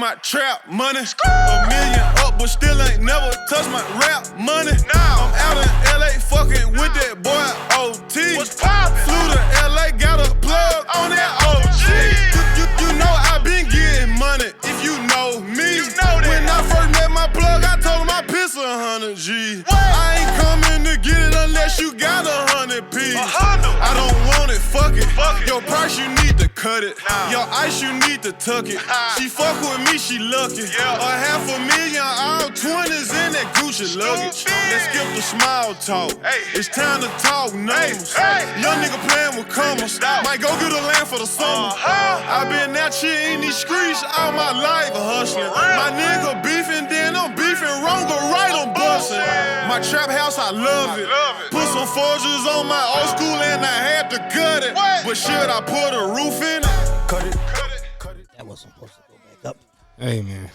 my trap money. A million up, but still ain't never touched my rap money. I'm out in LA fucking with that boy OT. What's poppin'? Flew to LA, got a plug on that OG. You know I been getting money if you know me. You know that. When I first met my plug, I told him I piss 100 G. What? I ain't coming to get it unless you got 100 P. 100. I don't want it, fuck it. Fuck it. Your price, you need to cut it. Nah. Your ice, you need to tuck it. She fuck with me, she lucky. Yeah. $500,000, all 20s in that Gucci luggage. Let's skip the small talk. Hey. It's time to talk numbers. Hey. Young nigga playing with commas. Might go get a land for the summer. I been out here in these streets all my life hustling. My nigga beefing, then I'm beefing wrong or right, I'm busting. My trap house, I love it. Put some forges on my old school and I had to cut it. But should I put a roof in it? Cut it. That wasn't supposed to go back up. Hey, man.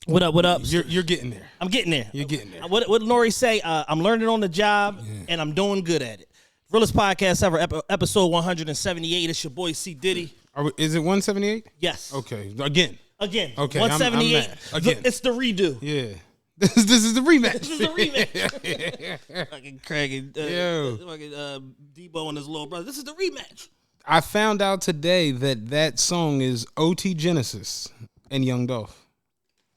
What up? What up? You're getting there. I'm getting there. You're getting there. What Nori say? I'm learning on the job, and I'm doing good at it. Realest podcast ever, episode 178. It's your boy C Diddy. Is it 178? Yes. Okay. Again. Okay. I'm 178. mad. Again. It's the redo. Yeah. This is the rematch. This is the rematch. Fucking Craig and Yo. Debo and his little brother. This is the rematch. I found out today that song is OT Genesis and Young Dolph.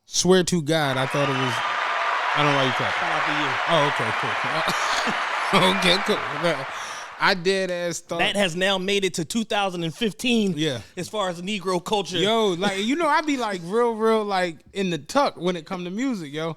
Swear to God, I thought it was. I don't know why you clapped. Oh, okay, cool. Okay, cool. I dead ass thought That has now made it to 2015. Yeah. As far as the Negro culture. Yo, like I be like real like in the tuck when it come to music, yo.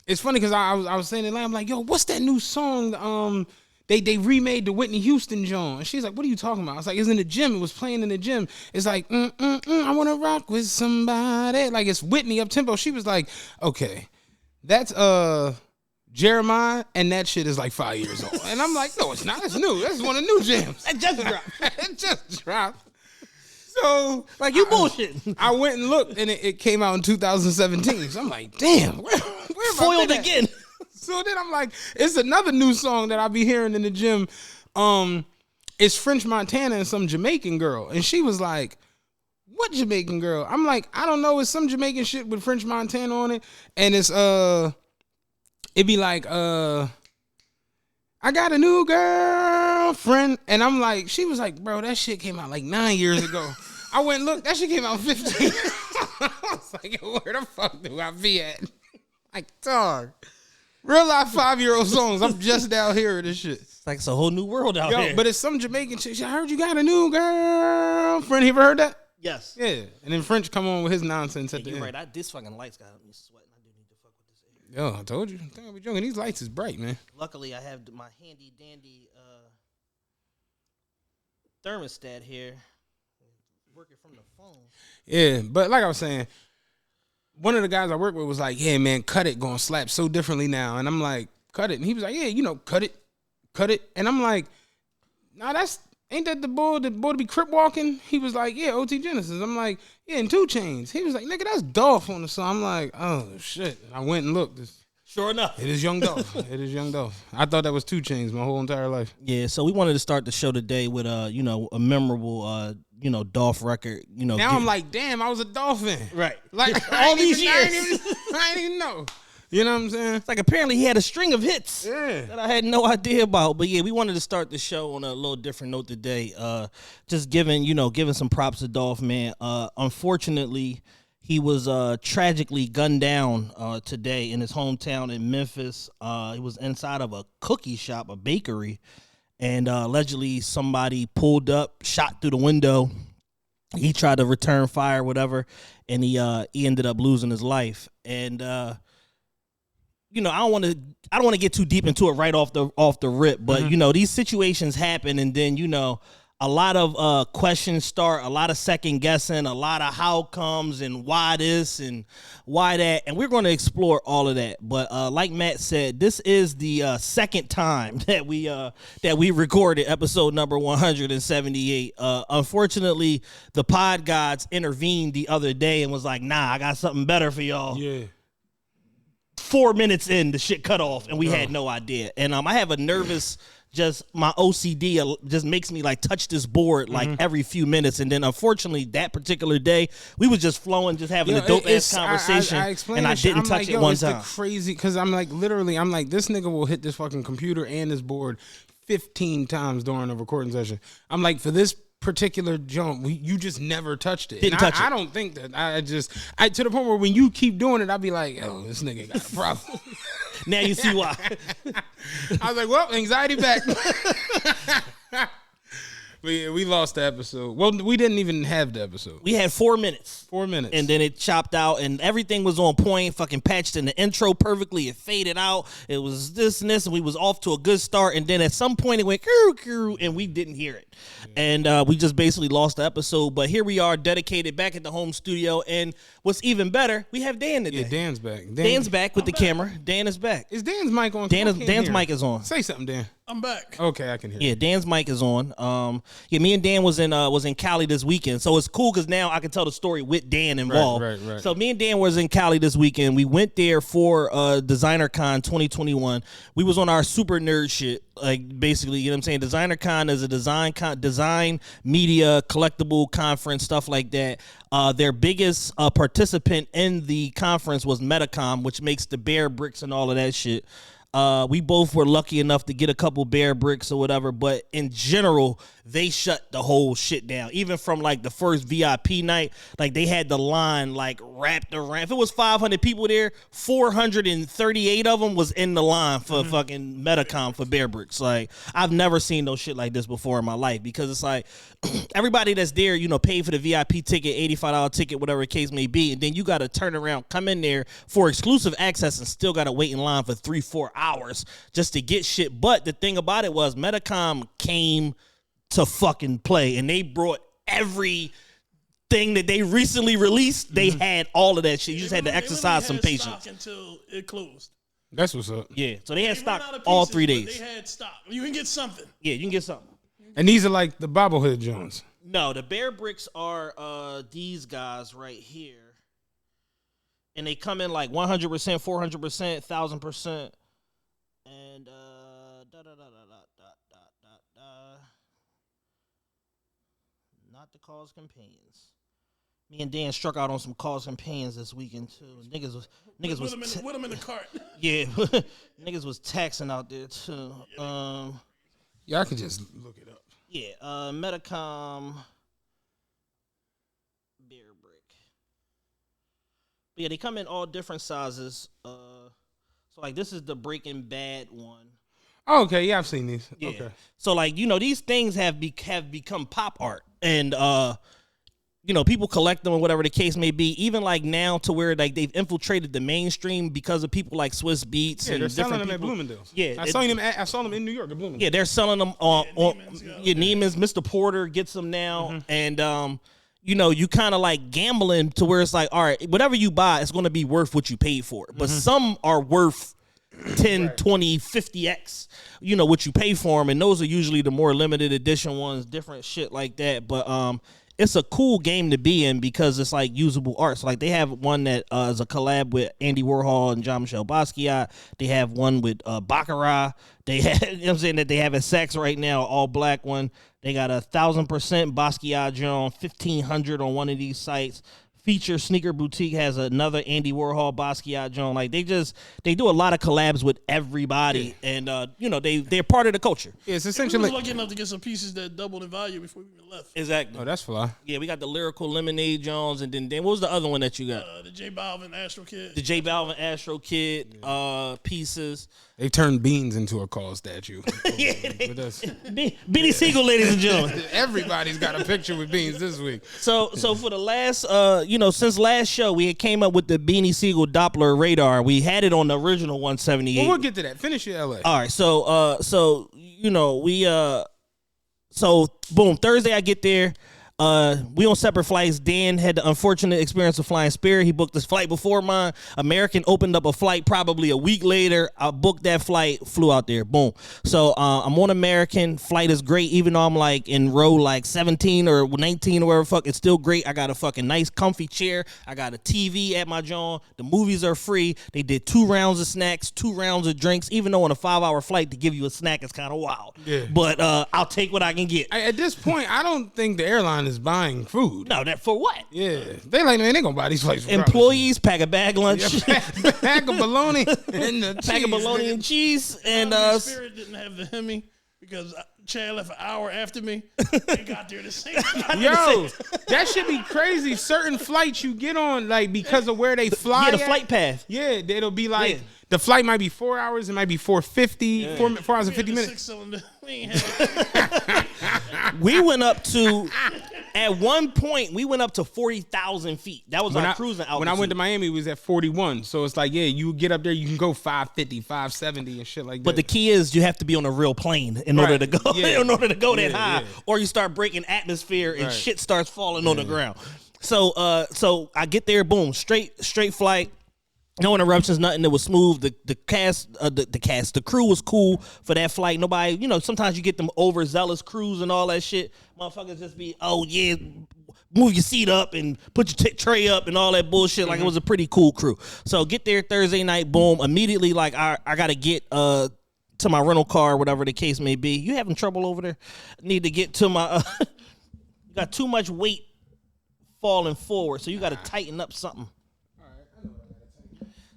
It's funny because I was saying it, I'm like, yo, what's that new song? They remade the Whitney Houston joint. And she's like, what are you talking about? I was like, it's in the gym. It was playing in the gym. It's like, I want to rock with somebody. Like, it's Whitney up tempo. She was like, okay, that's Jeremiah, and that shit is like 5 years old. And I'm like, no, it's not. It's new. That's one of the new jams. It just dropped. It just dropped. So, like, you bullshit. I went and looked, and it came out in 2017. So I'm like, damn, where foiled again. So then I'm like, it's another new song that I be hearing in the gym. It's French Montana and some Jamaican girl. And she was like, what Jamaican girl? I'm like, I don't know. It's some Jamaican shit with French Montana on it. And it's, it'd be like, I got a new girlfriend. And I'm like, she was like, bro, that shit came out like 9 years ago. I went and looked, that shit came out 15. I was like, where the fuck do I be at? Like, dog. Real life 5-year-old songs. I'm just down hearing this shit. It's like it's a whole new world out here. But it's some Jamaican chick. I heard you got a new girlfriend. You ever heard that? Yes. Yeah. And then French come on with his nonsense at the end. You're right. This fucking lights got me sweating. I do need to fuck with this air. Yo, I told you. I think I'll be joking. These lights is bright, man. Luckily, I have my handy dandy thermostat here, working from the phone. Yeah, but like I was saying, one of the guys I work with was like, yeah, man, cut it, gonna slap so differently now. And I'm like, cut it. And he was like, yeah, cut it. And I'm like, nah, ain't that the boy to be crip walking? He was like, yeah, OT Genesis. I'm like, yeah, and 2 Chainz. He was like, nigga, that's Dolph on the song. I'm like, oh, shit. And I went and looked. Sure enough. It is Young Dolph. It is Young Dolph. I thought that was 2 Chainz my whole entire life. Yeah, so we wanted to start the show today with a memorable Dolph record. Now I'm like, damn, I was a Dolph fan. Right. Like all these years. I didn't even know. You know what I'm saying? It's like apparently he had a string of hits that I had no idea about. But yeah, we wanted to start the show on a little different note today. Just giving some props to Dolph, man. Unfortunately, he was tragically gunned down today in his hometown in Memphis. He was inside of a cookie shop, a bakery, and allegedly somebody pulled up, shot through the window. He tried to return fire, whatever, and he ended up losing his life. And I don't want to get too deep into it right off the rip, but these situations happen, and then a lot of questions start, a lot of second guessing, a lot of how comes and why this and why that, and we're going to explore all of that. But like Matt said, this is the second time that we recorded episode number 178. Unfortunately, the pod gods intervened the other day and was like, "Nah, I got something better for y'all." Yeah. 4 minutes in, the shit cut off, and we had no idea. And I have a nervous just my OCD just makes me like touch this board like every few minutes. And then unfortunately that particular day we was just flowing, just having a dope ass conversation. I explained and I didn't touch it one time. It's crazy because I'm like this nigga will hit this fucking computer and this board 15 times during a recording session. I'm like, for this particular jump, you just never touched it. I don't think that I to the point where when you keep doing it, I'll be like, oh, this nigga got a problem. Now you see why. I was like, well, anxiety back. But yeah, we lost the episode. Well, we didn't even have the episode. We had 4 minutes. 4 minutes. And then it chopped out and everything was on point, fucking patched in the intro perfectly. It faded out. It was this and this, and we was off to a good start. And then at some point it went, and we didn't hear it. And we just basically lost the episode. But here we are, dedicated back at the home studio. And what's even better, we have Dan today. Yeah, Dan's back. Dan's back with the camera. Dan is back. Is Dan's mic on? Dan's mic is on. Say something, Dan. I'm back. Okay, I can hear. Yeah, Dan's mic is on. Me and Dan was in Cali this weekend, so it's cool because now I can tell the story with Dan involved. Right. So me and Dan was in Cali this weekend. We went there for Designer Con 2021. We was on our super nerd shit, like basically, you know what I'm saying. Designer Con is a design media collectible conference, stuff like that. Their biggest participant in the conference was Metacom, which makes the bear bricks and all of that shit. We both were lucky enough to get a couple bear bricks or whatever, but in general, they shut the whole shit down. Even from like the first VIP night, like they had the line like wrapped around. If it was 500 people there, 438 of them was in the line for fucking Metacom for bear bricks. Like I've never seen no shit like this before in my life, because it's like everybody that's there, you know, paid for the VIP ticket, $85 ticket, whatever the case may be, and then you got to turn around, come in there for exclusive access, and still got to wait in line for 3-4 hours just to get shit. But the thing about it was Metacom came to fucking play, and they brought everything that they recently released. They had all of that shit. You just had to exercise some patience until it closed. That's what's up. Yeah, so they had stock all 3 days. They had stock. You can get something. Yeah, you can get something. And these are like the bobblehead Jones. No, the bear bricks are these guys right here, and they come in like 100%, 400%, 1,000%, and not the cause companions. Me and Dan struck out on some cause companions this weekend too. Niggas was Put them in the cart. Yeah, niggas was taxing out there too. Yeah, I can just look it up. Yeah, Metacom bear brick. But yeah, they come in all different sizes. So like this is the Breaking Bad one. Oh, okay, yeah, I've seen these. Yeah. Okay. So like, you know, these things have become pop art, and you know, people collect them or whatever the case may be. Even like now to where like they've infiltrated the mainstream because of people like Swiss Beats. Yeah, and they're selling them people. at Bloomingdale's. Yeah, I saw them in New York at Bloomingdale's. Yeah, they're selling them on Neiman's. Mr. Porter gets them now, and you know, you kind of like gambling to where it's like, all right, whatever you buy, it's going to be worth what you paid for it. But some are worth 10, 20, 50x, you know, what you pay for them, and those are usually the more limited edition ones, different shit like that. But it's a cool game to be in because it's like usable art. So like they have one that is a collab with Andy Warhol and Jean-Michel Basquiat. They have one with Baccarat. They have, you know what I'm saying, that they have at Saks right now, all black one. They got 1,000% Basquiat John, 1,500 on one of these sites. Feature Sneaker Boutique has another Andy Warhol Basquiat John. Like they do a lot of collabs with everybody, and you know, they're part of the culture. Yeah, it's We essentially. was lucky enough to get some pieces that doubled in value before we even left. Exactly. Oh, that's fly. Yeah, we got the Lyrical Lemonade Jones, and then what was the other one that you got? The J Balvin Astro Kid. The J Balvin Astro Kid pieces. They turned Beans into a call statue. Yeah, With us. Beanie Sigel, ladies and gentlemen. Everybody's got a picture with Beans this week. So for the last, you know, since last show, we had came up with the Beanie Sigel Doppler radar. We had it on the original 178. Well, we'll get to that. Finish your LA. All right, so you know, we so boom, Thursday I get there. We on separate flights. Dan had the unfortunate experience of flying Spirit. He booked this flight before mine. American opened up a flight probably a week later. I booked that flight, flew out there. Boom. So I'm on American. Flight is great, even though I'm like in row like 17 or 19 or whatever. Fuck, it's still great. I got a fucking nice comfy chair. I got a TV at my jaw. The movies are free. They did 2 rounds of snacks, 2 rounds of drinks. Even though on a 5-hour flight to give you a snack is kind of wild. Yeah. But I'll take what I can get. At this point, I don't think the airline is buying food. No, that for what? Yeah, they like, man, they gonna buy these flights. Employees pack a bag lunch, pack of bologna and the pack of bologna and cheese, and Spirit didn't have the Hemi because Chad left an hour after me and got there the same time. Yo, that should be crazy. Certain flights you get on, like, because of where they fly. Yeah, the flight path. Yeah, it'll be like the flight might be 4 hours. It might be 4:50, 4 hours and 50 minutes. 6-cylinder. We went up to, at one point, we went up to 40,000 feet. That was our cruising altitude. When I went to Miami, it was at 41. So it's like, yeah, you get up there, you can go 550, 570 and shit like that. But the key is you have to be on a real plane in order to go in order to go that high, or you start breaking atmosphere and shit starts falling on the ground. So I get there, boom, straight flight. No interruptions, nothing. It was smooth. The crew was cool for that flight. Nobody, sometimes you get them overzealous crews and all that shit. Motherfuckers just be, oh yeah, move your seat up and put your tray up and all that bullshit. Like, it was a pretty cool crew. So get there Thursday night, boom. Immediately, like, I gotta get to my rental car, whatever the case may be. You having trouble over there? Need to get to my. You got too much weight falling forward, so you got to tighten up something.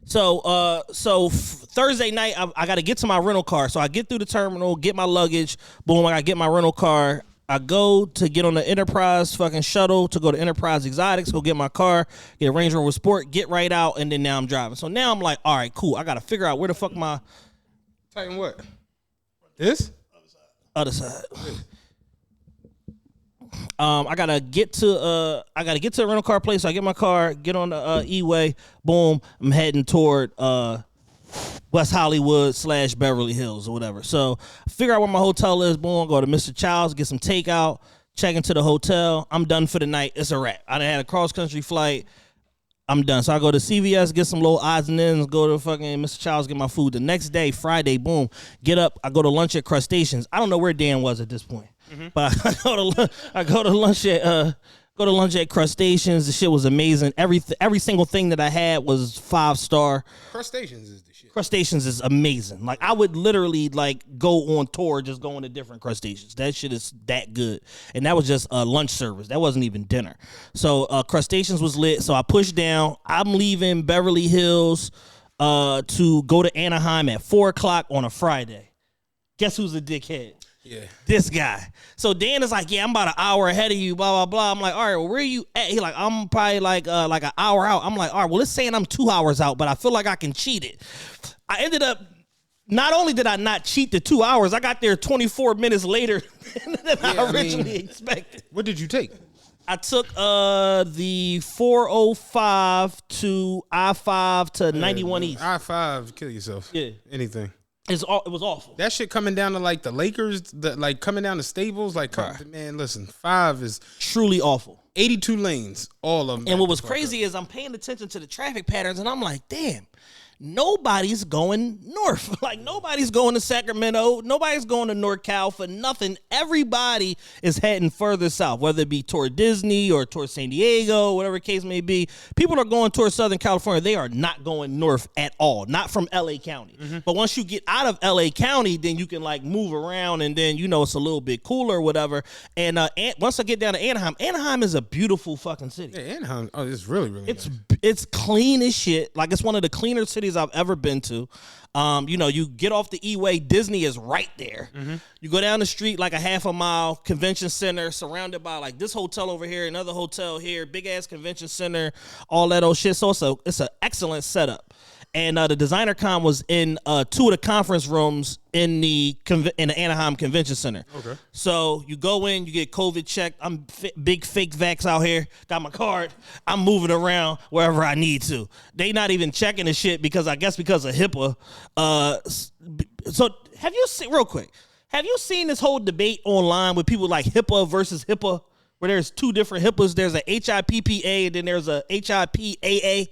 So Thursday night, I got to get to my rental car. So I get through the terminal, get my luggage. Boom, I got to get my rental car. I go to get on the Enterprise fucking shuttle to go to Enterprise Exotics, go get my car, get a Range Rover Sport, get right out, and then now I'm driving. So now I'm like, all right, cool. I got to figure out where the fuck my... Tighten what? This? Other side. I gotta get to a rental car place. So I get my car, get on the E-way, boom. I'm heading toward West Hollywood / Beverly Hills or whatever. So I figure out where my hotel is. Boom, go to Mr. Child's, get some takeout, check into the hotel. I'm done for the night. It's a wrap. I done had a cross country flight. I'm done. So I go to CVS, get some little odds and ends, go to fucking Mr. Child's, get my food. The next day, Friday, boom, get up. I go to lunch at Crustaceans. I don't know where Dan was at this point. But I go to lunch at Crustaceans. The shit was amazing. Every single thing that I had was 5-star. Crustaceans is the shit. Crustaceans is amazing. Like, I would literally like go on tour just going to different Crustaceans. That shit is that good. And that was just a lunch service. That wasn't even dinner. So Crustaceans was lit. So I pushed down. I'm leaving Beverly Hills to go to Anaheim at 4:00 on a Friday. Guess who's a dickhead? Yeah. This guy. So Dan is like, yeah, I'm about an hour ahead of you, blah, blah, blah. I'm like, all right, well, where are you at? He like, I'm probably like an hour out. I'm like, all right, well, it's saying I'm 2 hours out, but I feel like I can cheat it. I ended up, not only did I not cheat the 2 hours, I got there 24 minutes later than I originally expected. What did you take? I took the 405 to I-5 to 91 East. I-5, kill yourself. Yeah. Anything. It was awful. That shit coming down to like the Lakers, like coming down to Stables, like man, listen, 5 is truly awful. 82 lanes, all of them. And what was crazy is I'm paying attention to the traffic patterns, and I'm like, damn, nobody's going north. Like, nobody's going to Sacramento. Nobody's going to NorCal for nothing. Everybody is heading further south, whether it be toward Disney or toward San Diego, whatever the case may be. People are going towards Southern California. They are not going north at all, not from L.A. County. But once you get out of L.A. County, then you can, like, move around, and then, it's a little bit cooler or whatever. And once I get down to Anaheim is a beautiful fucking city. Yeah, Anaheim, it's really, really nice. It's clean as shit. Like, it's one of the cleaner cities I've ever been to. You get off the E-way, Disney is right there. You go down the street like a half a mile, convention center, surrounded by like this hotel over here, another hotel here, big ass convention center, all that old shit. So it's an excellent setup. And the designer con was in 2 of the conference rooms in the Anaheim Convention Center. Okay. So you go in, you get COVID checked. I'm big fake vax out here. Got my card. I'm moving around wherever I need to. They not even checking the shit because of HIPAA. So have you seen, real quick, have you seen this whole debate online with people like HIPAA versus HIPAA? where there's two different HIPAAs. There's a HIPPA and then there's a HIPAA.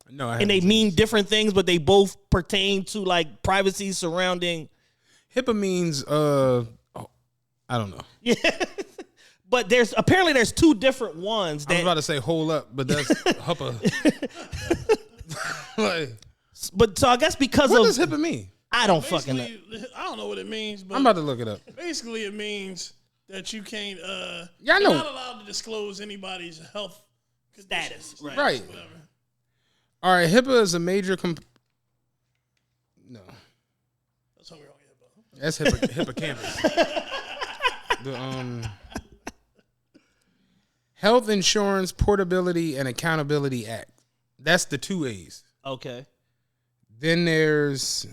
No, and they mean different things, but they both pertain to like privacy surrounding. HIPAA means I don't know. Yeah, but there's two different ones. I was about to say hold up, but that's HIPAA. Like, but so I guess because what of does HIPAA mean? I don't fucking know. I don't know what it means, but I'm about to look it up. basically it means that you can't. Yeah, I know. You're not allowed to disclose anybody's health Status, right? Whatever. All right, HIPAA is a major No. That's how we're on HIPAA. That's hippocampus. The Health Insurance Portability and Accountability Act. That's the 2 A's. Okay. Then there's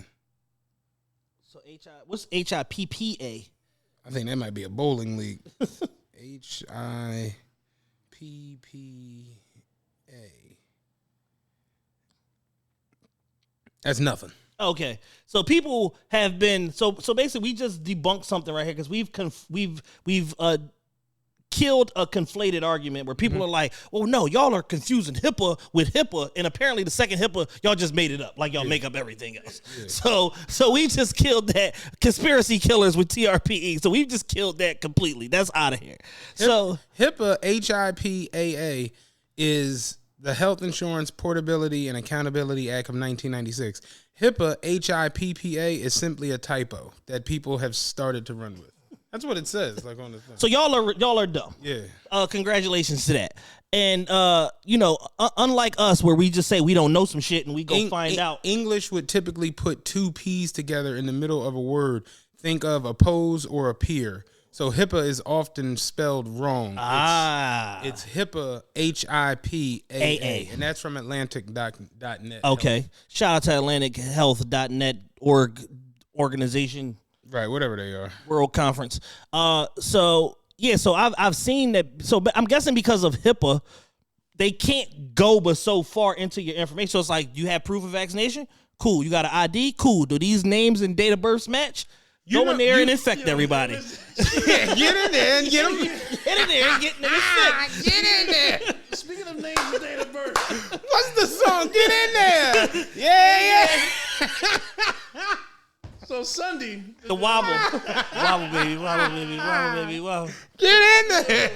what's HIPPA? I think that might be a bowling league. HIPPA. That's nothing. Okay, so people have been so basically we just debunked something right here because we've killed a conflated argument where people are like, "Oh no, y'all are confusing HIPAA with HIPAA," and apparently the second HIPAA y'all just made it up, like y'all make up everything else. Yeah. So we just killed that conspiracy killers with TRPE. So we've just killed that completely. That's out of here. So HIPAA HIPAA is the Health Insurance Portability and Accountability Act of 1996. HIPAA HIPPA is simply a typo that people have started to run with. That's what it says, like on the thing. So y'all are dumb. Yeah. Congratulations to that. And unlike us, where we just say we don't know some shit and we go find out. English would typically put two P's together in the middle of a word. Think of oppose or appear. So HIPAA is often spelled wrong. It's HIPAA HIPAA, and that's from Atlantic.net. Okay. Shout out to AtlanticHealth.net organization. Right, whatever they are. World Conference. So I've seen that. So I'm guessing because of HIPAA, they can't go but so far into your information. So it's like, you have proof of vaccination? Cool. You got an ID? Cool. Do these names and date of births match? Go in there and infect everybody. Get in there and get them. Get in there and get niggas sick. Get in there. Speaking of names and date of birth, What's the song? Get in there. Yeah. so Sunday, The wobble. Wobble, baby. Wobble, baby. Wobble, baby. Wobble. Get in there.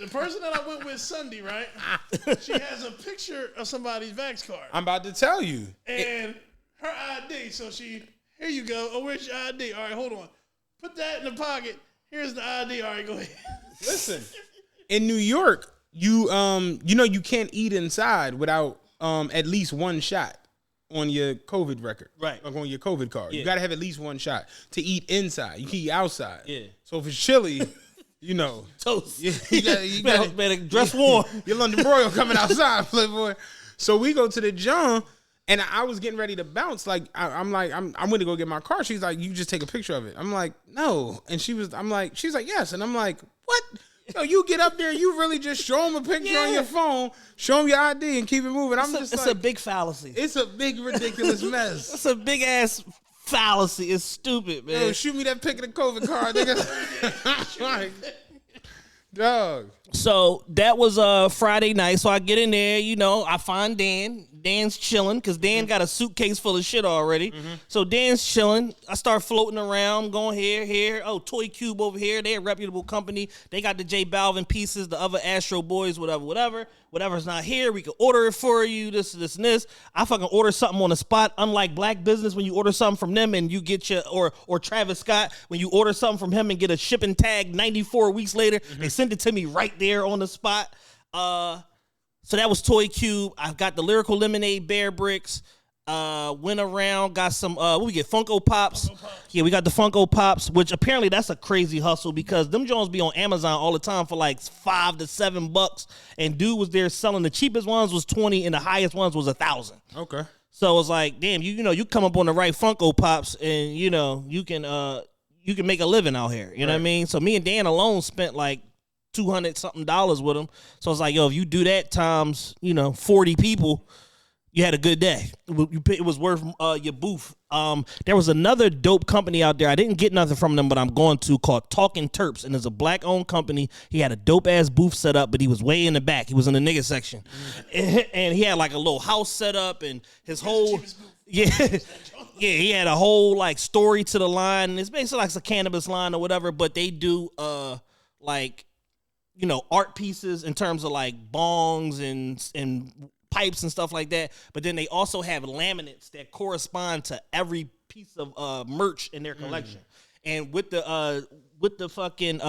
the person that I went with Sunday, right? She has a picture of somebody's Vax card. I'm about to tell you. And her ID, so here you go. Oh, where's your ID? All right, hold on. Put that in the pocket. Here's the ID. All right, go ahead. Listen, in New York, you can't eat inside without at least one shot on your COVID record. Right. Like on your COVID card. Yeah. You got to have at least one shot to eat inside. You can eat outside. Yeah. So if it's chilly, Toast. you better dress warm. Your London Royal coming outside, Playboy. So we go to the John. And I was getting ready to bounce. Like, I'm going to go get my car. She's like, you just take a picture of it. I'm like, no. And she's like, yes. And I'm like, what? Yo, you get up there, you really just show them a picture on your phone, show them your ID and keep it moving. It's a big fallacy. It's a big, ridiculous mess. It's a big ass fallacy. It's stupid, man. Yo, shoot me that pic of the COVID card, nigga. Like, dog. So that was Friday night. So I get in there, I find Dan. Dan's chilling because Dan got a suitcase full of shit already. Mm-hmm. So Dan's chilling. I start floating around, going here. Oh, Toy Cube over here. They're a reputable company. They got the J Balvin pieces, the other Astro Boys, whatever. Whatever's not here, we can order it for you, this, and this. I fucking order something on the spot. Unlike Black Business, when you order something from them and you get or Travis Scott, when you order something from him and get a shipping tag 94 weeks later, they send it to me right there on the spot. So that was Toy Cube. I got the Lyrical Lemonade Bear Bricks. Went around, got some, what we get, Funko Pops. Yeah, we got the Funko Pops, which apparently that's a crazy hustle because them Jones be on Amazon all the time for like $5 to $7. And dude was there selling the cheapest ones was $20 and the highest ones was $1,000. Okay. So it was like, damn, you come up on the right Funko Pops and you can make a living out here. You know what I mean? So me and Dan alone spent like $200 something with them. So it's like, yo, if you do that times, 40 people, You had a good day. It was worth your booth. There was another dope company out there. I didn't get nothing from them, but I'm going to, called Talking Terps, and it's a black-owned company. He had a dope-ass booth set up, but he was way in the back. He was in the nigga section. And he had like a little house set up, and his whole... Yeah, he had a whole like story to the line, and it's basically like a cannabis line or whatever, but they do like, you know, art pieces in terms of like bongs and pipes and stuff like that, but then they also have laminates that correspond to every piece of merch in their collection. And with the fucking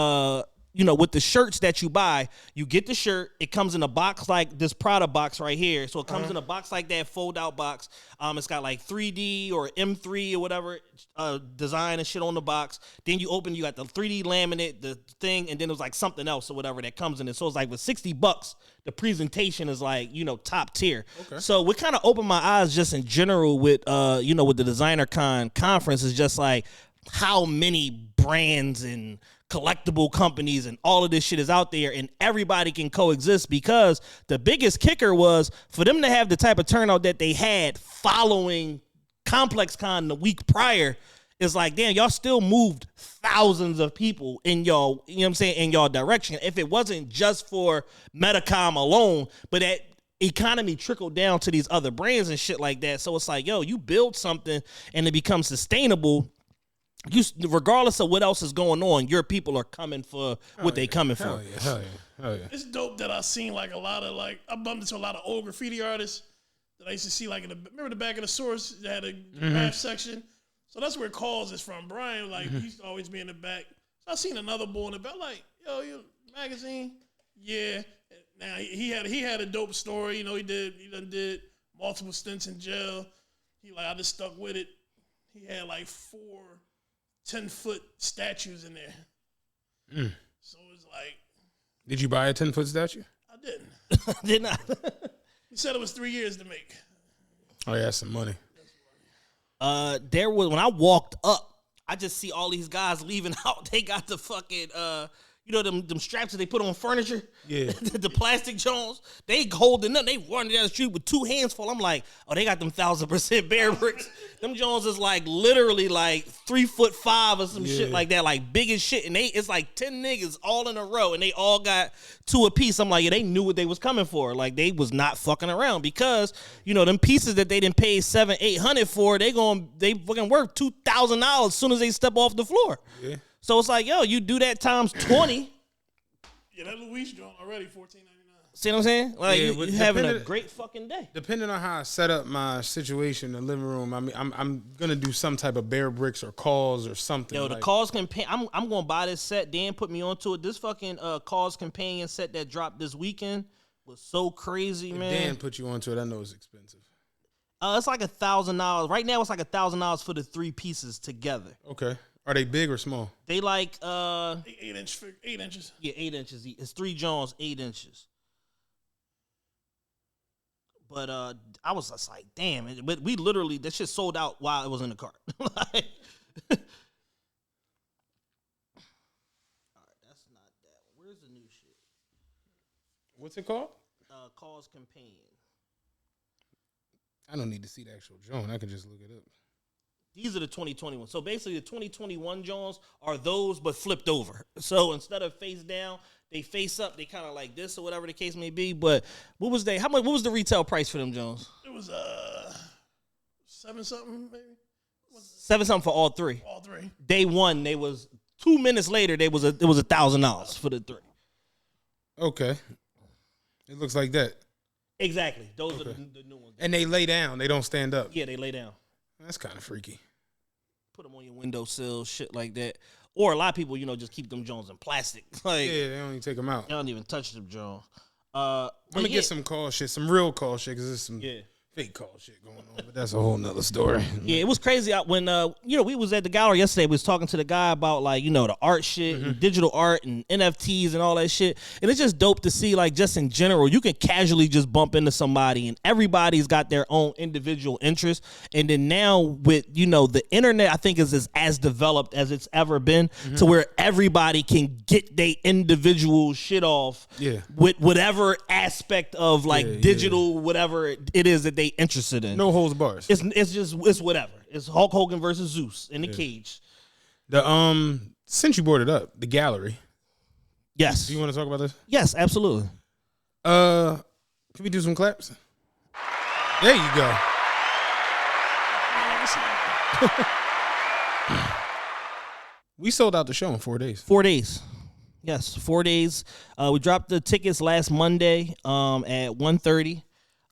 you know, with the shirts that you buy, you get the shirt, it comes in a box like this Prada box right here. So it comes in a box like that, fold out box. It's got like 3D or M3 or whatever design and shit on the box. Then you open, you got the 3D laminate, the thing, and then there's like something else or whatever that comes in it. So it's like with $60, the presentation is like, you know, top tier. Okay. So what kind of opened my eyes just in general with you know, with the Designer Con conference is just like how many brands and collectible companies and all of this shit is out there, and everybody can coexist, because the biggest kicker was for them to have the type of turnout that they had following Complex Con the week prior. Is like, damn, y'all still moved thousands of people in y'all, you know what I'm saying, in y'all direction. If it wasn't just for Metacom alone, but that economy trickled down to these other brands and shit like that. So it's like, yo, you build something and it becomes sustainable. You, regardless of what else is going on, your people are coming for what they coming for. Hell yeah. It's dope that I seen like a lot of like I bumped into a lot of old graffiti artists that I used to see like in the, remember the back of the Source that had a graph section. So that's where Calls is from. Brian like he used to always be in the back. So I seen another boy in the back like, yo, your magazine, yeah. Now he had a dope story. You know, he did multiple stints in jail. He like I just stuck with it. He had like 4 10-foot statues in there. So it's like, did you buy a 10-foot statue? I didn't. Did not. He said it was 3 years to make. Oh yeah, that's some money. There was, when I walked up, I just see all these guys leaving out. They got the fucking you know, them straps that they put on furniture? Yeah. the plastic Jones. They holding them. They running down the street with 2 hands full. I'm like, oh, they got them 1,000% bear bricks. Them Jones is like literally like 3'5" or some shit like that, like big as shit. And it's like 10 niggas all in a row, and they all got 2 apiece. I'm like, yeah, they knew what they was coming for. Like they was not fucking around, because you know them pieces that they didn't pay $700-800 for, they fucking worth $2,000 as soon as they step off the floor. Yeah. So it's like, yo, you do that times 20. Yeah, that Luis joint already $14.99. See what I'm saying? Like you having a great fucking day. Depending on how I set up my situation in the living room, I mean, I'm gonna do some type of bear bricks or calls or something. Yo, the calls companion. I'm gonna buy this set. Dan put me onto it. This fucking calls companion set that dropped this weekend was so crazy, man. Dan put you onto it. I know it's expensive. It's like $1,000 right now. It's like $1,000 for the 3 pieces together. Okay. Are they big or small? They like 8 inches. Yeah, 8 inches. It's 3 Jones, 8 inches. But I was just like, damn. But we literally, that shit sold out while it was in the cart. Like, all right, that's not that one. Where's the new shit? What's it called? Calls Companion. I don't need to see the actual Joan. I can just look it up. These are the 2021. So basically, the 2021 Jones are those, but flipped over. So instead of face down, they face up. They kind of like this or whatever the case may be. But what was they? How much? What was the retail price for them Jones? It was 7 something maybe. 7 something for all 3. All 3. Day one, they was 2 minutes later. It was $1,000 for the 3. Okay, it looks like that. Exactly. Those are the new ones. And they lay down. They don't stand up. Yeah, they lay down. That's kind of freaky. Put them on your windowsill, shit like that. Or a lot of people, you know, just keep them Jones in plastic. Like, yeah, they don't even take them out. They don't even touch them Jones. I'm gonna get some call shit, some real call shit, because there's some fake call shit going on. But that's a whole nother story. Yeah, it was crazy when you know, we was at the gallery yesterday. We was talking to the guy about like, you know, the art shit and digital art and NFTs and all that shit. And it's just dope to see, like, just in general, you can casually just bump into somebody and everybody's got their own individual interests. And then now with, you know, the internet, I think is as developed as it's ever been, to where everybody can get their individual shit off with whatever aspect of like digital, whatever it is that they they interested in. No holds bars. It's whatever. It's Hulk Hogan versus Zeus in the cage. The since you brought it up, the gallery. Yes. Do you want to talk about this? Yes, absolutely. Can we do some claps? There you go. We sold out the show in 4 days. 4 days. Yes, 4 days. We dropped the tickets last Monday at 1:30.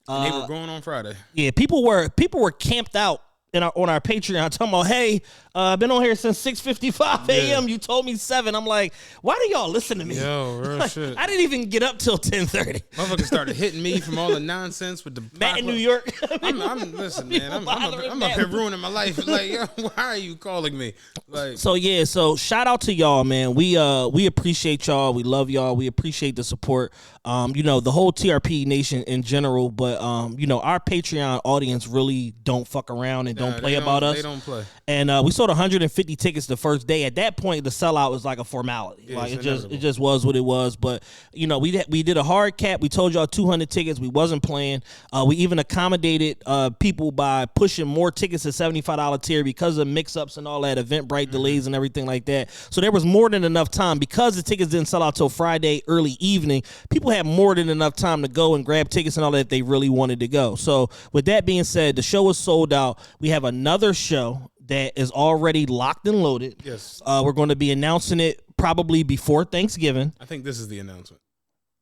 And they were going on Friday. Yeah, people were camped out on our Patreon talking about, hey, I've been on here since 6:55 a.m. Yeah. You told me 7. I'm like, why do y'all listen to me? Yo, real Like, shit. I didn't even get up till 10:30. Motherfuckers started hitting me from all the nonsense with the Matt in New York. listen, man. I'm up here ruining my life. Like, yo, why are you calling me? Like, So shout out to y'all, man. We appreciate y'all. We love y'all. We appreciate the support. The whole TRP nation in general, but our Patreon audience really don't fuck around and don't play about us. They don't play. And we sold 150 tickets the first day. At that point, the sellout was like a formality. Yeah, like it just was what it was. But we did a hard cap. We told y'all 200 tickets. We wasn't playing. We even accommodated people by pushing more tickets to $75 tier because of mix-ups and all that, Eventbrite delays and everything like that. So there was more than enough time because the tickets didn't sell out till Friday early evening. People had more than enough time to go and grab tickets and all that if they really wanted to go. So with that being said, the show was sold out. We have another show that is already locked and loaded. Yes. We're going to be announcing it probably before Thanksgiving. I think this is the announcement.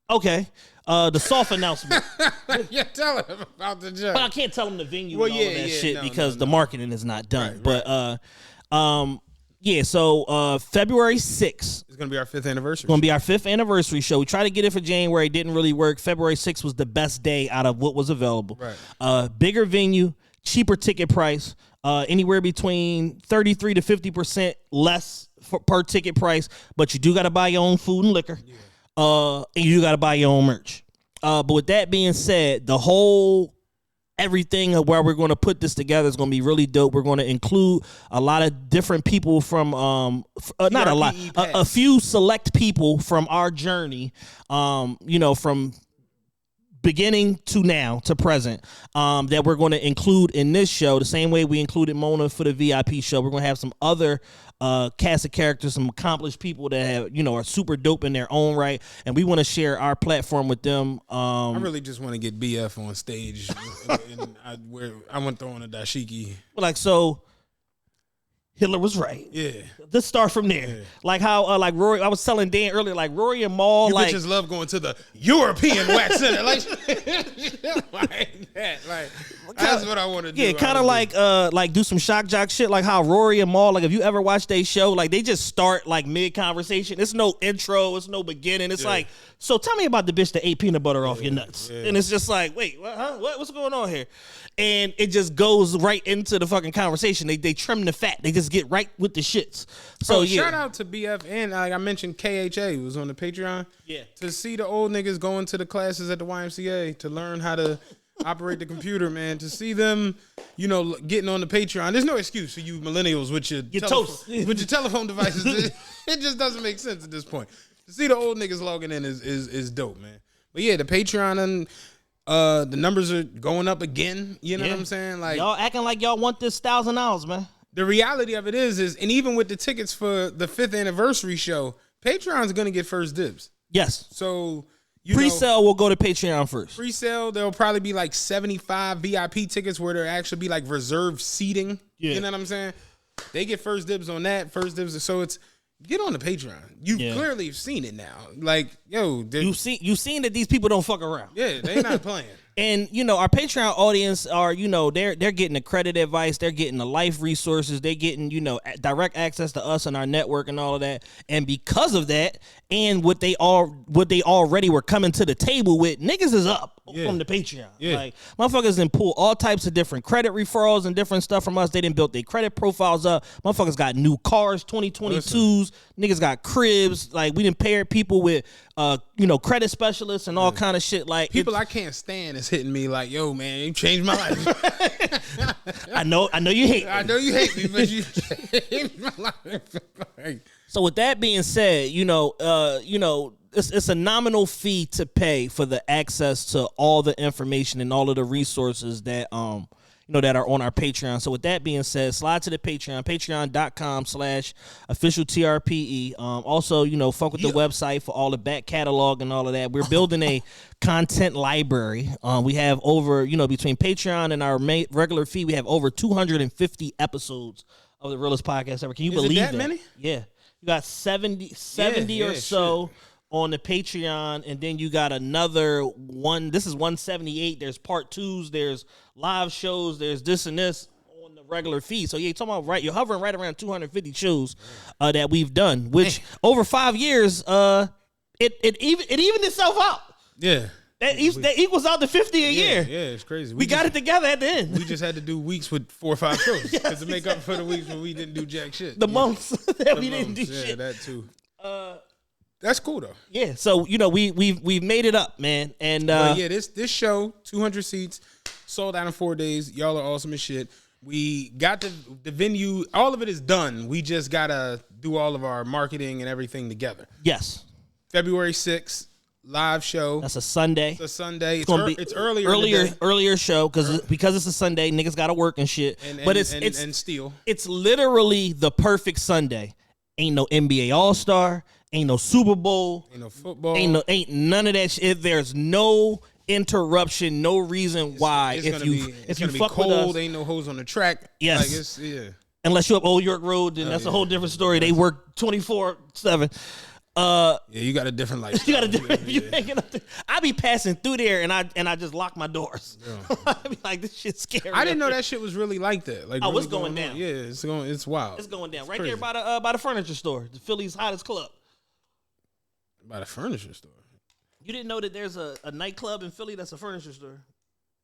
Okay. The soft announcement. Yeah, tell him about the job. But I can't tell them the venue and all of that shit because the marketing is not done. Right. But so February 6th. It's going to be our 5th anniversary. Going to be our 5th anniversary show. We tried to get it for January. It didn't really work. February 6th was the best day out of what was available. Right. Bigger venue, cheaper ticket price, anywhere between 33 to 50% less per ticket price, but you do got to buy your own food and liquor. Yeah. And you got to buy your own merch. But with that being said, the whole everything of where we're going to put this together is going to be really dope. We're going to include a lot of different people from not a lot, a few select people from our journey, from beginning to now to present, that we're going to include in this show the same way we included Mona for the VIP show. We're going to have some other cast of characters, some accomplished people that have, are super dope in their own right, and we want to share our platform with them. I really just want to get BF on stage, and I went throwing a dashiki. Like, so Hitler was right. Yeah. Let's start from there. Yeah. Like how, like Rory, I was telling Dan earlier, like Rory and Maul, you like bitches love going to the European wax center, like that. Like that's what I want to do. Yeah, kind of like do some shock jock shit, like how Rory and Maul, like if you ever watch they show, like they just start like mid conversation. It's no intro, it's no beginning. It's like, so tell me about the bitch that ate peanut butter off your nuts, and it's just like, wait, what? Huh? What's going on here? And it just goes right into the fucking conversation. They trim the fat. They just get right with the shits. So shout out to BF and like I mentioned KHA who was on the Patreon. Yeah. To see the old niggas going to the classes at the YMCA to learn how to operate the computer, man. To see them, getting on the Patreon. There's no excuse for you millennials with your telephone devices. It just doesn't make sense at this point. To see the old niggas logging in is dope, man. But yeah, the Patreon and the numbers are going up again. You know what I'm saying? Like y'all acting like y'all want this $1,000, man. The reality of it is, and even with the tickets for the 5th anniversary show, Patreon's gonna get first dibs. Yes. So pre-sale will go to Patreon first. Pre-sale, there'll probably be like 75 VIP tickets where there'll actually be like reserved seating. Yeah. You know what I'm saying? They get first dibs on that. First dibs. So it's get on the Patreon. You clearly have seen it now. Like, yo, you've seen that these people don't fuck around. Yeah, they not playing. And our Patreon audience are, they're getting the credit advice, they're getting the life resources, they're getting, direct access to us and our network and all of that. And because of that, and what they already were coming to the table with, niggas is up from the Patreon. Yeah. Like motherfuckers didn't pull all types of different credit referrals and different stuff from us. They didn't build their credit profiles up. Motherfuckers got new cars, 2022s. Niggas got cribs. Like we didn't pair people with credit specialists and all kind of shit. Like people I can't stand is hitting me like, yo, man, you changed my life. I know you hate me. I know you hate me, but you changed my life. So with that being said, it's a nominal fee to pay for the access to all the information and all of the resources that that are on our Patreon. So with that being said, slide to the Patreon, patreon.com/official TRPE. Also, fuck with the website for all the back catalog and all of that. We're building a content library. We have over, between Patreon and our regular fee, we have over 250 episodes of the Realest podcast ever. Can you believe that? Many? Yeah. You got 70 or so. Shit. On the Patreon, and then you got another one. This is 178. There's part 2s. There's live shows. There's this and this on the regular feed. So you're talking about you're hovering right around 250 shows that we've done, which over 5 years, it evened itself out. Yeah. That equals out to 50 a year. Yeah, it's crazy. We got it together at the end. We just had to do weeks with 4 or 5 shows to make up for the weeks when we didn't do jack shit. The months that we didn't do shit. Yeah, that too. That's cool though. Yeah, so we've made it up, man, and this show 200 seats sold out in 4 days. Y'all are awesome as shit. We got the venue. All of it is done. We just gotta do all of our marketing and everything together. Yes. February 6th live show. That's a Sunday. It's a Sunday. It's earlier show because it's a Sunday. Niggas gotta work and shit. But it's still. It's literally the perfect Sunday. Ain't no NBA All-Star. Ain't no Super Bowl. Ain't no football. Ain't none of that shit. There's no interruption, no reason why. If you fuck cold, with us, ain't no hoes on the track. Yes. Unless you're up Old York Road, then that's a whole different story. They work 24/7. You got a different life. You got a different. You hanging up there. I be passing through there and I just lock my doors. Yeah. I be like, this shit's scary. I didn't know that shit was really like that. Like, really it's going down. Yeah, it's wild. It's going down right there by the furniture store, the Philly's hottest club. By the furniture store. You didn't know that there's a nightclub in Philly that's a furniture store?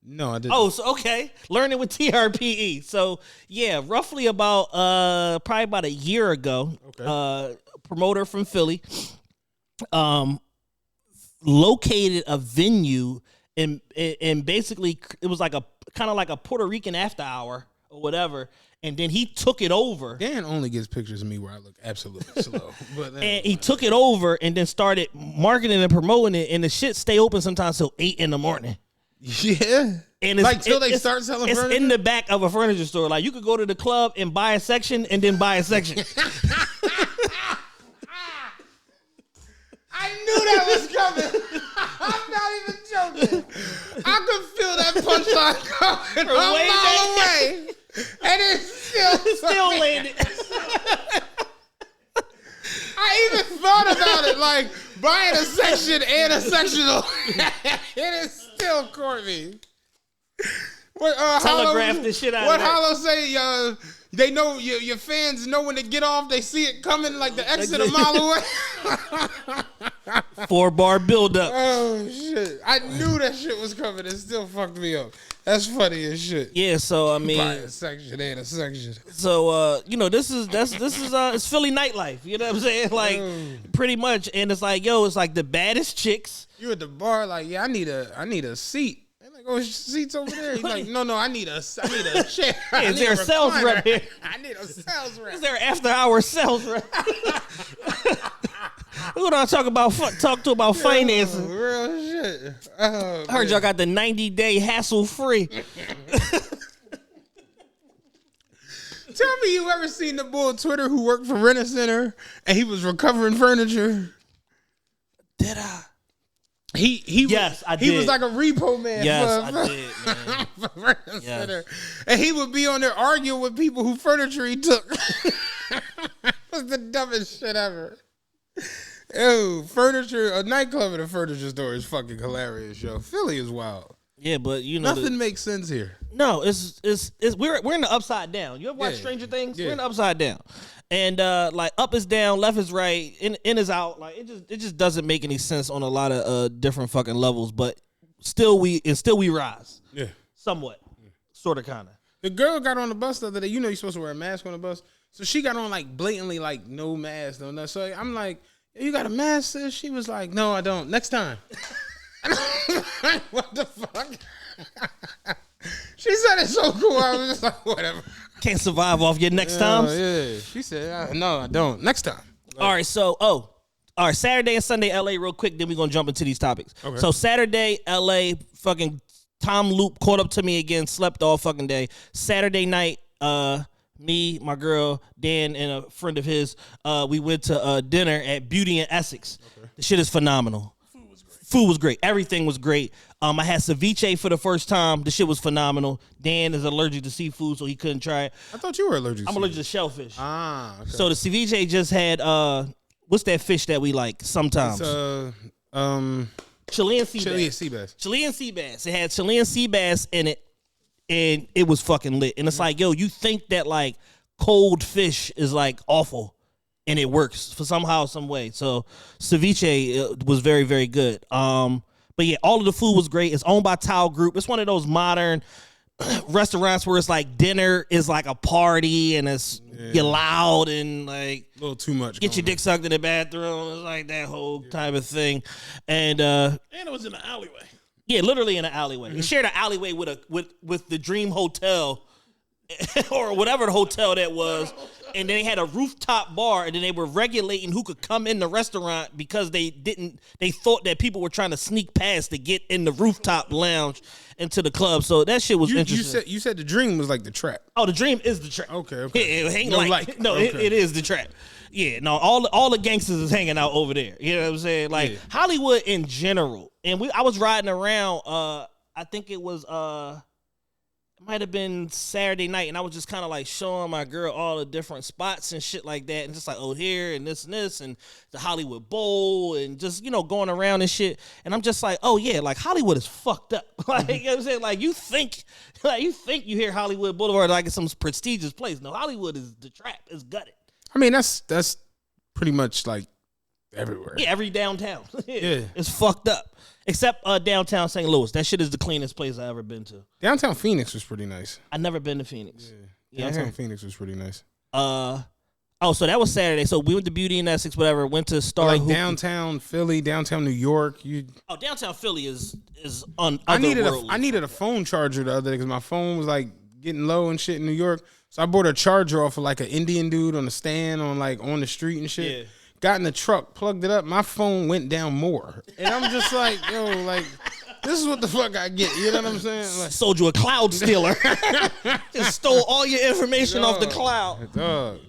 No, I didn't. Oh, so okay. Learning with TRPE. So yeah, roughly about probably about a year ago, promoter from Philly located a venue and basically it was like a kind of like a Puerto Rican after hour or whatever. And then he took it over. Dan only gets pictures of me where I look absolutely slow. But and he took it over and then started marketing and promoting it. And the shit stay open sometimes till 8 in the morning. Yeah. And it's, till they start selling furniture? It's in the back of a furniture store. Like you could go to the club and buy a section and then buy a section. I knew that was coming. I'm not even joking. I could feel that punchline coming a mile away. And it's still landed. I even thought about it, like buying a section and a sectional. It is still caught me. Telegraph the shit out of what that. Hollow say? They know your fans know when they get off. They see it coming like the exit a mile away. 4-bar buildup. Oh shit! I knew that shit was coming. It still fucked me up. That's funny as shit. Yeah, so I mean, buy a section and a section. So this is it's Philly nightlife. You know what I'm saying? Like pretty much, and it's like it's like the baddest chicks. You at the bar, like I need a seat. Oh, seats over there. He's like, no, I need a chair. Is there a sales rep here? I need a sales rep. Is there an after-hour sales rep? We're gonna talk about financing. Real shit. I heard y'all got the 90-day hassle-free. Tell me you ever seen the boy on Twitter who worked for Rent-A-Center and he was recovering furniture? Did I? Yes, I did. He was like a repo man. Yes, I did, man. Yes. And he would be on there arguing with people who furniture he took. It was the dumbest shit ever. Ew, a nightclub at a furniture store is fucking hilarious, yo. Philly is wild. Yeah, but nothing makes sense here. No, it's we're in the upside down. You ever watch Stranger Things? Yeah. We're in the upside down. And like up is down, left is right, in is out. Like it just doesn't make any sense on a lot of different fucking levels. But still we rise. Yeah, somewhat, sort of, kind of. The girl got on the bus the other day. You know you're supposed to wear a mask on the bus, so she got on like blatantly like no mask, no nothing. So I'm like, you got a mask, sis? She was like, no, I don't. Next time. What the fuck? She said it's so cool. I was just like, whatever. Can't survive off your next times. Yeah. She said, no, I don't. Next time. All right, so all right, Saturday and Sunday, LA, real quick. Then we're gonna jump into these topics. Okay. So Saturday, LA, fucking Tom Loop caught up to me again. Slept all fucking day. Saturday night, me, my girl, Dan, and a friend of his, we went to dinner at Beauty in Essex. Okay. The shit is phenomenal. Food was great. Everything was great. I had ceviche for the first time. The shit was phenomenal. Dan is allergic to seafood, so he couldn't try it. I thought you were allergic to I'm allergic to shellfish. Ah, okay. So the ceviche just had, what's that fish that we like sometimes? It's, Chilean sea bass. Chilean sea bass. It had Chilean sea bass in it, and it was fucking lit. And it's like, yo, you think that like cold fish is like awful, and it works for somehow, some way. So ceviche was very, very good. But yeah, all of the food was great. It's owned by Tao Group. It's one of those modern restaurants where it's like dinner is like a party and it's you're loud and like a little too much. Get your dick sucked in the bathroom. It's like that whole type of thing. And it was in the alleyway. Yeah, literally in an alleyway. It shared an alleyway with the Dream Hotel or whatever the hotel that was. And then they had a rooftop bar, and then they were regulating who could come in the restaurant because they thought that people were trying to sneak past to get in the rooftop lounge into the club. So that shit was interesting. You said the Dream was like the trap. Oh, the Dream is the trap. Okay. It ain't it is the trap. Yeah, no, all the gangsters is hanging out over there. You know what I'm saying? Like Hollywood in general. And I was riding around, I think it was it might have been Saturday night, and I was just kind of like showing my girl all the different spots and shit like that, and just like, oh, here and this, and the Hollywood Bowl, and just, you know, going around and shit. And I'm just like, oh yeah, like Hollywood is fucked up. Like, you know what I'm saying? Like you think you hear Hollywood Boulevard like it's some prestigious place. No, Hollywood is the trap. It's gutted. I mean, that's pretty much like everywhere. Yeah, every downtown. Yeah. It's fucked up. Except downtown St. Louis. That shit is the cleanest place I've ever been to. Downtown Phoenix was pretty nice. I've never been to Phoenix. Yeah. Downtown Phoenix was pretty nice. So that was Saturday. So we went to Beauty in Essex, whatever. Went to Star. Like downtown Philly, downtown New York. Downtown Philly is I needed a phone charger the other day because my phone was like getting low and shit in New York. So I bought a charger off of like an Indian dude on the stand on the street and shit. Yeah. Got in the truck, plugged it up. My phone went down more. And I'm just like, yo, like, this is what the fuck I get. You know what I'm saying? Like, sold you a cloud stealer. Just stole all your information off the cloud. Dog.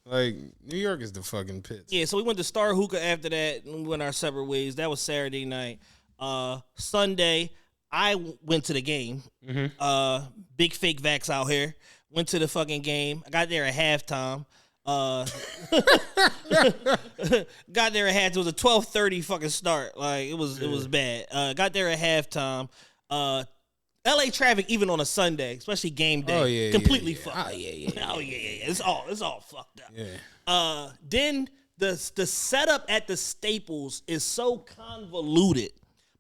Like, New York is the fucking pits. Yeah, so we went to Star Hookah after that, and we went our separate ways. That was Saturday night. Sunday, I went to the game. Mm-hmm. Big fake vax out here. Went to the fucking game. I got there at halftime. Got there at halftime. It was a 12:30 fucking start. Like it was bad. Got there at halftime. LA traffic even on a Sunday, especially game day, completely fucked. Oh yeah. Oh yeah. It's all fucked up. Yeah. Then the setup at the Staples is so convoluted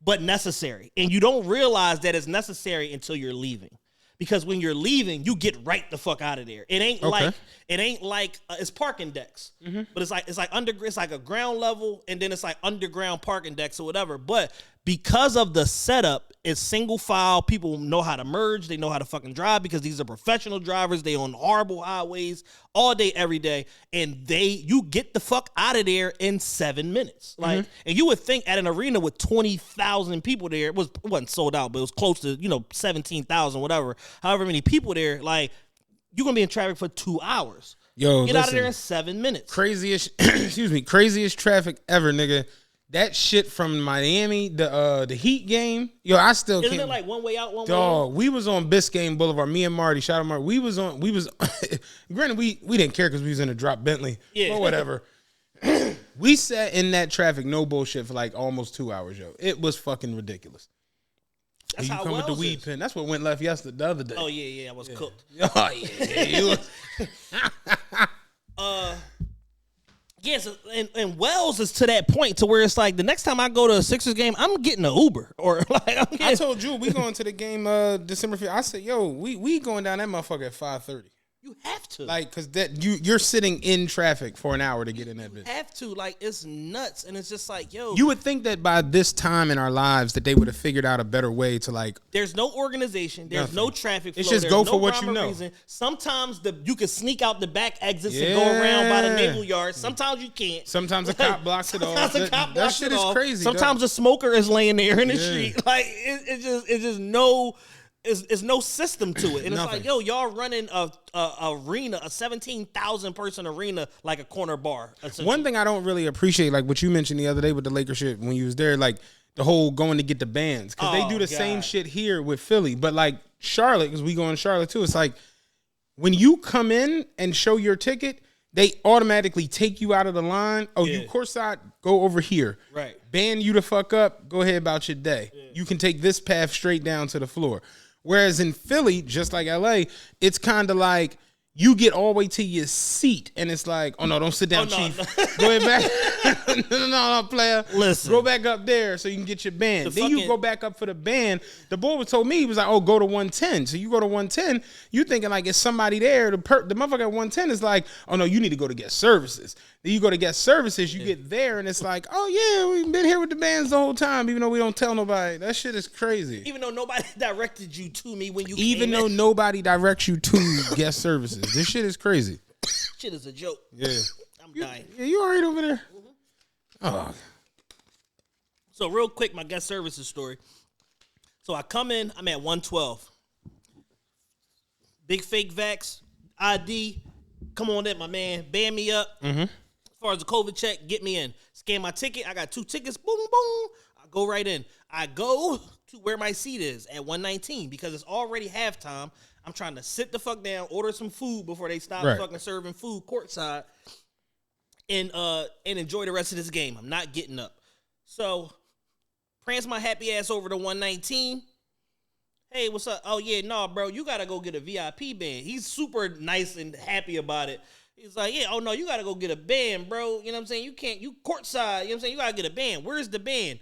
but necessary, and you don't realize that it's necessary until you're leaving. Because when you're leaving, you get right the fuck out of there. It ain't like it's parking decks, but it's like a ground level, and then it's like underground parking decks or whatever. But because of the setup, it's single file. People know how to merge. They know how to fucking drive because these are professional drivers. They on horrible highways all day, every day, and you get the fuck out of there in 7 minutes. Like, and you would think at an arena with 20,000 people there, it wasn't sold out, but it was close to 17,000, whatever. However many people there, like you're gonna be in traffic for 2 hours. Yo, get out of there in 7 minutes. Craziest traffic ever, nigga. That shit from Miami, the Heat game, yo, I still can't. Isn't it like one way out, one way in? Dog, we was on Biscayne Boulevard. Me and Marty, shout out Marty. We was granted, we didn't care because we was in a drop Bentley. Yeah. Or whatever. We sat in that traffic, no bullshit, for like almost 2 hours, yo. It was fucking ridiculous. That's how you come with the weed pen. That's what went left the other day. Oh yeah, I was cooked. Oh yeah. Yes, and Wells is to that point to where it's like the next time I go to a Sixers game, I'm getting an Uber or like I told you we going to the game December 5th. I said, yo, we going down that motherfucker at 5:30. You have to. Like, cause you're sitting in traffic for an hour to get in that bitch. Have to. Like, it's nuts. And it's just like, yo. You would think that by this time in our lives that they would have figured out a better way to like. There's no organization. There's Nothing. no traffic flow. It's just there's go no for what rhyme you or know. reason. Sometimes you can sneak out the back exits and go around by the naval yard. Sometimes you can't. Sometimes a cop blocks it off. Sometimes a cop That blocks shit it is off. crazy. Sometimes a smoker is laying there in the street. Like it's just no. It's no system to it, and it's like, yo, y'all running a arena, a 17,000 person arena, like a corner bar. One thing I don't really appreciate, like what you mentioned the other day with the Lakers shit when you was there, like the whole going to get the bands, because they do the same shit here with Philly, but like Charlotte, because we go in Charlotte too. It's like when you come in and show your ticket, they automatically take you out of the line. Oh, you courtside, go over here. Right. Ban you the fuck up. Go ahead about your day. Yeah. You can take this path straight down to the floor. Whereas in Philly, just like LA, it's kind of like you get all the way to your seat, and it's like, oh no, don't sit down, Chief. No. Go ahead back. no, player. Listen. Go back up there so you can get your band. Then you go back up for the band. The boy told me, he was like, oh, go to 110. So you go to 110, you thinking like it's somebody there. The motherfucker at 110 is like, oh no, you need to go to guest services. Then you go to guest services, you get there, and it's like, oh yeah, we've been here with the bands the whole time, even though we don't tell nobody. That shit is crazy. Even though nobody directed you to me when you Even came though in. nobody directs you to guest services. This shit is crazy. Shit is a joke. Yeah. I'm dying. Yeah, you all right over there? Mm-hmm. Oh. So real quick, my guest services story. So I come in, I'm at 112. Big fake vax, ID. Come on in, my man. Band me up. Mm-hmm. As far as the COVID check, get me in. Scan my ticket. I got 2 tickets. Boom, boom. I go right in. I go to where my seat is at 119 because it's already halftime. I'm trying to sit the fuck down, order some food before they stop fucking serving food courtside, and enjoy the rest of this game. I'm not getting up. So, prance my happy ass over to 119. Hey, what's up? Oh, yeah, no, bro, you got to go get a VIP band. He's super nice and happy about it. He's like, yeah, oh, no, you got to go get a band, bro. You know what I'm saying? You courtside. You know what I'm saying? You got to get a band. Where's the band?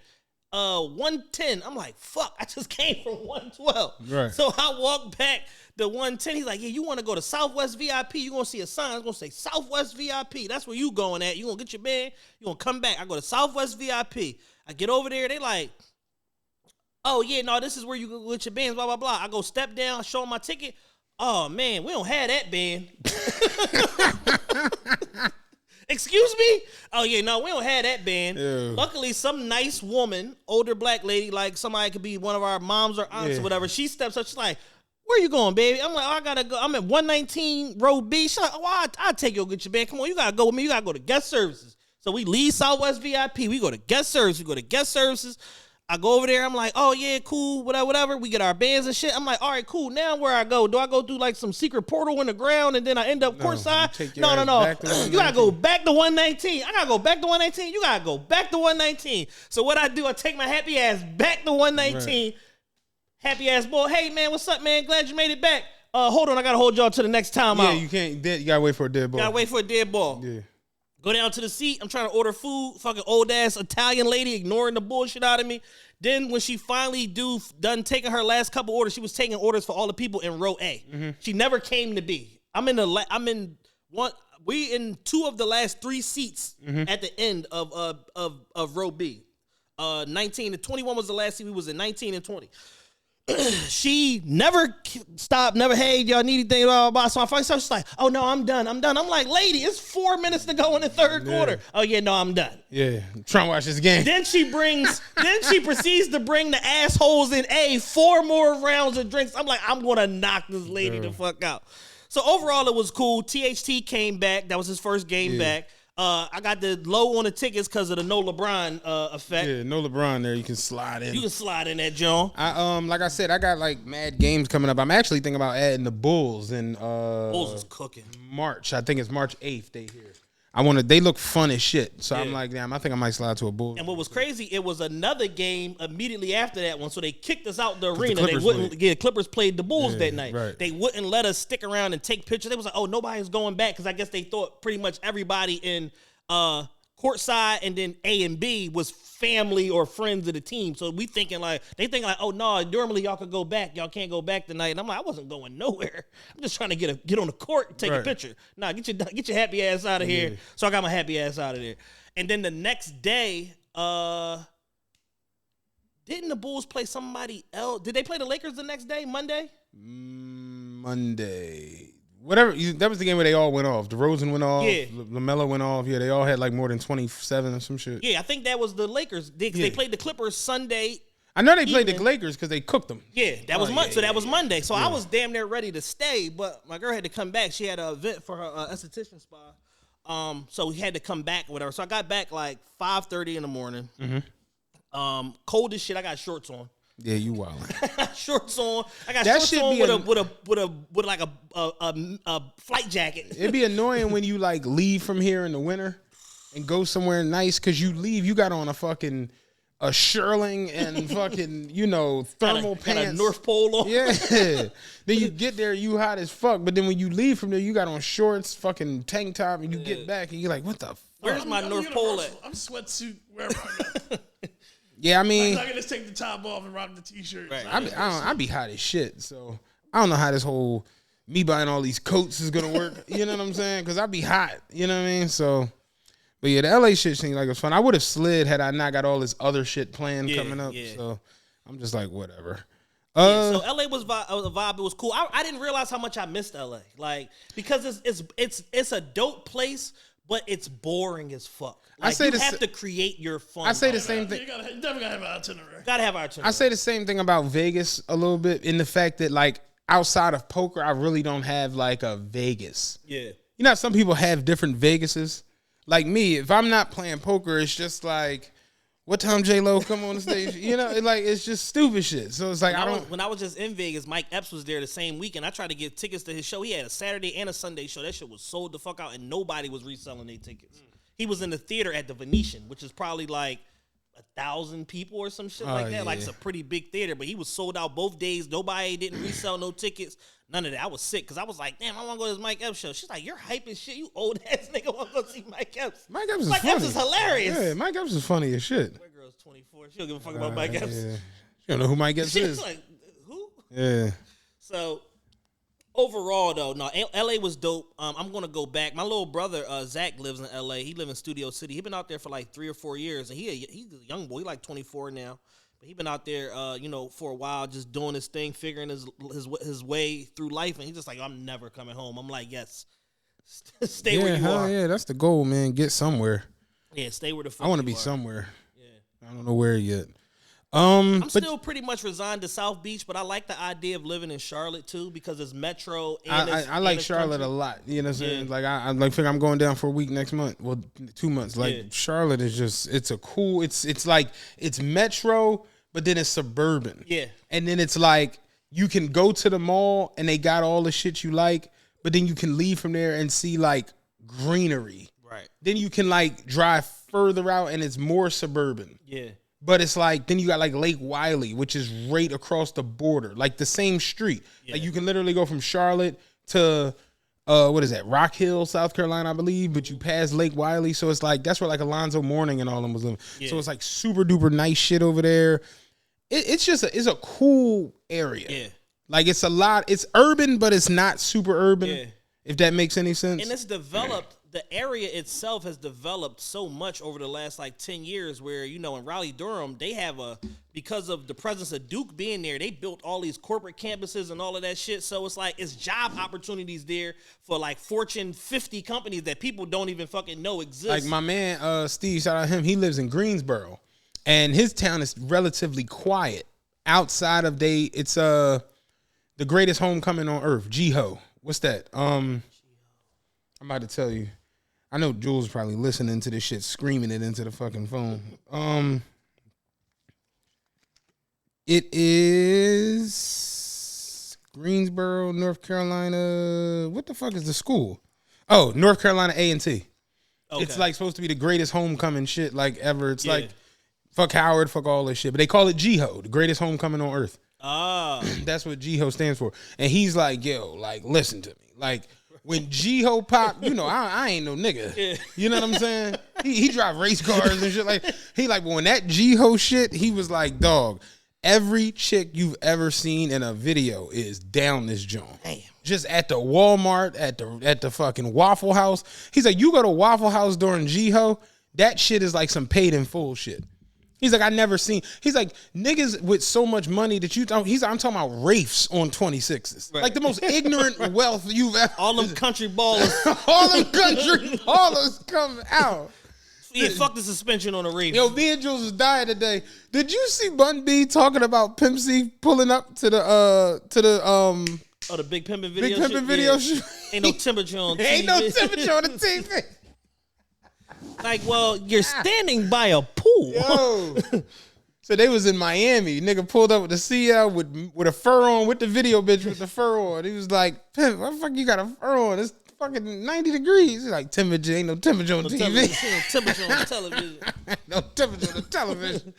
110. I'm like, fuck, I just came from 112. Right. So I walk back to 110. He's like, yeah, you want to go to Southwest VIP? You're going to see a sign. It's going to say Southwest VIP. That's where you going at. You going to get your band. You going to come back. I go to Southwest VIP. I get over there. They like, oh, yeah, no, this is where you go get your bands, blah, blah, blah. I go step down, show them my ticket. Oh, man, we don't have that band. Excuse me? Oh, yeah, no, we don't have that band. Ew. Luckily, some nice woman, older black lady, like somebody could be one of our moms or aunts or whatever, she steps up, she's like, where you going, baby? I'm like, oh, I got to go. I'm at 119 row B. She's like, oh, I'll take you to get your band. Come on, you got to go with me. You got to go to guest services. So we leave Southwest VIP. We go to guest services. I go over there. I'm like, oh, yeah, cool, whatever. We get our bands and shit. I'm like, all right, cool. Now where I go? Do I go through like some secret portal in the ground and then I end up courtside? No. You got to go back to 119. I got to go back to 119. You got to go back to 119. So what I do, I take my happy ass back to 119. Right. Happy ass boy. Hey, man, what's up, man? Glad you made it back. Hold on. I got to hold y'all to the next time out. Yeah, you can't. You got to wait for a dead ball. Got to wait for a dead ball. Yeah. Go down to the seat. I'm trying to order food. Fucking old-ass Italian lady ignoring the bullshit out of me. Then when she finally done taking her last couple orders, she was taking orders for all the people in row A. Mm-hmm. She never came to B. We in 2 of the last 3 seats at the end of row B. 19 and 21 was the last seat. We was in 19 and 20. She never stopped, never, hey, y'all need anything, blah, blah, blah. So I finally started, she's like, oh, no, I'm done. I'm like, lady, it's 4 minutes to go in the third quarter. Oh, yeah, no, I'm done. Yeah, I'm trying to watch this game. Then she proceeds to bring the assholes in A 4 more rounds of drinks. I'm like, I'm going to knock this lady the fuck out. So overall, it was cool. THT came back. That was his first game back. I got the low on the tickets because of the no LeBron effect. Yeah, no LeBron there. You can slide in. You can slide in that, John. Like I said, I got like mad games coming up. I'm actually thinking about adding the Bulls in Bulls is cooking. March. I think it's March 8th. They here. They look fun as shit. So I'm like, damn, I think I might slide to a Bulls. And what was crazy, it was another game immediately after that one. So they kicked us out the arena. Clippers played the Bulls that night. Right. They wouldn't let us stick around and take pictures. They was like, oh, nobody's going back because I guess they thought pretty much everybody in courtside, and then A and B was family or friends of the team. So they think like, oh no, normally y'all could go back. Y'all can't go back tonight. And I'm like, I wasn't going nowhere. I'm just trying to get on the court and take a picture. Nah, get your happy ass out of here. So I got my happy ass out of there. And then the next day, didn't the Bulls play somebody else? Did they play the Lakers the next day, Monday? Monday. Whatever. That was the game where they all went off. DeRozan went off. Yeah. LaMelo went off. Yeah, they all had like more than 27 or some shit. Yeah, I think that was the Lakers. They played the Clippers Sunday. I know they played the Lakers because they cooked them. Yeah, that was Monday. So that was Monday. So I was damn near ready to stay, but my girl had to come back. She had an event for her esthetician spa. So we had to come back or whatever. So I got back like 5:30 in the morning. Mm-hmm. Cold as shit. I got shorts on. Yeah, you wildin'. Shorts on. I got shorts on with like a flight jacket. It'd be annoying when you like leave from here in the winter and go somewhere nice because you leave. You got on a shearling and fucking thermal pants. Got a North Pole on. Yeah. Then you get there, you hot as fuck. But then when you leave from there, you got on shorts, fucking tank top, and you get back and you're like, what the fuck? Where's my North Pole at? I'm sweatsuit wherever I go. Yeah, I mean, I can just take the top off and rock the t-shirt. Right. I be hot as shit, so I don't know how this whole me buying all these coats is gonna work. You know what I'm saying? Because I be hot. You know what I mean? So, but yeah, the LA shit seemed like it was fun. I would have slid had I not got all this other shit planned coming up. Yeah. So I'm just like, whatever. So LA was a vibe. It was cool. I didn't realize how much I missed LA. Like because it's a dope place, but it's boring as fuck. Like, you have to create your fun. I say the same thing. You definitely gotta have an itinerary. Gotta have our itinerary. I say the same thing about Vegas a little bit in the fact that like outside of poker, I really don't have like a Vegas. Yeah. You know, some people have different Vegases. Like me, if I'm not playing poker, it's just like, what time J-Lo come on the stage? You know, it's just stupid shit. So it's like when I was just in Vegas, Mike Epps was there the same week, and I tried to get tickets to his show. He had a Saturday and a Sunday show. That shit was sold the fuck out, and nobody was reselling their tickets. He was in the theater at the Venetian, which is probably like 1,000 people or some shit like that. Yeah. Like it's a pretty big theater, but he was sold out both days. Nobody didn't resell no tickets. None of that. I was sick because I was like, damn, I want to go to this Mike Epps show. She's like, you're hype as shit. You old ass nigga want to go see Mike Epps. Mike Epps is funny. Epps is hilarious. Yeah, Mike Epps is funny as shit. My girl's 24. She don't give a fuck about Mike Epps. Yeah. She don't know who Mike Epps is. She's like, who? Yeah. So overall, though, no, LA was dope. I'm gonna go back. My little brother Zach lives in LA. He lives in Studio City. He been out there for like 3 or 4 years, and he's a young boy. He like 24 now, but he been out there, for a while, just doing his thing, figuring his way through life. And he's just like, I'm never coming home. I'm like, yes, stay where you are. Yeah, that's the goal, man. Get somewhere. Yeah, stay where the fuck I want to be are. somewhere. Yeah, I don't know where yet. I'm still pretty much resigned to South Beach, but I like the idea of living in Charlotte too because it's metro. And I like Charlotte a lot. You know what I'm saying? Like I'm going down for a week next month. Well, 2 months. Like Charlotte is just it's like it's metro, but then it's suburban. Yeah. And then it's like you can go to the mall and they got all the shit you like, but then you can leave from there and see like greenery. Right. Then you can like drive further out and it's more suburban. Yeah. But it's like, then you got like Lake Wiley, which is right across the border, like the same street. Yeah. Like you can literally go from Charlotte to, Rock Hill, South Carolina, I believe. But you pass Lake Wiley. So it's like, that's where like Alonzo Mourning and all them was living. Yeah. So it's like super duper nice shit over there. It's a cool area. Yeah. Like it's urban, but it's not super urban. Yeah. If that makes any sense. And it's developed. The area itself has developed so much over the last like 10 years where, in Raleigh, Durham, they have because of the presence of Duke being there, they built all these corporate campuses and all of that shit. So it's like, it's job opportunities there for like Fortune 50 companies that people don't even fucking know exist. Like my man, Steve, shout out him. He lives in Greensboro and his town is relatively quiet outside of it's the greatest homecoming on earth. G-Ho. What's that? I'm about to tell you. I know Jules probably listening to this shit, screaming it into the fucking phone. It is Greensboro, North Carolina. What the fuck is the school? Oh, North Carolina A&T. Okay. It's like supposed to be the greatest homecoming shit like ever. It's like fuck Howard, fuck all this shit. But they call it G-Ho, the greatest homecoming on earth. Ah. That's what G-Ho stands for. And he's like, yo, like, listen to me. Like, when G-Ho pop, you know, I ain't no nigga. Yeah. You know what I'm saying? He drive race cars and shit like. He like, but when that G-Ho shit, he was like, dog, every chick you've ever seen in a video is down this joint. Damn. Just at the Walmart, at the fucking Waffle House. He's like, you go to Waffle House during G-Ho, that shit is like some paid in full shit. He's like, I never seen. He's like, niggas with so much money that you don't. I'm talking about Wraiths on 26s. Right. Like the most ignorant wealth you've ever. All them country ballers. all them country ballers come out. Yeah, fuck the suspension on the reef. Yo, me and Jules was dying today. Did you see Bun B talking about Pimp C pulling up to the Oh, the Big Pimpin' video. Big Pimpin' video shoot? Ain't no temperature on TV. Ain't no temperature on the TV. Like, well, you're standing by a pool. Yo. So they was in Miami. Nigga pulled up with the CL with a fur on, with the video bitch with the fur on. He was like, Pimp, why the fuck you got a fur on? It's fucking 90 degrees. He's like, temperature, ain't no temperature on TV. No temperature on television. No temperature on the television.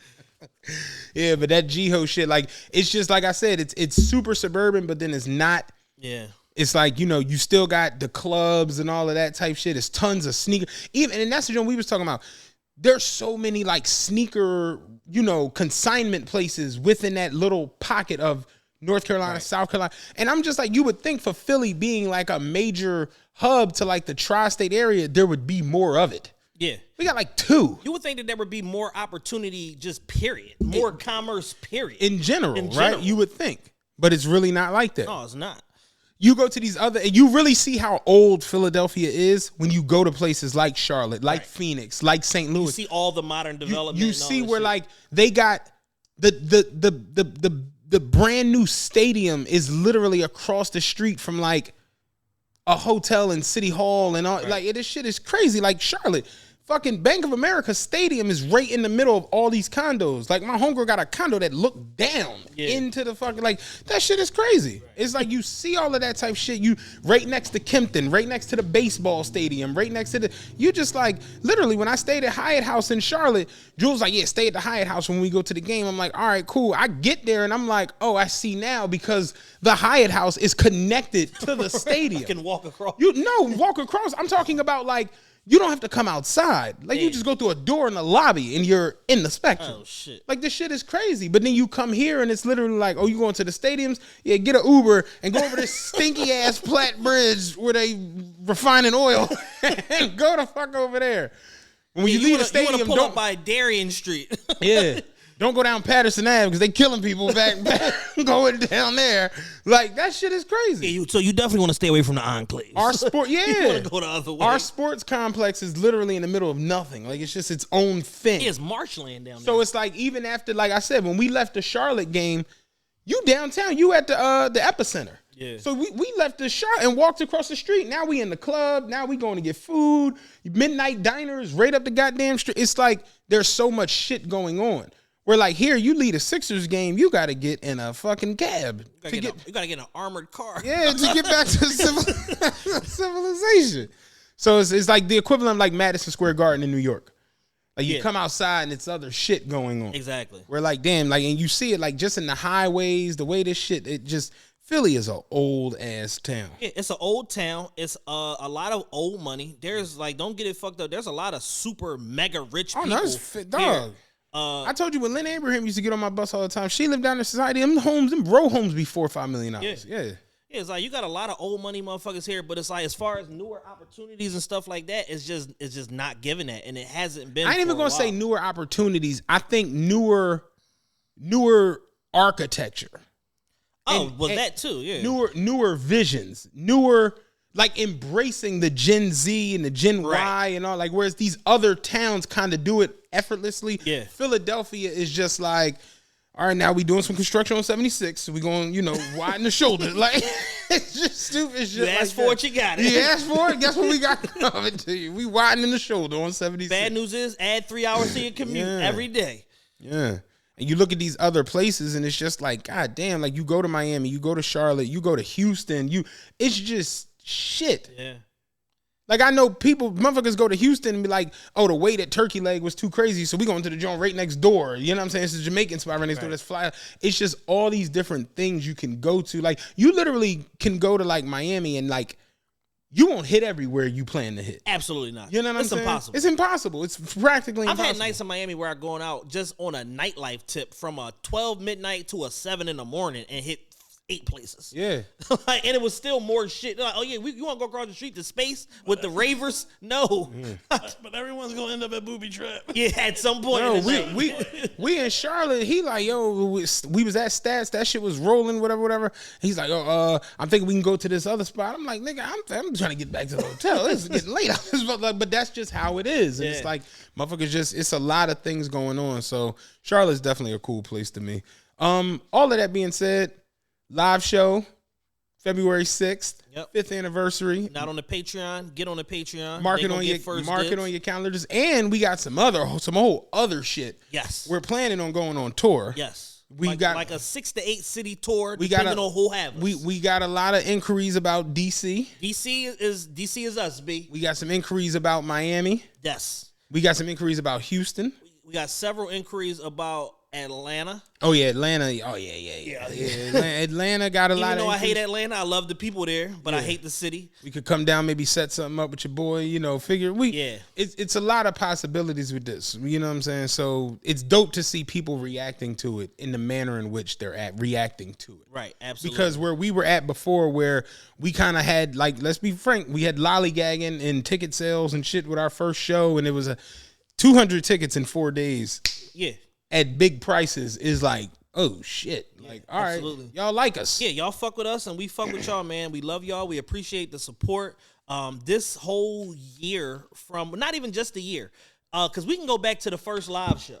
Yeah, but that G-Ho shit, like, it's just like I said, it's super suburban, but then it's not. Yeah. It's like, you know, you still got the clubs and all of that type shit. It's tons of sneaker. And that's the joint we was talking about. There's so many like sneaker, you know, consignment places within that little pocket of North Carolina, right. South Carolina. And I'm just like, you would think for Philly being like a major hub to like the tri-state area, there would be more of it. Yeah. We got like 2. You would think that there would be more opportunity, just period. More commerce, period. In general, right? You would think. But it's really not like that. No, it's not. You go to these other, and you really see how old Philadelphia is when you go to places like Charlotte, like right. Phoenix, like St. Louis. You see all the modern development. You see where shit. Like they got the brand new stadium is literally across the street from like a hotel and City Hall and all. Right. Like this shit is crazy. Like Charlotte. Fucking Bank of America Stadium is right in the middle of all these condos. Like my homegirl got a condo that looked down into the fucking, like that shit is crazy. Right. It's like you see all of that type shit. You right next to Kempton, right next to the baseball stadium, right next to the, you just like, literally when I stayed at Hyatt House in Charlotte, Jules like, yeah, stay at the Hyatt House when we go to the game. I'm like, all right, cool. I get there and I'm like, oh, I see now because the Hyatt House is connected to the stadium. You can walk across. Walk across. I'm talking about like, you don't have to come outside. Like, you just go through a door in the lobby and you're in the Spectrum. Oh, shit. Like, this shit is crazy. But then you come here and it's literally like, oh, you going to the stadiums? Yeah, get an Uber and go over this stinky-ass Platte Bridge where they refining oil and go the fuck over there. When you leave the stadium, you want to pull up by Darien Street. Yeah. Don't go down Patterson Ave because they killing people back going down there. Like, that shit is crazy. Yeah, so you definitely want to stay away from the enclaves. Our sport, yeah. You want to go the other way. Our sports complex is literally in the middle of nothing. Like, it's just its own thing. It's marshland down there. So it's like, even after, like I said, when we left the Charlotte game, you downtown, you at the epicenter. Yeah. So we left the shop and walked across the street. Now we in the club. Now we going to get food. Midnight diners right up the goddamn street. It's like there's so much shit going on. Where like here, you lead a Sixers game, you got to get in a fucking cab. You got to get an armored car. Yeah, to get back to civilization. So it's like the equivalent of like Madison Square Garden in New York. Like you come outside and it's other shit going on. Exactly. We're like, damn, like, and you see it like just in the highways, the way this shit, it just, Philly is an old ass town. Yeah, it's an old town. It's a lot of old money. There's like, don't get it fucked up. There's a lot of super mega rich people. Oh, no, it's fit, dog. I told you when Lynn Abraham used to get on my bus all the time, she lived down in society. Them row homes be $4 or $5 million. Yeah. It's like you got a lot of old money motherfuckers here, but it's like as far as newer opportunities and stuff like that, it's just not giving that, and it hasn't been. I ain't even gonna say newer opportunities. I think newer architecture. Oh, and that too. Yeah. Newer visions. Newer. Like embracing the Gen Z and the Gen Y and all, like, whereas these other towns kind of do it effortlessly. Yeah. Philadelphia is just like, all right, now we doing some construction on 76. So we going, widen the shoulder. Like, it's just stupid. It's just you asked for it, you got it. You asked for it, guess what we got coming to you? We widening the shoulder on 76. Bad news is, add 3 hours to your commute every day. Yeah. And you look at these other places and it's just like, God damn, like you go to Miami, you go to Charlotte, you go to Houston, it's just shit. Yeah. Like I know motherfuckers go to Houston and be like, oh, the wait at Turkey Leg was too crazy, so we going to the joint right next door. You know what I'm saying? It's a Jamaican spot right next door. That's fly. It's just all these different things you can go to. Like you literally can go to like Miami and like you won't hit everywhere you plan to hit. Absolutely not. You know what I'm saying? Impossible. It's impossible. It's practically impossible. I've had nights in Miami where I'm going out just on a nightlife tip from a 12 midnight to a 7 in the morning and hit 8 places. Yeah. And it was still more shit. Like, oh yeah, you want to go across the street to space with the ravers? No. But everyone's gonna end up at Booby Trap. Yeah, at some point. Yo, in the night. we in Charlotte. He like, yo, we was at Stats. That shit was rolling, whatever. He's like, I'm thinking we can go to this other spot. I'm like, nigga, I'm trying to get back to the hotel. It's getting late. But that's just how it is. And it's like, motherfuckers it's a lot of things going on. So Charlotte's definitely a cool place to me. All of that being said, live show, February 6th, 5th anniversary. Not on the Patreon. Get on the Patreon. Mark it on your calendars. And we got some whole other shit. Yes. We're planning on going on tour. Yes. We got like a 6 to 8 city tour, we depending on who have us. We got a lot of inquiries about DC. DC is us, B. We got some inquiries about Miami. Yes. We got some inquiries about Houston. We got several inquiries about Atlanta. Oh yeah, Atlanta. Oh yeah. Atlanta got a lot of. Even though I hate Atlanta, I love the people there, but I hate the city. We could come down, maybe set something up with your boy. It's a lot of possibilities with this. You know what I'm saying? So it's dope to see people reacting to it in the manner in which they're reacting to it. Right, absolutely. Because where we were at before, where we kind of had, like, let's be frank, we had lollygagging and ticket sales and shit with our first show, and it was 200 tickets in 4 days. Yeah. At big prices is like, oh shit. Like, all absolutely. right, y'all like us. Yeah, y'all fuck with us and we fuck with y'all, man. We love y'all. We appreciate the support. This whole year, from not even just a year, because we can go back to the first live show.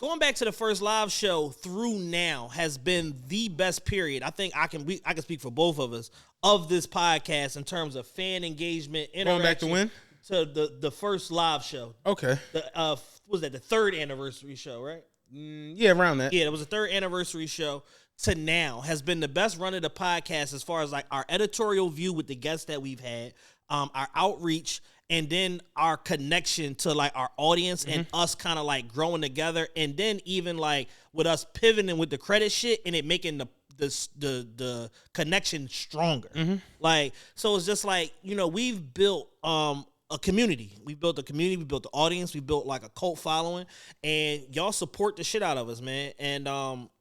Going back to the first live show through now has been the best period. I think I can speak for both of us of this podcast in terms of fan engagement, interaction. Going back to when? To the first live show. Okay. Was that the 3rd anniversary show, right? Yeah, around that. Yeah, it was a 3rd anniversary show to now has been the best run of the podcast as far as like our editorial view with the guests that we've had, our outreach, and then our connection to like our audience and us kind of like growing together, and then even like with us pivoting with the credit shit and it making the connection stronger. Like, so it's just like, we've built a community. We built a community. We built the audience. We built like a cult following, and y'all support the shit out of us, man. And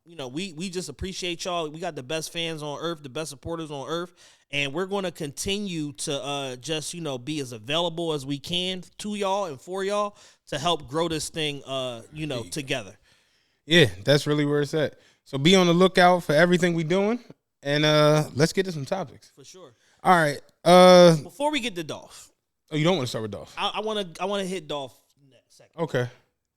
we just appreciate y'all. We got the best fans on earth, the best supporters on earth, and we're going to continue to just be as available as we can to y'all and for y'all to help grow this thing together. Yeah, that's really where it's at. So be on the lookout for everything we doing, and let's get to some topics. For sure. All right. Before we get to Dolph. Oh, you don't want to start with Dolph? I want to hit Dolph next second. Okay.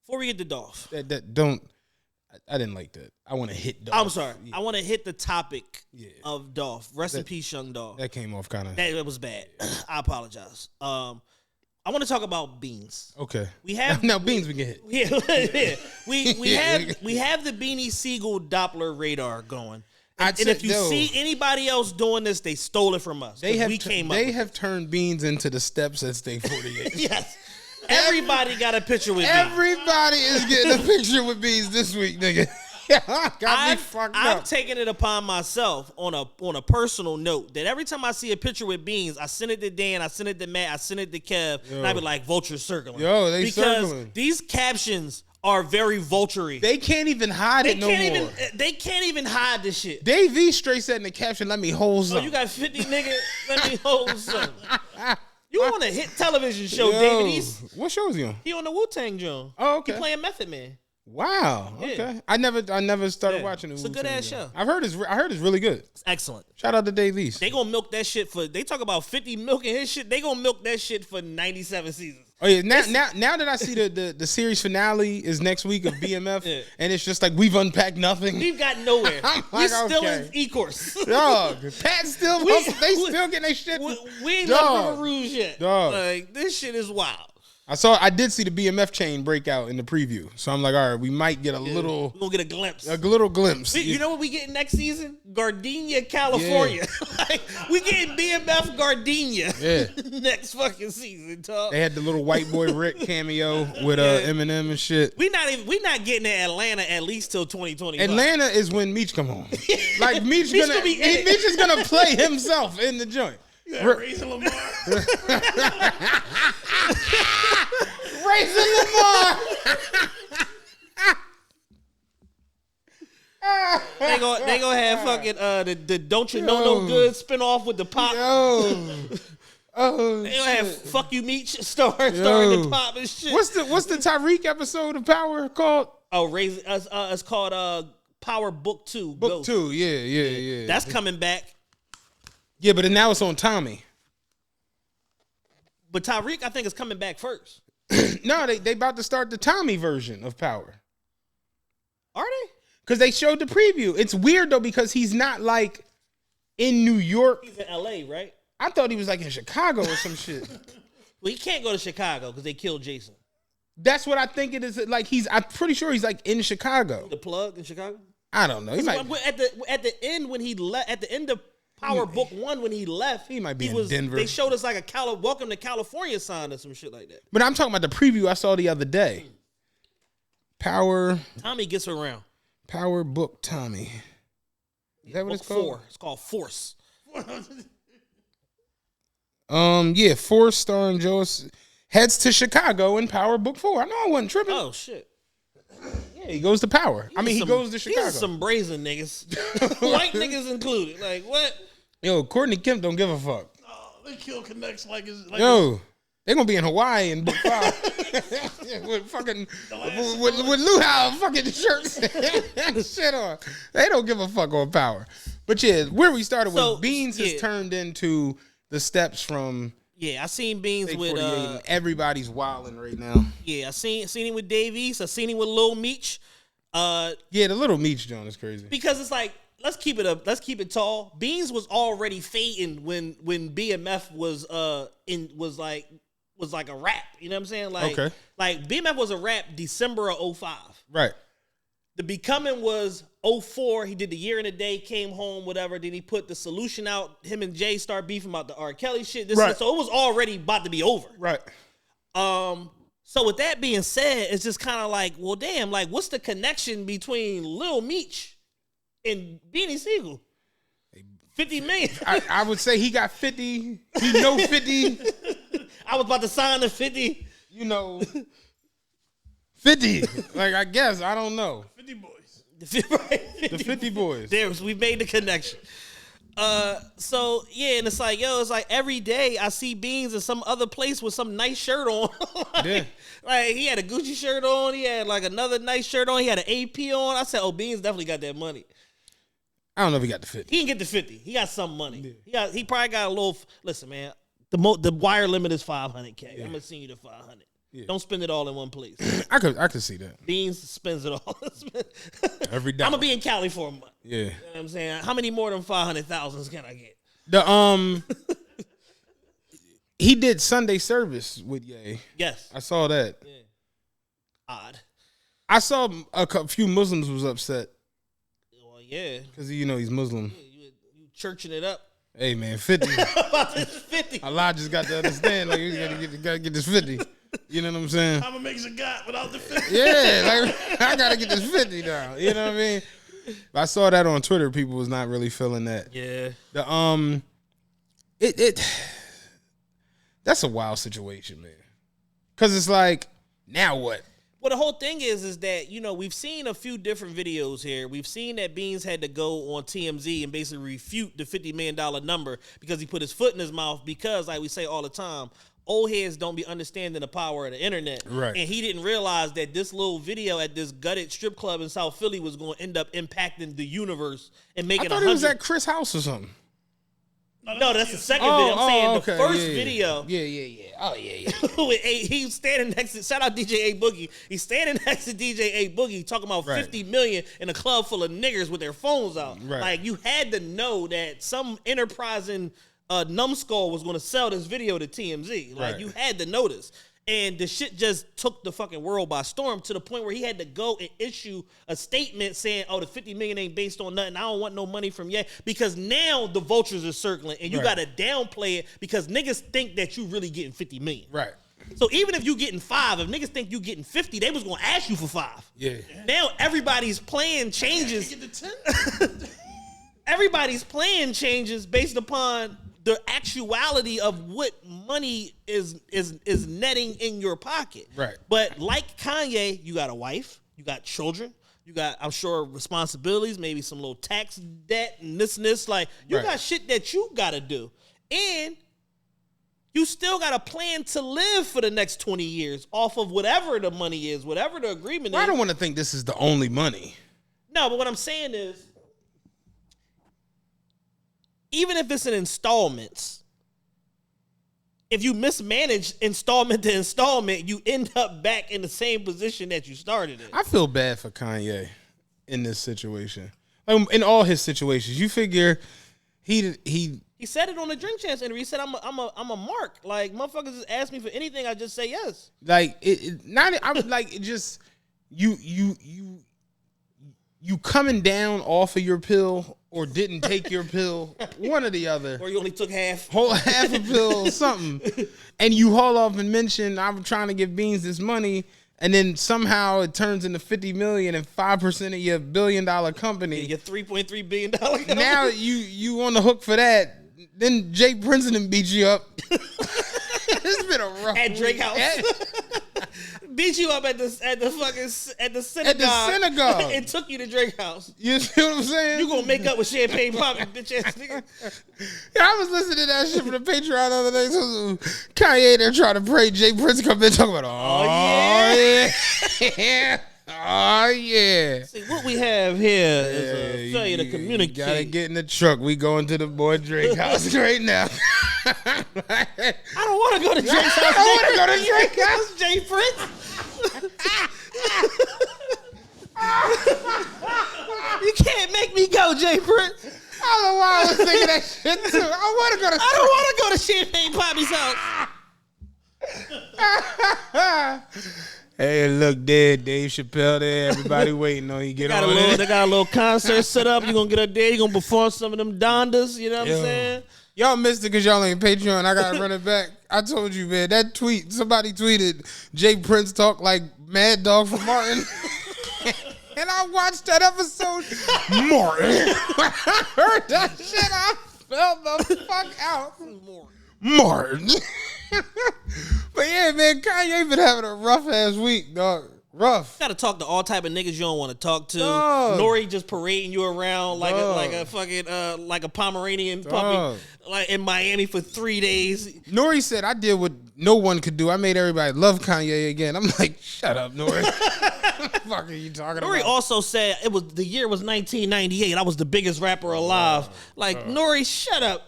Before we get to Dolph. I didn't like that. I want to hit Dolph. I'm sorry. Yeah. I want to hit the topic of Dolph. Rest in peace, Young Dolph. That came off kind of. That was bad. I apologize. I want to talk about Beans. Okay. We have now Beans we can hit. Yeah. We have the Beanie Sigel Doppler radar going. And if you see anybody else doing this, they stole it from us. They have turned Beans into the steps at State 48. Yes. Everybody got a picture with Beans. Everybody is getting a picture with Beans this week, nigga. I've taken it upon myself on a personal note that every time I see a picture with Beans, I send it to Dan, I send it to Matt, I send it to Kev, and I be like, vulture circling. They because circling. These captions are very vulture-y. They can't even hide it no more. They can't even hide this shit. Dave V straight said in the caption, let me hold some. Oh, you got 50 nigga, let me hold some. You on a hit television show, David. What show is he on? He on the Wu-Tang Joint. Oh, okay. He playing Method Man. Wow. Yeah. Okay. I never started watching it. It's a good ass show. I heard it's really good. It's excellent. Shout out to Dave East. They gonna milk that shit for. They talk about 50 milking his shit. They gonna milk that shit for 97 seasons. Oh yeah. Now that I see the series finale is next week of BMF, and it's just like we've unpacked nothing. We've got nowhere. We're still in E-course. Dog. Pat still. They still getting their shit. We ain't got River Rouge yet. Dog. Like this shit is wild. I did see the BMF chain break out in the preview. So I'm like, all right, we might get a little. We're gonna get a glimpse. A little glimpse. You know what we getting next season? Gardenia, California. Yeah. Like, we getting BMF Gardenia next fucking season, dog. They had the little white boy Rick cameo with Eminem and shit. We not getting to Atlanta at least till 2020. Atlanta is when Meech come home. Like Meech is gonna play himself in the joint. Raising Lamar. Raising Lamar. They gonna have fucking the Don't You Know No Good spinoff with the Pop. Oh, They gonna have Fuck You Meech starring the Pop and shit. What's the Tyreek episode of Power called? Oh, it's called Power Book 2. Book Ghost. 2, yeah. That's coming back. Yeah, but now it's on Tommy. But Tyreek, I think, is coming back first. No, they about to start the Tommy version of Power. Are they? Because they showed the preview. It's weird, though, because he's not, like, in New York. He's in L.A., right? I thought he was, like, in Chicago or some shit. Well, he can't go to Chicago because they killed Jason. That's what I think it is. Like, I'm pretty sure he's, like, in Chicago. The plug in Chicago? I don't know. He might, At the end when he left, at the end of Power Book 1 when he left, he might be in Denver. They showed us like a Welcome to California sign or some shit like that. but I'm talking about the preview I saw the other day. Power Tommy gets around. Book Tommy. Is that what Book it's called? 4. It's called Force. Yeah, Force starring Joe heads to Chicago in Power Book 4. I know I wasn't tripping. Oh shit. Yeah, he goes to Power. He goes to Chicago. These are some brazen niggas. White niggas included. Like what? Yo, Courtney Kemp don't give a fuck. Oh, they kill connects like it's like Yo, they're gonna be in Hawaii in Book 5. with fucking with luau fucking shirts and shit on. They don't give a fuck on Power. But yeah, where we started was Beans has turned into the steps from. Yeah, I seen Beans with and everybody's wilding right now. Yeah, I seen him with Dave East. I seen him with Lil Meech. Yeah, the Little Meech John is crazy. Because it's like, let's keep it up. Let's keep it tall. Beans was already fading when BMF was like a rap. You know what I'm saying? Like, okay. Like BMF was a rap December of 05. Right. The Becoming was 04. He did the Year and a Day, came home, whatever. Then he put the Solution out. Him and Jay start beefing about the R. Kelly shit. Right. So it was already about to be over. Right. So with that being said, it's just kind of like, well, damn, like, what's the connection between Lil Meech and Beanie Sigel? 50 million. I would say he got 50. He know 50. I was about to sign the 50. You know, 50. Like, I guess. I don't know. 50 boys. The 50 boys. There, we made the connection. So yeah, and it's like, yo, it's like every day I see Beans in some other place with some nice shirt on. Like he had a Gucci shirt on, he had like another nice shirt on, he had an AP on. I said, oh, Beans definitely got that money. I don't know if he got the 50. He didn't get the 50. He got some money. Yeah. He probably got a little. Listen, man, the wire limit is $500K. Yeah. I'm gonna send you the 500. Yeah. Don't spend it all in one place. I could see that. Beans spends it all. Every day. I'm gonna be in Cali for a month. Yeah. You know what I'm saying? How many more than 500,000 can I get? The he did Sunday service with Ye. Yes. I saw that. Yeah. Odd. I saw a few Muslims was upset Well, yeah. because he's Muslim. You churching it up. Hey man, 50. About this 50. Allah just got to understand, like, you gotta get this 50. You know what I'm saying? How much makes a God without the 50? Yeah, like I gotta get this 50 now. You know what I mean? I saw that on Twitter. People was not really feeling that. Yeah. That's a wild situation, man. Cause it's like, now what? Well, the whole thing is that, we've seen a few different videos here. We've seen that Beans had to go on TMZ and basically refute the $50 million number because he put his foot in his mouth because, like we say all the time, old heads don't be understanding the power of the internet. Right. And he didn't realize that this little video at this gutted strip club in South Philly was going to end up impacting the universe and making I thought it was at Chris' house or something. No, that's the second video. I'm saying okay. the first Yeah. video. Yeah. Oh, yeah. He's standing next to, shout out DJ A Boogie. He's standing next to DJ A Boogie talking about Right. 50 million in a club full of niggers with their phones out. Right. Like, you had to know that some enterprising numbskull was going to sell this video to TMZ. Like, Right. you had to notice. And the shit just took the fucking world by storm to the point where he had to go and issue a statement saying, oh, the 50 million ain't based on nothing. I don't want no money from Ye. Because now the vultures are circling and you Right. got to downplay it because niggas think that you really getting 50 million. Right. So even if you getting 5, if niggas think you getting 50, they was going to ask you for 5. Yeah. Now everybody's plan changes. Get the 10? Everybody's plan changes based upon the actuality of what money is netting in your pocket. Right. But like Kanye, you got a wife, you got children, you got, I'm sure, responsibilities, maybe some little tax debt and this. Like, you got shit that you got to do. And you still got a plan to live for the next 20 years off of whatever the money is, whatever the agreement is. I don't want to think this is the only money. No, but what I'm saying is, even if it's in installments, if you mismanage installment to installment, you end up back in the same position that you started in. I feel bad for Kanye in this situation. In all his situations, you figure he said it on the Drink Champs interview. He said, "I'm a mark. Like, motherfuckers just ask me for anything, I just say yes." Like I'm like, it just you coming down off of your pill or didn't take your pill, one or the other. Or you only took half. Whole half a pill or something. And you haul off and mention, I'm trying to give Beans this money, and then somehow it turns into $50 million and 5% of your $1 billion company. Your $3.3 billion company. Now you on the hook for that. Then Jay Princeton beat you up. It's been a rough at Drake week. House. Beat you up at the synagogue. At the synagogue. And took you to Drake House. You see what I'm saying? You gonna make up with champagne pop, bitch ass nigga. Yeah, I was listening to that shit from the Patreon the other day. So Kanye there trying to pray. Jay Prince come in talking about, yeah. Oh, yeah. See, what we have here is a failure to communicate. You gotta get in the truck. We going to the boy Drake house right now. I don't want to go to Drake's house. I want to go to Drake's house. Jay Prince. You can't make me go, Jay Prince. I don't know why I was thinking that shit too. I don't want to go to Champagne Poppy's house. Hey, look, Dave Chappelle there. Everybody waiting on you. Get on it. They got a little concert set up. You're going to get up there. You're going to perform some of them Dondas. You know what I'm saying? Y'all missed it because y'all ain't Patreon. I got to run it back. I told you, man. That tweet, somebody tweeted, Jay Prince talk like Mad Dog from Martin. And I watched that episode. Martin. When I heard that shit, I fell the fuck out. Martin. But yeah, man, Kanye been having a rough ass week, dog. Rough. Got to talk to all type of niggas you don't want to talk to. Dog. Nori just parading you around like a fucking like a Pomeranian puppy, like in Miami for 3 days. Nori said, "I did what no one could do. I made everybody love Kanye again." I'm like, "Shut up, Nori." What the fuck are you talking about? Nori also said the year was 1998. I was the biggest rapper alive. Nori, shut up.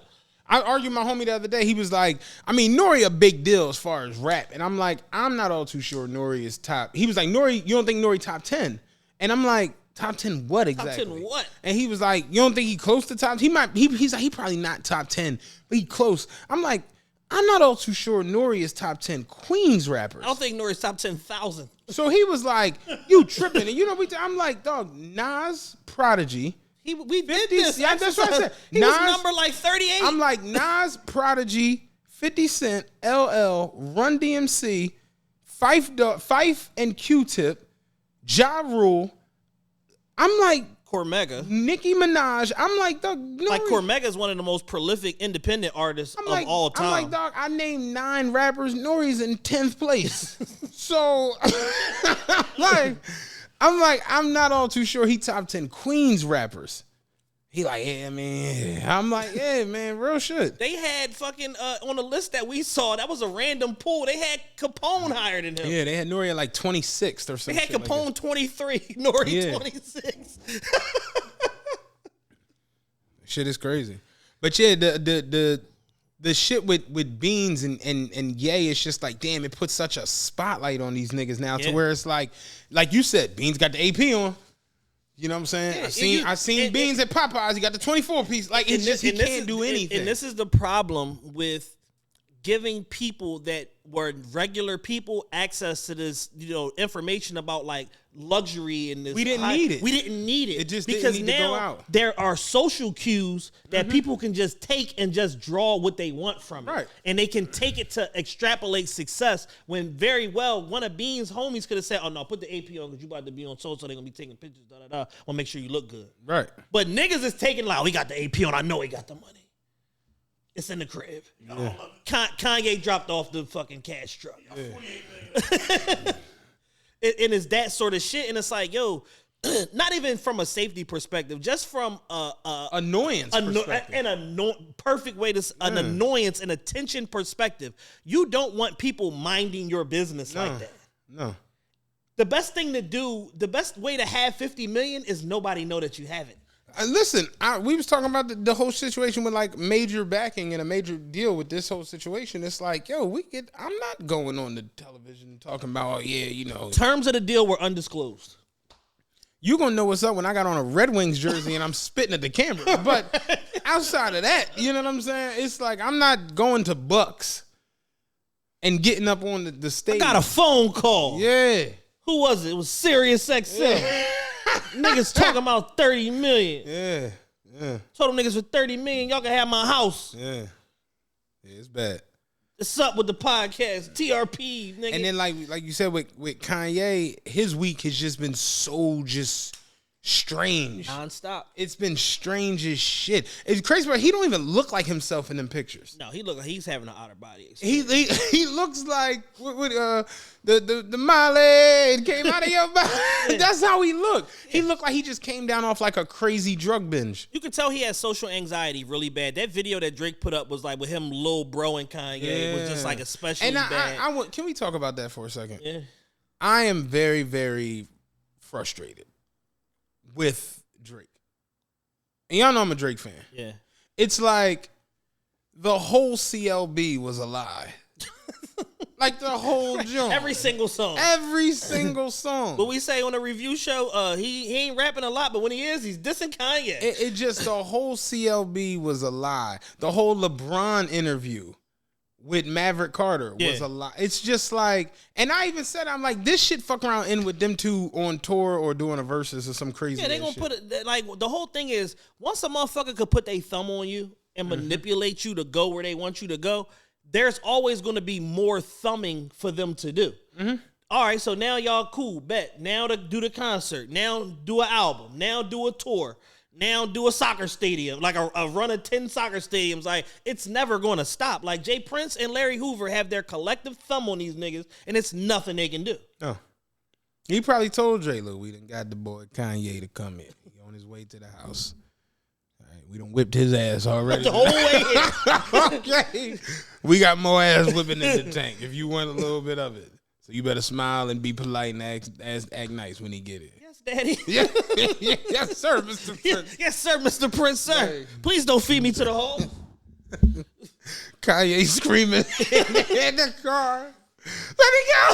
I argued with my homie the other day. He was like, I mean, Nori a big deal as far as rap. And I'm like, I'm not all too sure Nori is top. He was like, Nori, you don't think Nori top 10? And I'm like, top 10 what exactly? Top 10 what? And he was like, you don't think he close to top? He's like, he probably not top 10, but he close. I'm like, I'm not all too sure Nori is top 10 Queens rappers. I don't think Nori's top 10,000. So he was like, you tripping. And you know, I'm like, dog, Nas, Prodigy. We did this. Yeah, that's what I said. He was number like 38. I'm like, Nas, Prodigy, 50 Cent, LL, Run DMC, Fife and Q-Tip, Ja Rule. I'm like, Cormega. Nicki Minaj. I'm like, dog. Like Cormega is one of the most prolific independent artists of all time. I'm like, dog, I named 9 rappers. Nori's in 10th place. So, I'm not all too sure he top 10 Queens rappers. He like, yeah, man. I'm like, yeah, man, real shit. They had fucking on the list that we saw, that was a random pool. They had Capone higher than him. Yeah, they had Nori at like 26th or something. They had Capone like 23, Nori 26. Shit is crazy. But yeah, the shit with Beans and Ye, it's just like, damn, it puts such a spotlight on these niggas now to where it's like you said, Beans got the AP on. You know what I'm saying? I seen Beans at Popeyes. He got the 24 piece. Like, he can't do anything. And this is the problem with giving people that were regular people access to this, information about like luxury and this. We didn't need it. We didn't need it. It just because didn't need now to go out. There are social cues that people can just take and just draw what they want from it. Right. And they can take it to extrapolate success when very well one of Bean's homies could have said, oh no, put the AP on because you about to be on so they're gonna be taking pictures, Wanna make sure you look good. Right. But niggas is taking like, we got the AP on, I know he got the money. It's in the crib. Kanye dropped off the fucking cash truck. And it's that sort of shit. And it's like, yo, not even from a safety perspective, just from annoyance perspective. Perfect way to an annoyance and attention perspective. You don't want people minding your business like that. No. The best thing to do, the best way to have 50 million is nobody know that you have it. Listen, we was talking about the whole situation with like major backing and a major deal with this whole situation. It's like, yo, I'm not going on the television talking about, Terms of the deal were undisclosed. You gonna know what's up when I got on a Red Wings jersey and I'm spitting at the camera. But outside of that, you know what I'm saying? It's like I'm not going to Bucks and getting up on the stage. I got a phone call. Yeah. Who was it? It was Sirius XM. Yeah. Niggas talking about 30 million. Yeah. Told them niggas for 30 million, y'all can have my house. Yeah, it's bad. What's up with the podcast? TRPE, nigga. And then like you said with Kanye, his week has just been so just strange. Non-stop. It's been strange as shit. It's crazy, but he don't even look like himself in them pictures. No, he look like he's having an outer body experience. He looks like the Molly came out of your body. That's how he looked. He looked like he just came down off like a crazy drug binge. You could tell he had social anxiety really bad. That video that Drake put up was like with him, Lil Bro, and Kanye. It was just like especially bad. Can we talk about that for a second? Yeah. I am very, very frustrated with Drake. And y'all know I'm a Drake fan. Yeah. It's like the whole CLB was a lie. Like the whole joint. Every single song. But we say on a review show, he ain't rapping a lot, but when he is, he's dissing Kanye. It just, the whole CLB was a lie. The whole LeBron interview with Maverick Carter was a lie. It's just like, and I even said, I'm like, this shit fuck around in with them two on tour or doing a versus or some crazy they gonna shit. put it, like, the whole thing is, once a motherfucker could put their thumb on you and manipulate you to go where they want you to go, there's always going to be more thumbing for them to do. All right, so now y'all cool, bet. Now to do the concert. Now do an album. Now do a tour. Now do a soccer stadium, like a run of 10 soccer stadiums. Like, it's never going to stop. Like, Jay Prince and Larry Hoover have their collective thumb on these niggas, and it's nothing they can do. Oh. He probably told Dre, look, we done got the boy Kanye to come in. He on his way to the house. All right, we done whipped his ass already. The whole way here. Okay. We got more ass whipping in the tank if you want a little bit of it. So you better smile and be polite and act nice when he get it. Yes, Daddy. Yes, sir, Mr. Prince. Yes, sir, Mr. Prince, sir. Hey. Please don't feed me to the hole. Kanye screaming in the car. Let me go.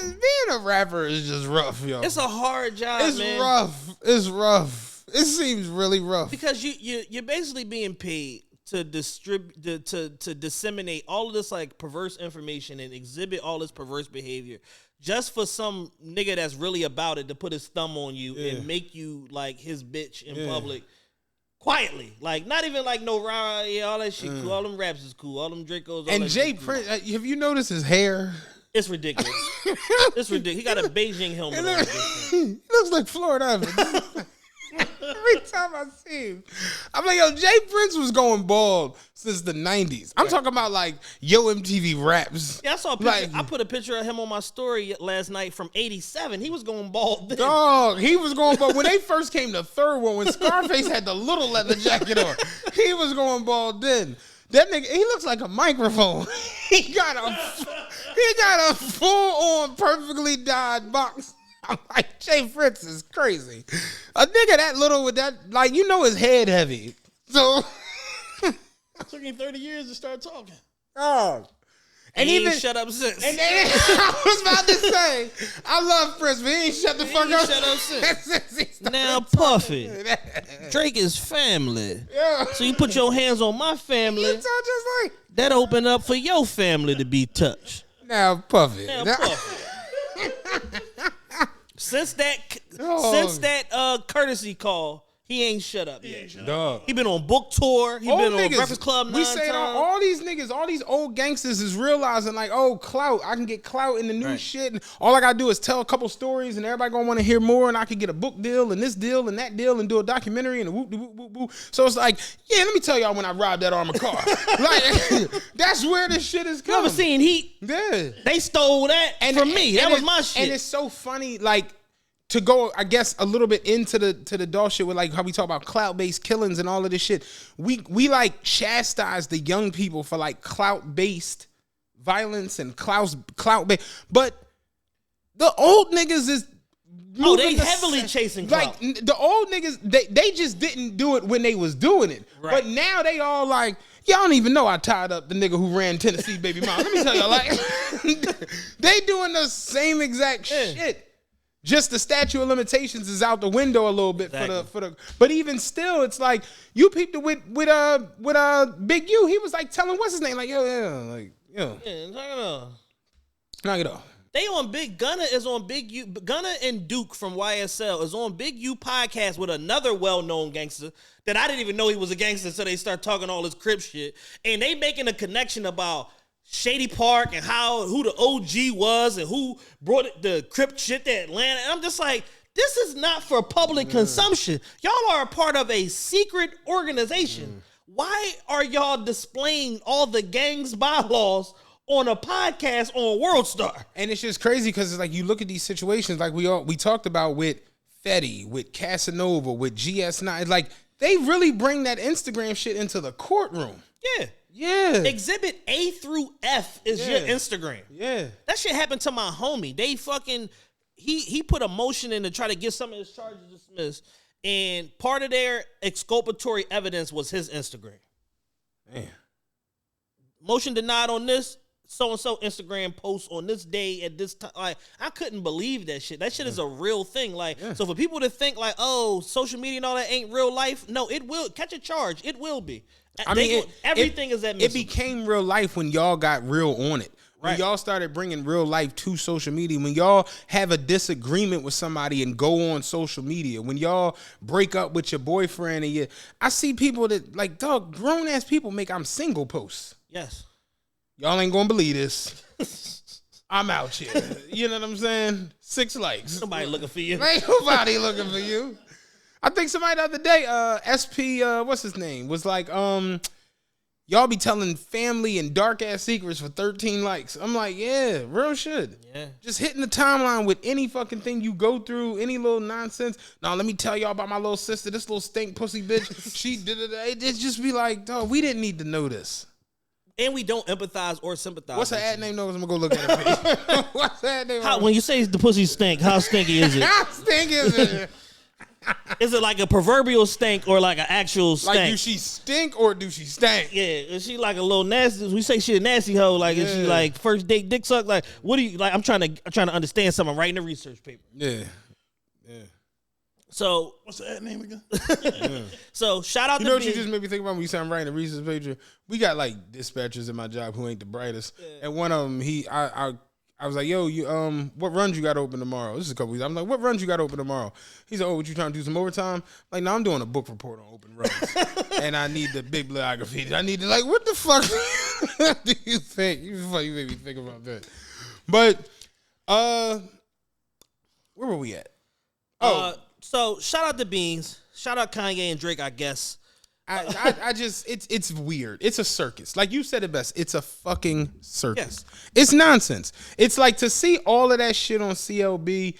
Being a rapper is just rough, yo. It's a hard job, man. It's rough. It seems really rough. Because you're basically being paid to distribute to disseminate all of this like perverse information and exhibit all this perverse behavior just for some nigga that's really about it to put his thumb on you and make you like his bitch in public quietly. Like, not even like no rah, all that shit cool. All them raps is cool. All them Dracos. And Jay Prince, have you noticed his hair? It's ridiculous. It's ridiculous. He got a Beijing helmet on. He looks like Florida. Every time I see him, I'm like, yo, Jay Prince was going bald since the 90s. I'm talking about like Yo MTV Raps. Yeah, I saw a picture. I put a picture of him on my story last night from '87. He was going bald then. Dog, he was going bald. When they first came to Third World, when Scarface had the little leather jacket on, he was going bald then. That nigga, he looks like a microphone. He got a full-on, perfectly dyed box. I'm like, Jay Prince is crazy. A nigga that little with that, like, you know his head heavy. So. It took him 30 years to start talking. Oh. And he ain't shut up since. And then, I was about to say, I love Prince, but he ain't shut the fuck up. Shut up since. Now, Puffy, Drake is family. Yeah. So you put your hands on my family. You talk just like. That open up for your family to be touched. Now, Puffy. Now, Puffy. Since that courtesy call, He ain't shut up yet. Dog. He been on book tour. He been on Breakfast Club 9 We say all these niggas, all these old gangsters is realizing like, oh, clout. I can get clout in the new shit. And all I gotta do is tell a couple stories, and everybody gonna want to hear more. And I can get a book deal and this deal and that deal and do a documentary and a whoop whoop whoop whoop. So it's like, yeah, let me tell y'all when I robbed that armored car. Like that's where this shit is coming. You ever seen Heat? Yeah, they stole that from me. That was my shit. And it's so funny, like. To go, I guess, a little bit into the Dolph shit with like how we talk about clout-based killings and all of this shit. We like chastise the young people for like clout-based violence and clout-based, but the old niggas is they heavily chasing clout. Like the old niggas, they just didn't do it when they was doing it, but now they all like. Y'all don't even know I tied up the nigga who ran Tennessee baby mom. Let me tell y'all, like they doing the same exact shit. Just the statute of limitations is out the window a little bit for the. But even still, it's like you peeped it with Big U. He was like telling what's his name, like knock it off. They on Big Gunna is on Big U. Gunna and Duke from YSL is on Big U podcast with another well-known gangster that I didn't even know he was a gangster until they start talking all this Crip shit, and they making a connection about Shady Park and who the OG was and who brought the Crip shit to Atlanta. And I'm just like, this is not for public consumption. Y'all are a part of a secret organization. Why are y'all displaying all the gang's bylaws on a podcast on World Star? And it's just crazy because it's like you look at these situations like we talked about with Fetty, with Casanova, with GS9. It's like they really bring that Instagram shit into the courtroom. Yeah. Yeah. Exhibit A through F is your Instagram. Yeah. That shit happened to my homie. They fucking he put a motion in to try to get some of his charges dismissed, and part of their exculpatory evidence was his Instagram. Man. Motion denied on this so-and-so Instagram post on this day at this time. Like, I couldn't believe that shit. That shit is a real thing. Like, so for people to think like, oh, social media and all that ain't real life, no, it will catch a charge. It will be. I mean, everything is admissible. It became real life when y'all got real on it. When y'all started bringing real life to social media. When y'all have a disagreement with somebody and go on social media. When y'all break up with your boyfriend and I see people that like, dog, grown ass people make I'm single posts. Yes. Y'all ain't gonna believe this. I'm out here. You know what I'm saying? 6 likes. Nobody looking for you. Ain't nobody looking for you. I think somebody the other day, SP, what's his name, was like, y'all be telling family and dark ass secrets for 13 likes. I'm like, yeah, real shit. Yeah. Just hitting the timeline with any fucking thing you go through, any little nonsense. Now, let me tell y'all about my little sister, this little stink pussy bitch. She did it. It just be like, dog, we didn't need to know this. And we don't empathize or sympathize. What's her ad name? No, I'm gonna go look at it. What's her ad name? When you say the pussy stink, how stinky is it? How stinky is it? Is it like a proverbial stink or like an actual stink? Like, do she stink or do she stank? Yeah, is she like a little nasty? We say she a nasty hoe. Like, is she like first date dick suck? Like, what do you like? I'm trying to understand something. I'm writing a research paper. Yeah. So what's the ad name again? So shout out. You know what you just made me think about when you said I'm writing a research paper? We got like dispatchers in my job who ain't the brightest, and one of them I was like, yo, you what runs you got open tomorrow? This is a couple weeks. I'm like, what runs you got open tomorrow? He's like, oh, what you trying to do some overtime? Like, no, I'm doing a book report on open runs, and I need the big bibliography. I need to like, what the fuck do you think? You made me think about that. But where were we at? So shout out to Beans. Shout out Kanye and Drake, I guess. I just it's weird. It's a circus. Like you said it best. It's a fucking circus. Yes. It's nonsense. It's like to see all of that shit on CLB.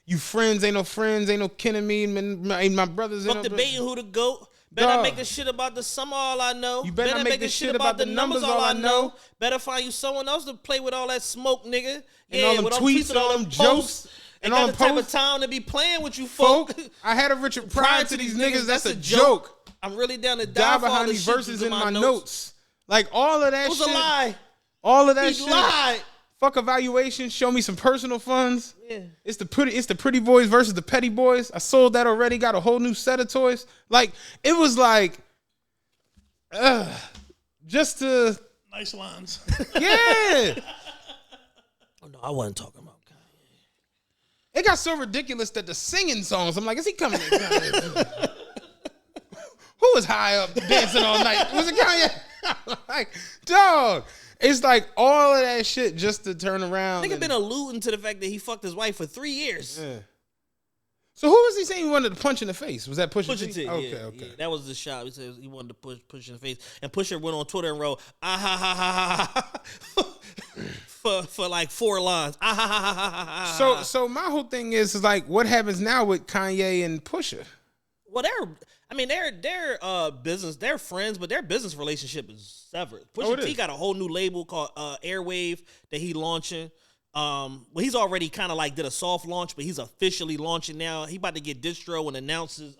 You friends ain't no friends, ain't no kin of me. My brothers ain't Fuck no debating who the GOAT. Better not make this shit about the sum all I know. You better not make this shit about the numbers all I know. Better find you someone else to play with all that smoke, nigga. And all them with tweets and all them jokes. And all the type of time to be playing with you folk. I had a Richard Pryor to these niggas. That's a joke. I'm really down to die for all behind the these shit verses in my notes. Like all of that shit. It was a lie. All of that He shit. lied. Fuck evaluation. Show me some personal funds. Yeah. It's the pretty boys versus the petty boys. I sold that already. Got a whole new set of toys. Like it was like, just to nice lines. Yeah. Oh no, I wasn't talking about Kanye. It got so ridiculous that the singing songs, I'm like, is he coming in? Who was high up dancing all night? Was it Kanye? Like, dog. It's like all of that shit just to turn around. Nigga been alluding to the fact that he fucked his wife for 3 years. Yeah. So who was he saying he wanted to punch in the face? Was that Pusha T? Okay. Yeah, that was the shot. He said he wanted to push in the face. And Pusha went on Twitter and wrote, ah ha ha ha ha ha for like 4 lines. Ah ha ha ha ha ha. So my whole thing is like, what happens now with Kanye and Pusha? Well, they're business, they're friends, but their business relationship is severed. Pusha T got a whole new label called Airwave that he launching. Well, he's already kind of like did a soft launch, but he's officially launching now. He about to get distro and announces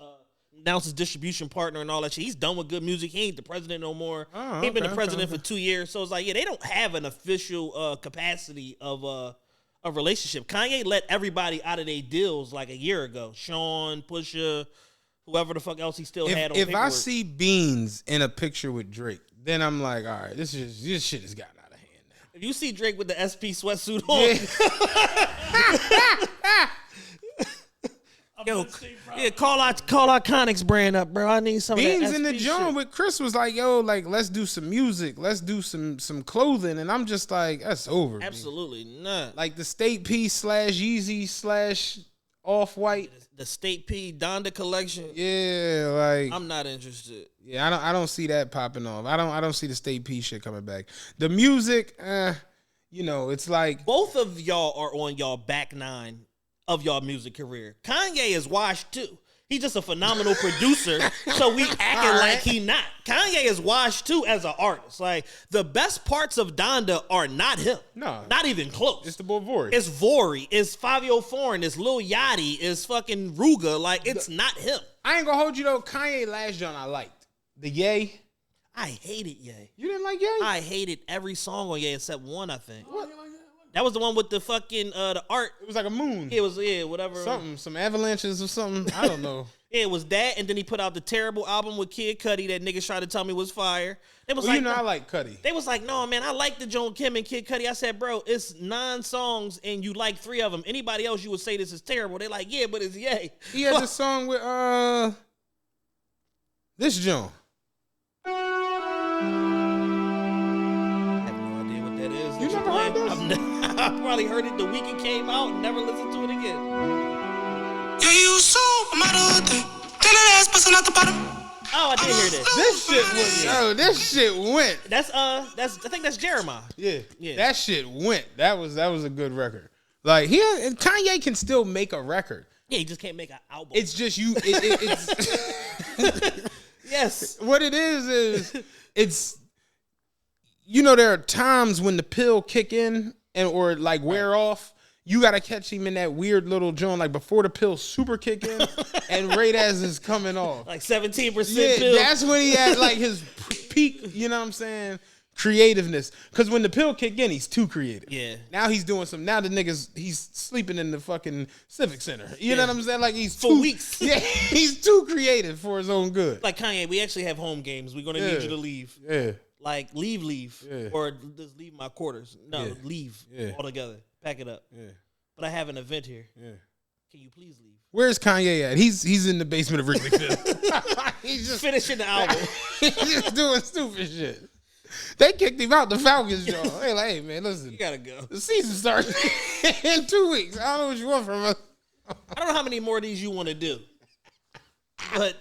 distribution partner and all that shit. He's done with good music. He ain't the president no more. He ain't been the president for 2 years. So it's like, yeah, they don't have an official capacity of a relationship. Kanye let everybody out of their deals like a year ago. Sean, Pusha, whoever the fuck else he still had on If paperwork. I see Beans in a picture with Drake, then I'm like, all right, this shit has gotten out of hand now. If you see Drake with the SP sweatsuit on, yo, call our Conics brand up, bro. I need some Beans of that in the SP joint shit. with Chris was like, yo, like, let's do some music. Let's do some clothing. And I'm just like, that's over. Absolutely not. Like the State P / Yeezy / Off-White. The State P Donda collection. Yeah, like I'm not interested. yeah, I don't see that popping off. I don't see the State P shit coming back. The music, it's like Both of y'all are on y'all back 9 of y'all music career. Kanye is washed too. He's just a phenomenal producer, so we acting like he not. Kanye is washed too as an artist. Like the best parts of Donda are not him. No. Not even close. it's the boy Vori. It's Vori, it's Fabio Foreign, it's Lil Yachty, it's fucking Ruga. Like it's not him. I ain't gonna hold you though. Kanye last joint I liked. The Yay. I hated Ye. You didn't like Yay? I hated every song on Ye except one, I think. That was the one with the fucking the art. It was like a moon. It was whatever. Something, some avalanches or something. I don't know. It was that, and then he put out the terrible album with Kid Cudi that niggas tried to tell me was fire. It was Well, I like Cudi. They was like, no, man, I like the Joan Kim and Kid Cudi. I said, bro, it's 9 songs and you like 3 of them. Anybody else you would say this is terrible. They like, yeah, but it's Ye. He had this song with this joint. I have no idea what that is. You never heard this? I probably heard it the week it came out and never listened to it again. Yeah, you so I'm out all day. Tell that ass busting out the bottom. Oh, I did hear this. This shit was this shit went. That's I think that's Jeremiah. Yeah. Yeah. That shit went. That was a good record. Like Kanye can still make a record. Yeah, he just can't make an album. It's just it's yes. what it is it's there are times when the pill kick in or like wear off. You gotta catch him in that weird little joint, like before the pill super kick in and right as is coming off. Like 17% Yeah, pill. that's when he had like his peak, you know what I'm saying? Creativeness. Because when the pill kick in, he's too creative. Yeah. Now he's doing some. Now the he's sleeping in the fucking Civic Center. You know what I'm saying? Like he's For weeks. Yeah, he's too creative for his own good. Like Kanye, we actually have home games. We're gonna need you to leave. Yeah. Like leave. Yeah. Or just leave my quarters. No, Yeah. leave Yeah. altogether. Pack it up. Yeah. But I have an event here. Yeah. Can you please leave? Where's Kanye at? He's in the basement of Wrigley Field. He's just Finishing the album. he's just doing stupid shit. They kicked him out the Falcons, y'all. Hey, like, hey, man, listen. You gotta go. The season starts in 2 weeks. I don't know what you want from us. I don't know how many more of these you want to do. But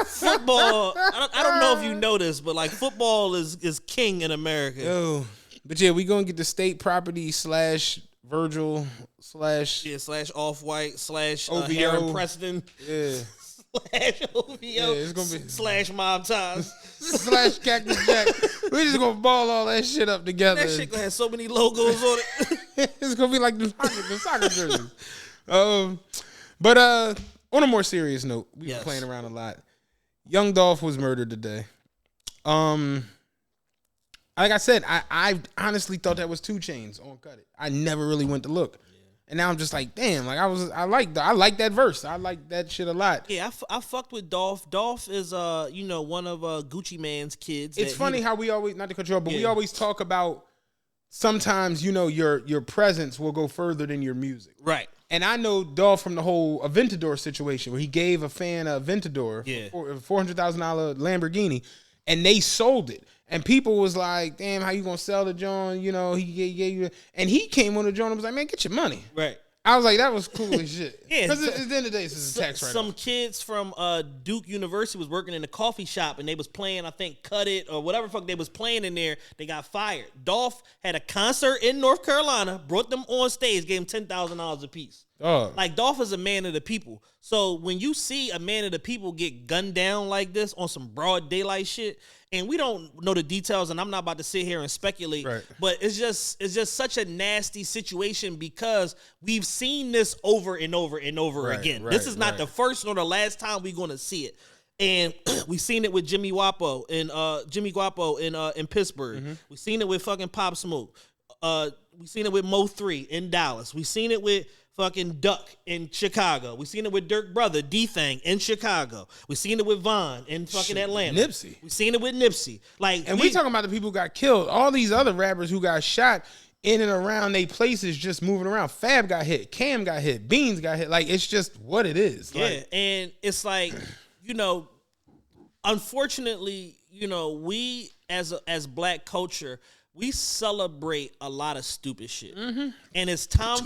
football, I don't know if you know this, but like football is king in America. Yo. But yeah, we gonna get the state property / Virgil / Yeah, / Off-White / OVO. Aaron Preston yeah / OVO it's gonna be / Mob Ties. / Cactus Jack. We just gonna ball all that shit up together. That shit gonna have so many logos on it. It's gonna be like the soccer jerseys. But on a more serious note, we've been playing around a lot. Young Dolph was murdered today. Like I said, I honestly thought that was 2 Chainz on Cut It. I never really went to look. And now I'm just like, damn, like I like that verse. I like that shit a lot. Yeah, I fucked with Dolph. Dolph is one of Gucci Mane's kids. It's funny how we always, not to cut you off, but we always talk about sometimes, your presence will go further than your music. Right. And I know Dolph from the whole Aventador situation where he gave a fan a Aventador for a $400,000 Lamborghini, and they sold it. And people was like, damn, how you gonna sell the joint? He gave you, and he came on the joint and was like, man, get your money. Right. I was like, that was cool as shit. Yeah, because at the end of the day, this is a tax write-off. Some kids from Duke University was working in a coffee shop and they was playing, I think, Cut It or whatever fuck they was playing in there. They got fired. Dolph had a concert in North Carolina, brought them on stage, gave them $10,000 a piece. Like, Dolph is a man of the people. So when you see a man of the people get gunned down like this on some broad daylight shit, and we don't know the details, and I'm not about to sit here and speculate, but it's just such a nasty situation because we've seen this over and over and over again. This is not the first nor the last time we're gonna see it. And we've seen it with Jimmy Guapo in Pittsburgh. Mm-hmm. We've seen it with fucking Pop Smoke. We've seen it with Mo 3 in Dallas. We've seen it with fucking Duck in Chicago. We've seen it with Dirk Brother, D-Thang in Chicago. We've seen it with Von in fucking Atlanta. Nipsey. We've seen it with Nipsey. And we talking about the people who got killed. All these other rappers who got shot in and around they places just moving around. Fab got hit. Cam got hit. Beans got hit. Like, it's just what it is. Yeah, and it's like, unfortunately, we as black culture, we celebrate a lot of stupid shit. Mm-hmm. And it's time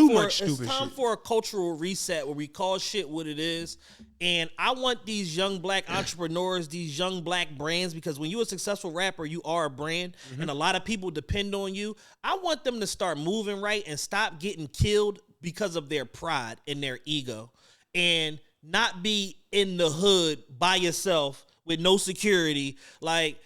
for a cultural reset where we call shit what it is. And I want these young black entrepreneurs, these young black brands, because when you're a successful rapper, you are a brand, and a lot of people depend on you. I want them to start moving right and stop getting killed because of their pride and their ego, and not be in the hood by yourself with no security. Like,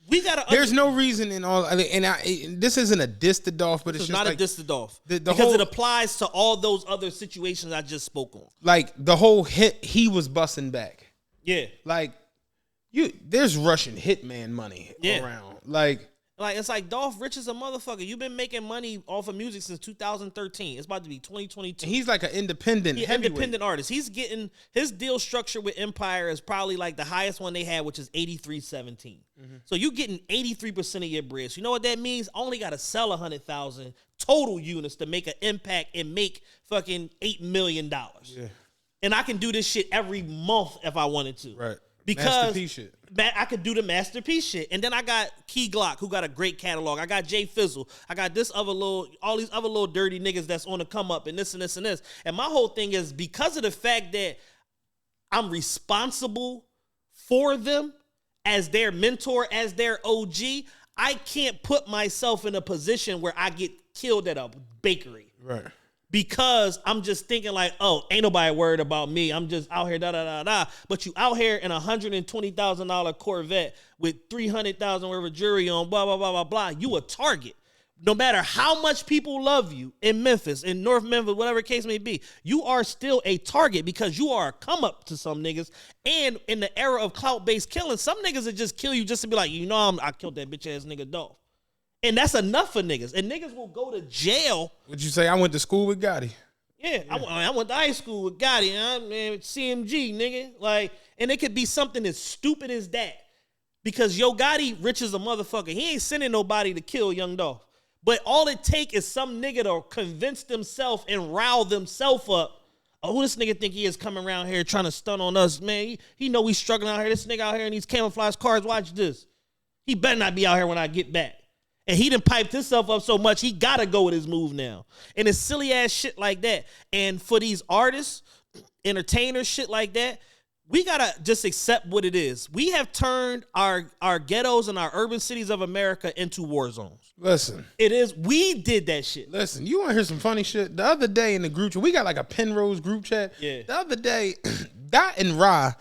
we gotta. There's no reason in all, this isn't a diss to Dolph, but it's just not like a diss to Dolph because it applies to all those other situations I just spoke on. Like the whole hit, he was busting back. Yeah, like there's Russian hitman money around. Like it's like Dolph rich as a motherfucker. You've been making money off of music since 2013. It's about to be 2022. And he's like an independent artist. He's getting his deal structure with Empire is probably like the highest one they had, which is 83-17. Mm-hmm. So you getting 83% of your bread. So you know what that means? I only got to sell 100,000 total units to make an impact and make fucking $8 million. Yeah. And I can do this shit every month if I wanted to. Right. Because Masterpiece shit. I could do the Masterpiece shit. And then I got Key Glock, who got a great catalog. I got Jay Fizzle. I got all these other little dirty niggas that's on the come up and this and this and this. And my whole thing is because of the fact that I'm responsible for them as their mentor, as their OG, I can't put myself in a position where I get killed at a bakery. Right. Because I'm just thinking like, oh, ain't nobody worried about me. I'm just out here, da-da-da-da. But you out here in a $120,000 Corvette with $300,000 worth of jewelry on, blah, blah, blah, blah, blah. You a target. No matter how much people love you in Memphis, in North Memphis, whatever case may be, you are still a target because you are a come up to some niggas. And in the era of clout-based killing, some niggas will just kill you just to be like, I killed that bitch-ass nigga Dolph. And that's enough for niggas. And niggas will go to jail. Would you say I went to school with Gotti? Yeah. I went to high school with Gotti. CMG, nigga. Like, and it could be something as stupid as that. Because Yo Gotti rich as a motherfucker. He ain't sending nobody to kill Young Dolph. But all it take is some nigga to convince themselves and rile themselves up. Oh, who this nigga think he is coming around here trying to stunt on us, man? He know we struggling out here. This nigga out here in these camouflage cars. Watch this. He better not be out here when I get back. And he done piped himself up so much, he got to go with his move now. And it's silly ass shit like that. And for these artists, entertainers, shit like that, we got to just accept what it is. We have turned our ghettos and our urban cities of America into war zones. Listen. We did that shit. Listen, you want to hear some funny shit? The other day in the group chat, we got like a Penrose group chat. Yeah. The other day, Dot and Ra,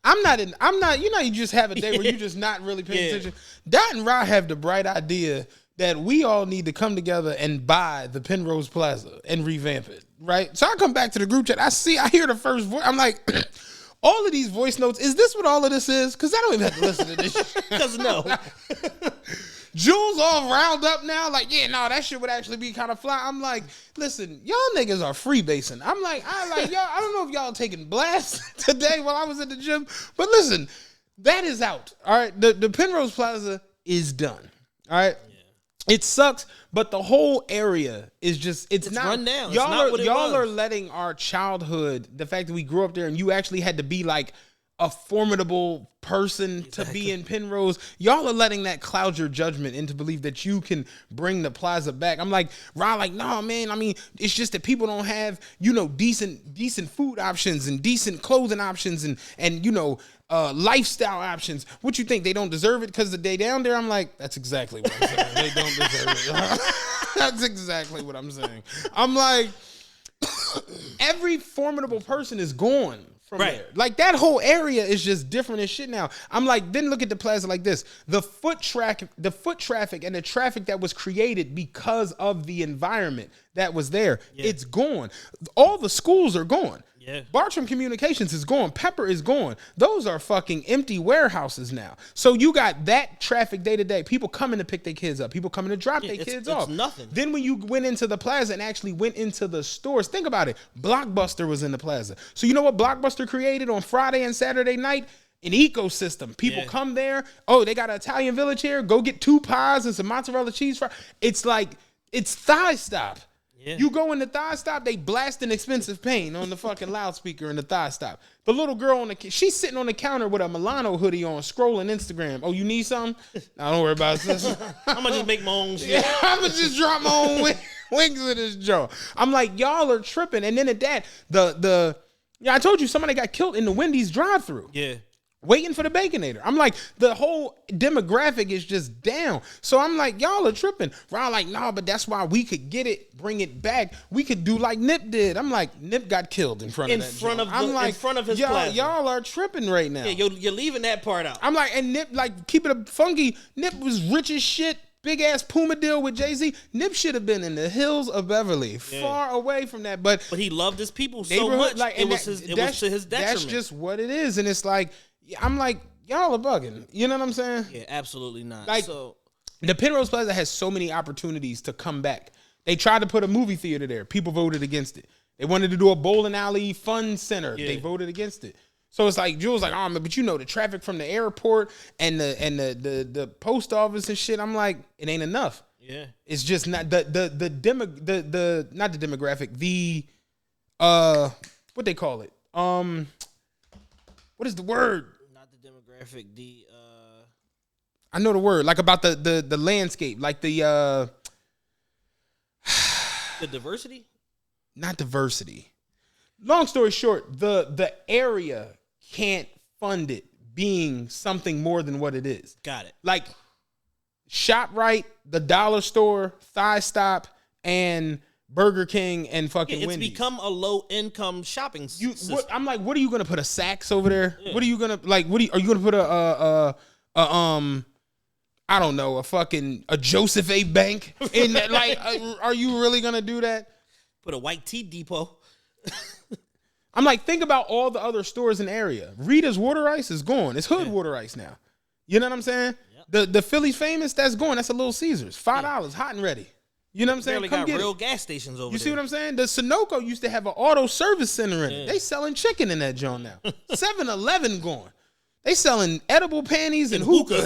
you just have a day where you're just not really paying attention. Dot and Ra have the bright idea that we all need to come together and buy the Penrose Plaza and revamp it, right? So I come back to the group chat. I hear the first voice. I'm like, all of these voice notes, is this what all of this is? Because I don't even have to listen to this shit. Because no. Jules all round up now, like, that shit would actually be kind of fly. I'm like, listen, y'all niggas are freebasing. I'm like, y'all, I don't know if y'all taking blasts today while I was at the gym, but listen, that is out. All right, the Penrose Plaza is done. All right. It sucks, but the whole area is just it's not run down. It's Y'all not are what it y'all was. are letting our childhood, the fact that we grew up there and you actually had to be like a formidable person to be in Penrose. Y'all are letting that cloud your judgment into believe that you can bring the plaza back. I'm like, Ron, like, no, man. I mean, it's just that people don't have, decent food options and decent clothing options and lifestyle options. What you think, they don't deserve it because the day down there? I'm like, that's exactly what I'm saying. They don't deserve it. That's exactly what I'm saying. I'm like, every formidable person is gone from there. Like, that whole area is just different as shit now. I'm like, then look at the plaza like this. The foot traffic and the traffic that was created because of the environment that was there, it's gone. All the schools are gone. Yeah. Bartram Communications is gone. Pepper is gone. Those are fucking empty warehouses now. So you got that traffic day to day. People coming to pick their kids up. People coming to drop their kids off. Nothing. Then when you went into the plaza and actually went into the stores, think about it. Blockbuster was in the plaza. So you know what Blockbuster created on Friday and Saturday night? An ecosystem. People come there. Oh, they got an Italian village here. Go get 2 pies and some mozzarella cheese fries. It's like, it's Thigh Stop. Yeah. You go in the Thigh Stop, they blasting Expensive Pain on the fucking loudspeaker in the Thigh Stop. The little girl she's sitting on the counter with a Milano hoodie on, scrolling Instagram. Oh, you need something? Nah, don't worry about this. I'm gonna just make my own shit. Yeah, I'm gonna just drop my own wings in this joint. I'm like, y'all are tripping. And then at that, I told you somebody got killed in the Wendy's drive-thru. Yeah. Waiting for the Baconator. I'm like, the whole demographic is just down. So I'm like, y'all are tripping. Ron like, no, but that's why we could get it, bring it back. We could do like Nip did. I'm like, Nip got killed in front of his plaza. Y'all are tripping right now. Yeah, you're leaving that part out. I'm like, and Nip, like, keep it funky. Nip was rich as shit. Big ass Puma deal with Jay-Z. Nip should have been in the hills of Beverly, far away from that. But he loved his people so much. Like, it was to his detriment. That's just what it is. And it's like, I'm like, y'all are bugging. You know what I'm saying? Yeah, absolutely not. Like, so the Penrose Plaza has so many opportunities to come back. They tried to put a movie theater there. People voted against it. They wanted to do a bowling alley fun center. They voted against it. So it's like, Jules like, oh, but the traffic from the airport and the post office and shit. I'm like, it ain't enough. Yeah. It's just not not the demographic, what they call it? What is the word? Not the demographic, I know the word, like about the landscape, like the diversity? Not diversity. Long story short, the area can't fund it being something more than what it is. Got it. Like ShopRite, the Dollar Store, Thigh Stop, and Burger King and fucking it's Wendy's. Become a low income shopping system. I'm like, what are you gonna put a Saks over there? Yeah. What are you gonna like? Are you gonna put I don't know, a Joseph A. Bank in that? Like, are you really gonna do that? Put a White Tea Depot. I'm like, think about all the other stores in the area. Rita's Water Ice is gone. It's Hood Water Ice now. You know what I'm saying? Yep. The Philly's Famous, that's gone. That's a Little Caesars. $5, hot and ready. You know what I'm saying? Barely got real gas stations over there. You see what I'm saying? The Sunoco used to have an auto service center in it. They selling chicken in that joint now. 7-Eleven gone. They selling edible panties and hookah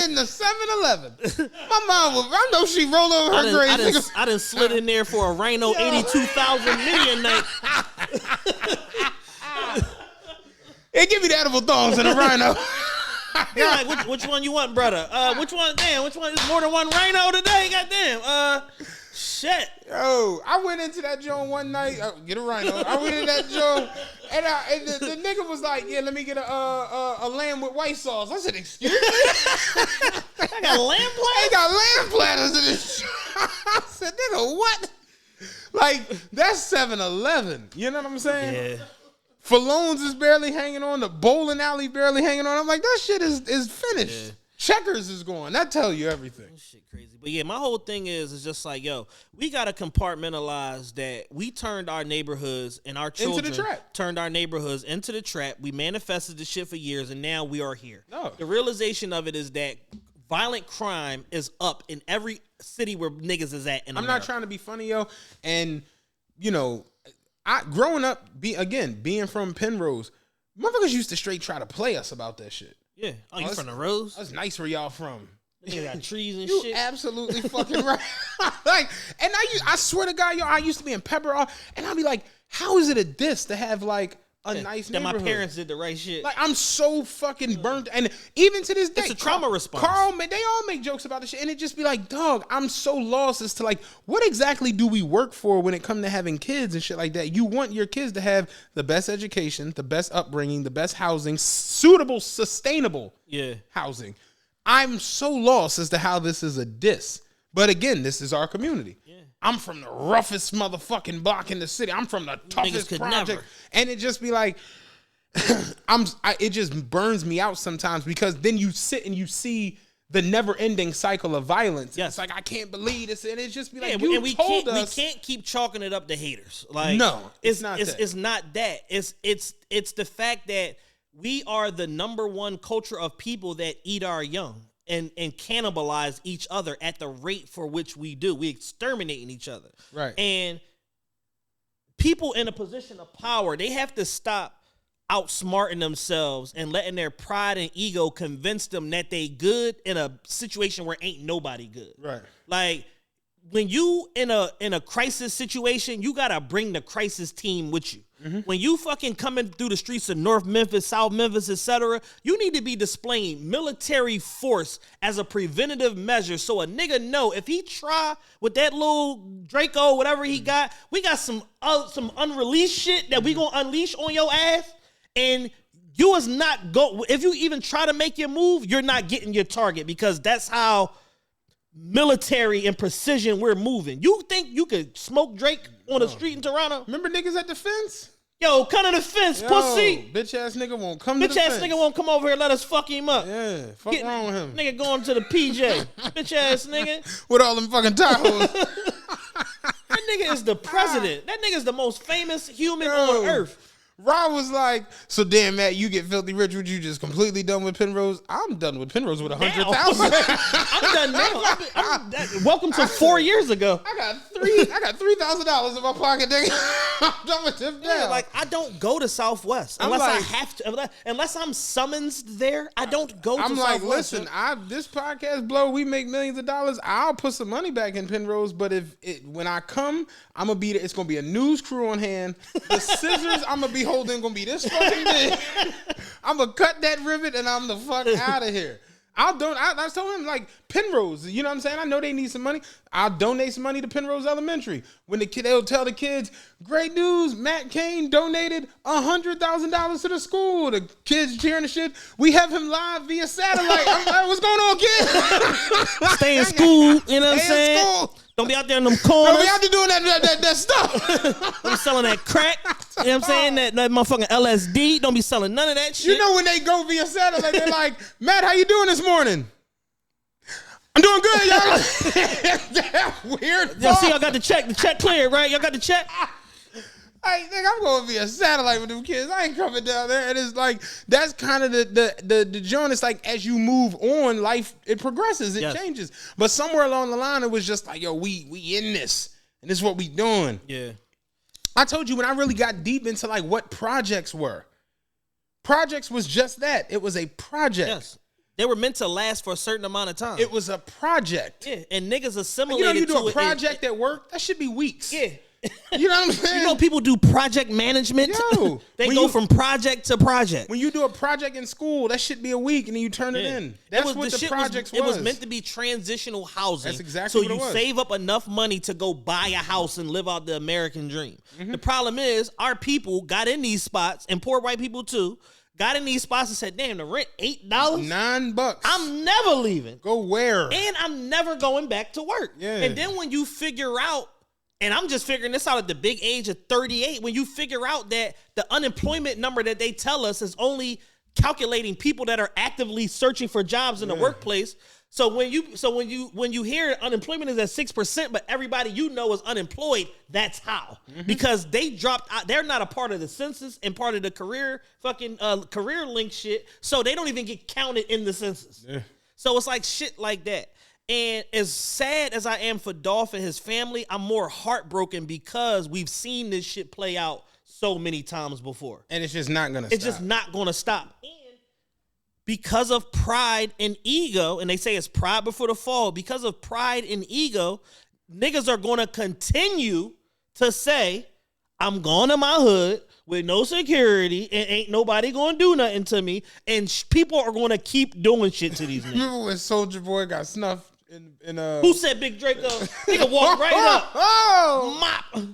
in the 7-Eleven. My mom, I know she rolled over her grave. I done slid in there for a Rhino 82,000 million night. Hey, give me the edible thongs and a Rhino. You're like, which one you want, brother? Which one? Damn, which one? Is more than one Rhino today? Goddamn. Shit. Yo, I went into that joint one night. Get a Rhino. I went in that joint, and the nigga was like, "Yeah, let me get a lamb with white sauce." I said, "Excuse me." I got lamb platters. They got lamb platters in this. I said, "Nigga, what?" Like, that's 7-Eleven. You know what I'm saying? Yeah. Falones is barely hanging on. The bowling alley barely hanging on. I'm like, that shit is finished. Yeah. Checkers is going. That tell you everything. That shit crazy. But yeah, my whole thing is just like, yo, we got to compartmentalize that we turned our neighborhoods and our children into the trap. Turned our neighborhoods into the trap. We manifested the shit for years, and now we are here. No. The realization of it is that violent crime is up in every city where niggas is at in America. I'm not trying to be funny, yo. And, you know, growing up, being from Penrose, motherfuckers used to straight try to play us about that shit. Yeah. Oh, you from the Rose? That's nice where y'all from. They got trees and You shit. absolutely fucking right. Like, and I swear to God, yo, I used to be in Pepper, and I'd be like, how is it a diss to have like a nice that neighborhood? my parents did the right shit. Like, I'm so fucking burnt, and even to this day, It's a trauma response. Carl, they all make jokes about this shit, and it just be like, dog, I'm so lost as to like, what exactly do we work for when it comes to having kids and shit like that? You want your kids to have the best education, the best upbringing, the best housing, suitable, sustainable housing. I'm so lost as to how this is a diss. But again, this is our community. Yeah. I'm from the roughest motherfucking block in the city. I'm from the toughest project. Never. And it just be like, it just burns me out sometimes, because then you sit and you see the never-ending cycle of violence. Yes. It's like, I can't believe this. And it just be like, we can't keep chalking it up to haters. Like, no, it's not that. It's the fact that we are the number one culture of people that eat our young and cannibalize each other at the rate for which we do. We exterminating each other. Right. And people in a position of power, they have to stop outsmarting themselves and letting their pride and ego convince them that they good in a situation where ain't nobody good. Right. Like, when you in a crisis situation, you gotta bring the crisis team with you. Mm-hmm. When you fucking coming through the streets of North Memphis, South Memphis, etc., you need to be displaying military force as a preventative measure, so a nigga know if he try with that little Draco, whatever he got, we got some unreleased shit that we gonna unleash on your ass, and you is not go. If you even try to make your move, you're not getting your target, because that's how military and precision we're moving. You think you could smoke Drake on the street in Toronto? Remember niggas at the fence? Yo, come to the fence, pussy. Bitch ass nigga won't come to the fence. Bitch ass nigga won't come over here and let us fuck him up. Yeah, fuck wrong with him. Nigga going to the PJ. Bitch ass nigga. With all them fucking Tahoes. That nigga is the president. That nigga is the most famous human on earth. Rob was like, so damn, Matt, you get filthy rich, would you just completely done with Penrose? I'm done with Penrose with 100,000. I'm done now. Welcome to 4 years ago. I got $3,000 in my pocket, nigga. I'm done with them now. Like, I don't go to Southwest unless I have to. Unless I'm summoned there, I don't go to Southwest. I'm like, listen, this podcast blow, we make millions of dollars. I'll put some money back in Penrose, but when I come, I'm gonna be there. It's gonna be a news crew on hand. The scissors I'm gonna be holding gonna be this fucking big. I'm gonna cut that rivet and I'm the fuck out of here. I told him, like, Penrose, you know what I'm saying? I know they need some money. I'll donate some money to Penrose Elementary. When they'll tell the kids, great news, Matt Cain donated $100,000 to the school. The kids cheering the shit. We have him live via satellite. I'm like, what's going on, kid? Stay in school, you know what I'm saying? Don't be out there in them corners. Don't be out there doing that stuff. Don't be selling that crack. You know what I'm saying? That motherfucking LSD. Don't be selling none of that shit. You know when they go via satellite, they're like, Matt, how you doing this morning? I'm doing good, y'all. That weird. Y'all see, y'all got the check. The check cleared, right? Y'all got the check? Hey, nigga, I'm going via satellite with them kids. I ain't coming down there. And it's like, that's kind of the joint. It's like, as you move on, life, it progresses. It changes. But somewhere along the line, it was just like, yo, we in this. And this is what we doing. Yeah. I told you when I really got deep into like what projects were. Projects was just that. It was a project. Yes. They were meant to last for a certain amount of time. It was a project. Yeah. And niggas assimilated to it. You do a project at work, that should be weeks. Yeah. You know what I'm saying? You know, people do project management. Yo, they go from project to project. When you do a project in school, that should be a week, and then you turn it in. That's what the projects was. It was meant to be transitional housing. That's exactly what it was. So you save up enough money to go buy a house and live out the American dream. Mm-hmm. The problem is, our people got in these spots, and poor white people too, got in these spots and said, damn, the rent $8? $9. I'm never leaving. Go where? And I'm never going back to work. Yeah. And then when you figure out, and I'm just figuring this out at the big age of 38, when you figure out that the unemployment number that they tell us is only calculating people that are actively searching for jobs in the workplace. So when you hear unemployment is at 6%, but everybody you know is unemployed, that's how. Mm-hmm. Because they dropped out, they're not a part of the census and part of the career link shit, so they don't even get counted in the census. Yeah. So it's like shit like that. And as sad as I am for Dolph and his family, I'm more heartbroken because we've seen this shit play out so many times before. And it's just not going to stop. It's just not going to stop. And because of pride and ego, and they say it's pride before the fall, because of pride and ego, niggas are going to continue to say, I'm going to my hood with no security and ain't nobody going to do nothing to me, and people are going to keep doing shit to these niggas. Remember when Soulja Boy got snuffed in Who said Big Draco? Nigga walk right up. Oh! Mop.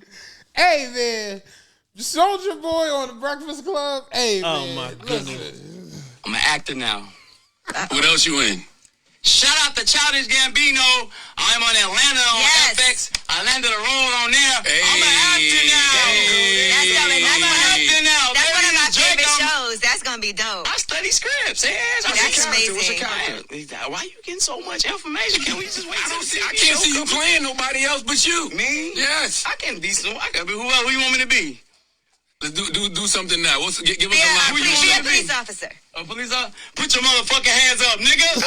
Hey, man. Soulja Boy on the Breakfast Club. Hey, man. Oh, my goodness. I'm an actor now. What else you in? Shout out to Childish Gambino. I'm on Atlanta on FX. I landed a role on there. Hey. I'm an actor now. Hey. I'm an actor now. That's one of my Drake, favorite shows. That's gonna be dope. I study scripts. Yeah, That's amazing. Why you getting so much information? Can we just wait? I can't see you playing nobody else but you. Me? Yes. I can be some. I can be who you want me to be. Let's do something now. Give us a line. Be a police officer. A police officer? Put your motherfucking hands up, nigga.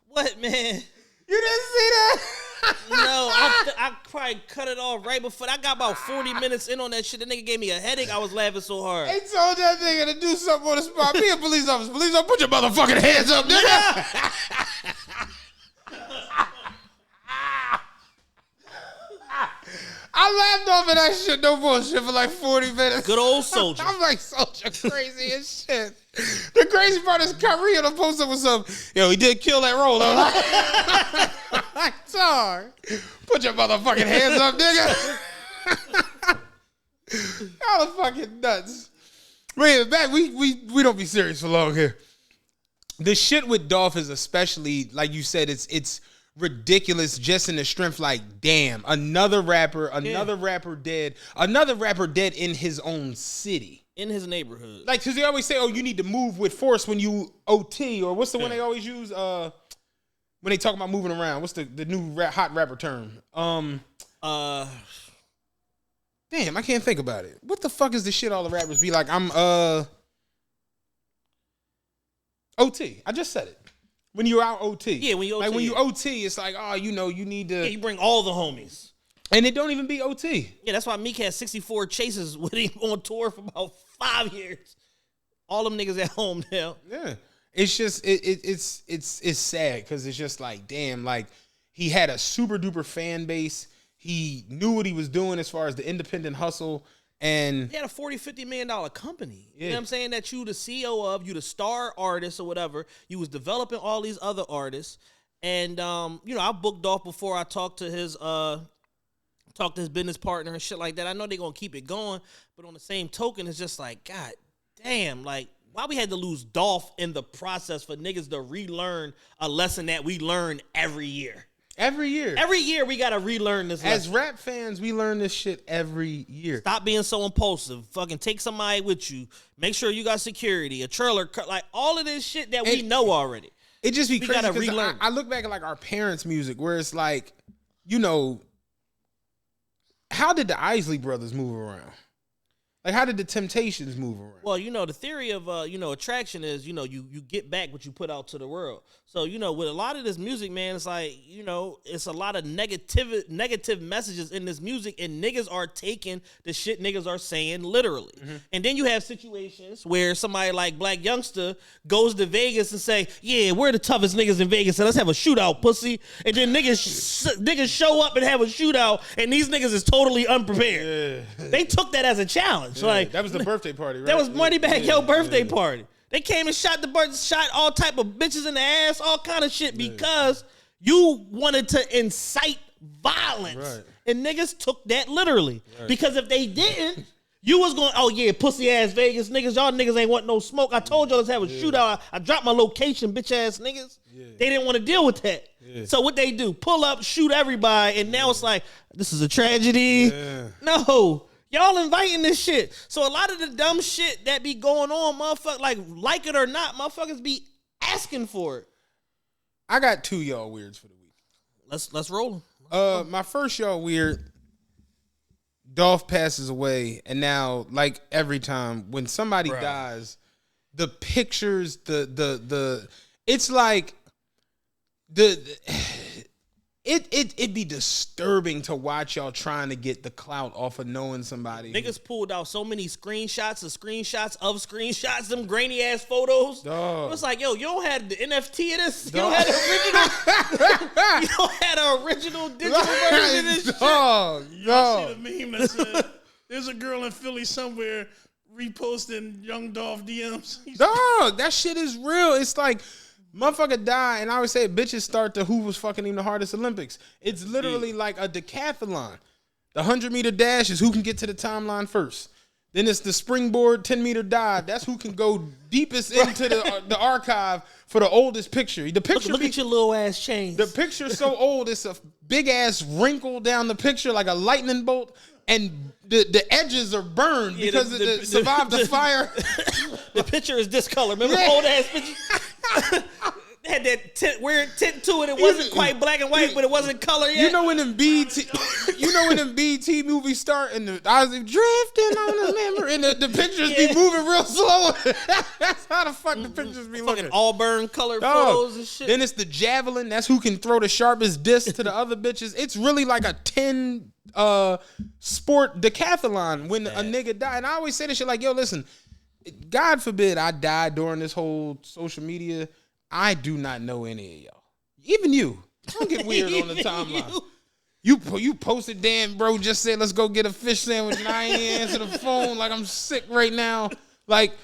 What, man? You didn't see that? No, I probably cut it off right before. I got about 40 minutes in on that shit. The nigga gave me a headache. I was laughing so hard. They told that nigga to do something on the spot. Be a police officer. Police officer, put your motherfucking hands up, nigga. I laughed off of that shit, no bullshit, for like 40 minutes. Good old Soulja. I'm like, Soulja crazy as shit. The crazy part is Kyrie on the post-up was some, yo, he did kill that role. I'm like, sorry. Put your motherfucking hands up, nigga. Y'all are fucking nuts. Wait, back, we don't be serious for long here. The shit with Dolph is especially, like you said, it's ridiculous just in the strength, like, damn, another rapper dead in his own city. In his neighborhood. Like, because they always say, oh, you need to move with force when you OT, or what's the one they always use when they talk about moving around? What's the new hot rapper term? Damn, I can't think about it. What the fuck is the shit all the rappers be like? I'm OT. I just said it. When you're out OT. Yeah, when you OT. Like, when you OT, it's like, oh, you know, you need to. Yeah, you bring all the homies. And it don't even be OT. Yeah, that's why Meek had 64 chases with him on tour for about 5 years. All them niggas at home now. Yeah. It's just, it's sad because it's just like, damn, like, he had a super duper fan base. He knew what he was doing as far as the independent hustle. And he had a $40-50 million company. Yeah. You know what I'm saying? That you the CEO of, you the star artist or whatever. You was developing all these other artists. And you know, I booked Dolph before I talked to his business partner and shit like that. I know they're gonna keep it going, but on the same token, it's just like, God damn, like, why we had to lose Dolph in the process for niggas to relearn a lesson that we learn every year. Every year. Every year we gotta relearn this lesson. As rap fans, we learn this shit every year. Stop being so impulsive. Fucking take somebody with you. Make sure you got security, a trailer, like all of this shit that we know already. It just be crazy gotta because relearn. I look back at like our parents' music where it's like, you know, how did the Isley Brothers move around? Like, how did the Temptations move around? Well, you know, the theory of, attraction is, you get back what you put out to the world. So, with a lot of this music, man, it's like, it's a lot of negative messages in this music, and niggas are taking the shit niggas are saying literally. Mm-hmm. And then you have situations where somebody like Black Youngster goes to Vegas and say, yeah, we're the toughest niggas in Vegas, so let's have a shootout, pussy. And then niggas show up and have a shootout, and these niggas is totally unprepared. Yeah. They took that as a challenge. Yeah, like that was the birthday party, right? That was Moneybagg Yo birthday party. They came and shot all type of bitches in the ass, all kind of shit because you wanted to incite violence. Right. And niggas took that literally. Right. Because if they didn't, you was going, oh yeah, pussy ass Vegas niggas, y'all niggas ain't want no smoke. I told y'all let's have a shootout. I dropped my location, bitch ass niggas. Yeah. They didn't want to deal with that. Yeah. So what they do? Pull up, shoot everybody, and now it's like, this is a tragedy. Yeah. No. Y'all inviting this shit. So a lot of the dumb shit that be going on, motherfucker, like it or not, motherfuckers be asking for it. I got 2 y'all weirds for the week. Let's roll them. My first y'all weird, Dolph passes away, and now, like every time when somebody dies, the pictures, the it's like It'd be disturbing to watch y'all trying to get the clout off of knowing somebody. Niggas pulled out so many screenshots, them grainy ass photos. Dog. It was like, yo, you don't have the NFT of this. You don't have the original. You don't have the original digital version of this shit. Dog. I see the meme that said, there's a girl in Philly somewhere reposting Young Dolph DMs. Dog, that shit is real. It's like motherfucker die, and I always say bitches start to who was fucking him the hardest Olympics. It's literally like a decathlon. The 100-meter dash is who can get to the timeline first. Then it's the springboard 10-meter dive. That's who can go deepest into the archive for the oldest picture. The picture Look at your little ass chains. The picture's so old, it's a big ass wrinkle down the picture like a lightning bolt, and the edges are burned because it survived the fire. The picture is this color. Remember the old ass picture? Had that weird tint to it. It wasn't quite black and white, but it wasn't color yet. You know when them BT, movies start and the eyes are drifting on the memory, and the pictures be moving real slow. That's how the fuck the pictures be looking. Fucking auburn colored photos and shit. Then it's the javelin. That's who can throw the sharpest disc to the other bitches. It's really like a 10 sport decathlon when a nigga die. And I always say this shit like, yo, listen, God forbid I die during this whole social media. I do not know any of y'all. Even you. Don't get weird on the timeline. You posted, damn, bro, just said, let's go get a fish sandwich, and I ain't answer the phone like I'm sick right now. Like,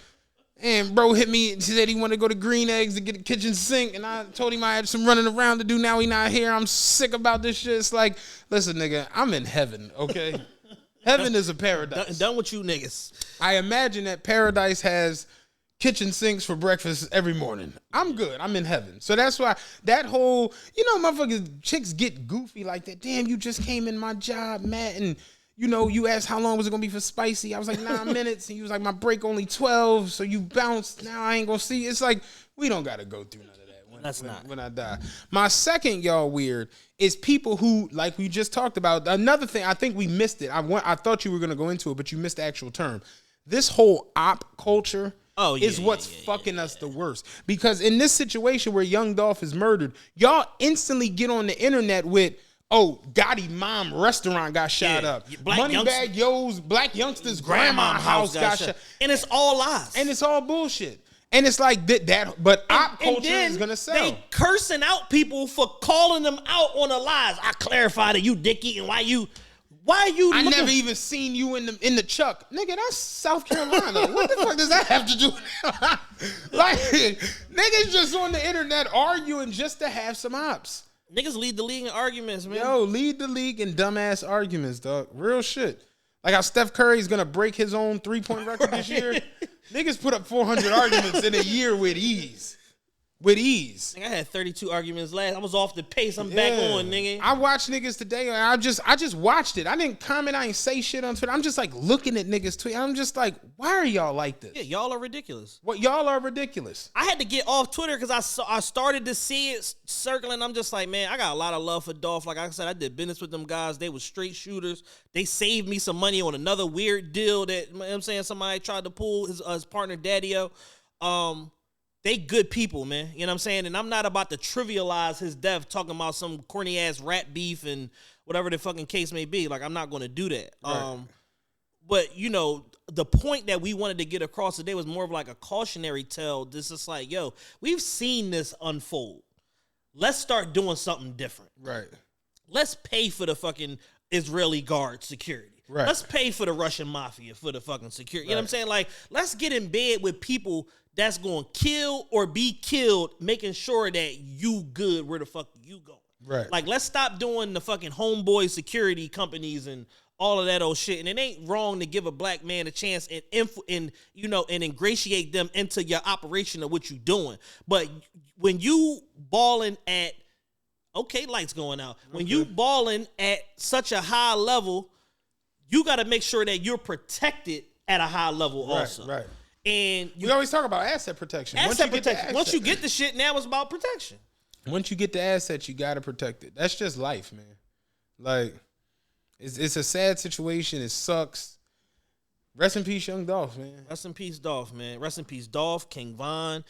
and bro hit me and said he wanted to go to Green Eggs to get a kitchen sink, and I told him I had some running around to do. Now he not here. I'm sick about this shit. It's like, listen, nigga, I'm in heaven, okay? Heaven is a paradise. Done with you niggas. I imagine that paradise has kitchen sinks for breakfast every morning. I'm good. I'm in heaven. So that's why that whole, motherfuckers, chicks get goofy like that. Damn, you just came in my job, Matt, and you asked how long was it gonna be for spicy. I was like 9 minutes, and you was like, my break only 12, so you bounced. Now I ain't gonna see. It's like we don't gotta go through none of that when I die. My second y'all weird is people who, like we just talked about. Another thing, I think we missed it. I thought you were gonna go into it, but you missed the actual term. This whole op culture. Is what's fucking us the worst. Because in this situation where Young Dolph is murdered, y'all instantly get on the internet with, Gotti mom restaurant got shot up. Moneybag Yo's black youngster's grandma house got shot. And it's all lies. And it's all bullshit. And it's like that, but op culture is gonna sell. They cursing out people for calling them out on the lies. I clarified that you dick eating. Why you I never even seen you in the truck. Nigga, that's South Carolina. What the fuck does that have to do? Like, niggas just on the internet arguing just to have some ops. Niggas lead the league in arguments, man. Yo, lead the league in dumbass arguments, dog. Real shit. Like how Steph Curry's gonna break his own 3-point record this year. Niggas put up 400 arguments in a year with ease. I had 32 arguments last. I was off the pace. I'm back on, nigga. I watched niggas today, and I just watched it. I didn't comment. I ain't say shit on Twitter. I'm just like looking at niggas tweet. I'm just like, why are y'all like this? Yeah, y'all are ridiculous. What, y'all are ridiculous. I had to get off Twitter because I started to see it circling. I'm just like, man, I got a lot of love for Dolph. Like I said, I did business with them guys. They were straight shooters. They saved me some money on another weird deal that, you know what I'm saying, somebody tried to pull his partner Daddy-O. They good people, man. You know what I'm saying? And I'm not about to trivialize his death talking about some corny ass rat beef and whatever the fucking case may be. Like, I'm not going to do that. Right. But, the point that we wanted to get across today was more of like a cautionary tale. This is like, yo, we've seen this unfold. Let's start doing something different. Right. Let's pay for the fucking Israeli guard security. Right. Let's pay for the Russian mafia for the fucking security. You know what I'm saying? Like, let's get in bed with people that's going to kill or be killed, making sure that you good where the fuck you going. Right. Like, let's stop doing the fucking homeboy security companies and all of that old shit. And it ain't wrong to give a black man a chance and ingratiate them into your operation of what you doing. But when you balling at, lights going out. When you balling at such a high level, you got to make sure that you're protected at a high level also. Right. And we always talk about asset protection. Once you get the shit, now it's about protection. Once you get the asset, you gotta protect it. That's just life, man. Like, it's a sad situation. It sucks. Rest in peace, Young Dolph, man. Rest in peace, Dolph, man. Rest in peace, Dolph, King Von,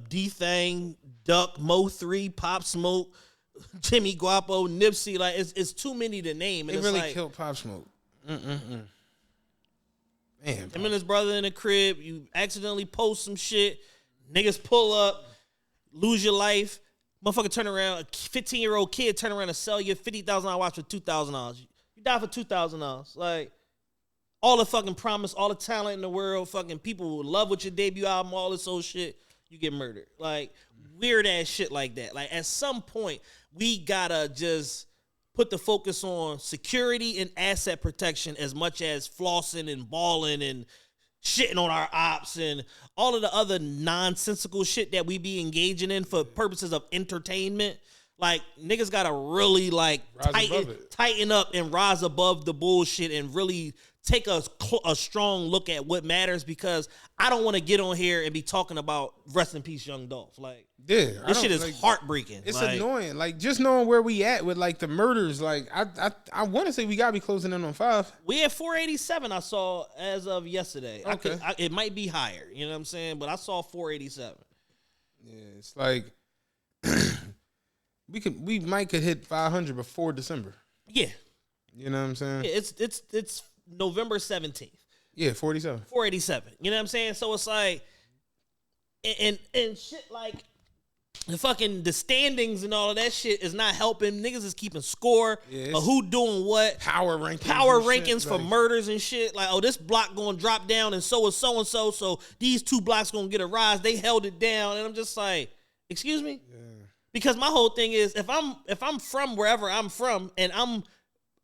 D-Thang, Duck, Mo3, Pop Smoke, Jimmy Guapo, Nipsey. Like it's too many to name. And They it's really like, killed Pop Smoke. Man, him and his brother in the crib. You accidentally post some shit. Niggas pull up, lose your life. Motherfucker turn around. A 15-year-old kid turn around and sell you a $50,000 watch for $2,000. You die for $2,000. Like all the fucking promise, all the talent in the world. Fucking people will love with your debut album, all this old shit. You get murdered. Like weird ass shit like that. Like at some point, we gotta just put the focus on security and asset protection as much as flossing and balling and shitting on our ops and all of the other nonsensical shit that we be engaging in for purposes of entertainment. Like niggas gotta really like tighten up and rise above the bullshit and really take a strong look at what matters, because I don't want to get on here and be talking about rest in peace Young Dolph. Like, yeah, this shit is heartbreaking. It's like, annoying. Like just knowing where we at with like the murders. Like I want to say we gotta be closing in on 5. We at 487. I saw as of yesterday. Okay. It might be higher. You know what I'm saying? But I saw 487. Yeah, it's like we might could hit 500 before December. Yeah. You know what I'm saying? Yeah, it's November 17th. Yeah, 47. 487. You know what I'm saying? So it's like, and shit like the standings and all of that shit is not helping. Niggas is keeping score of who doing what. Power rankings for murders and shit. Like, oh, this block going to drop down and so is so-and-so. So these 2 blocks going to get a rise. They held it down. And I'm just like, excuse me? Yeah. Because my whole thing is, if I'm from wherever I'm from and I'm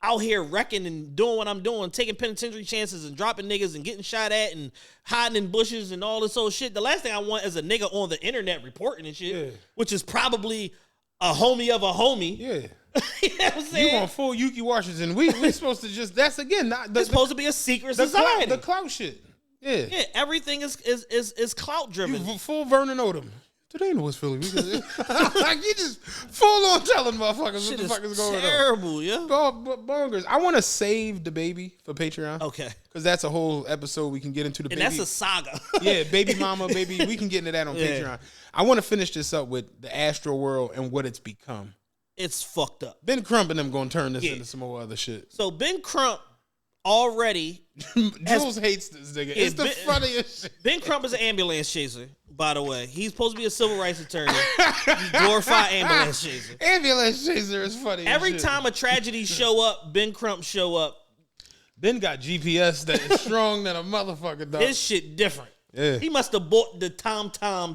out here wrecking and doing what I'm doing, taking penitentiary chances and dropping niggas and getting shot at and hiding in bushes and all this old shit, the last thing I want is a nigga on the internet reporting and shit, which is probably a homie of a homie. Yeah. You know what I'm saying? You want full Yuki Washington. We supposed to just, that's again, not it's supposed to be a secret society. The clout shit. Yeah. Yeah, everything is clout driven. You full Vernon Odom. Today in West Philly, like you just full on telling motherfuckers what the fuck is going on. Terrible, yeah. Bongers. I want to save the baby for Patreon. Okay, because that's a whole episode we can get into the baby. And that's a saga. Yeah, baby mama, baby. We can get into that on Patreon. I want to finish this up with the Astroworld and what it's become. It's fucked up. Ben Crump and them gonna turn this into some more other shit. So Ben Crump already Jules hates this nigga. It's the funniest shit. Ben Crump is an ambulance chaser, by the way. He's supposed to be a civil rights attorney. He's glorified ambulance chaser. Ambulance chaser is funny. Every time a tragedy show up, Ben Crump show up. Ben got GPS that is strong than a motherfucker, dog. This shit different. Yeah. He must have bought the Tom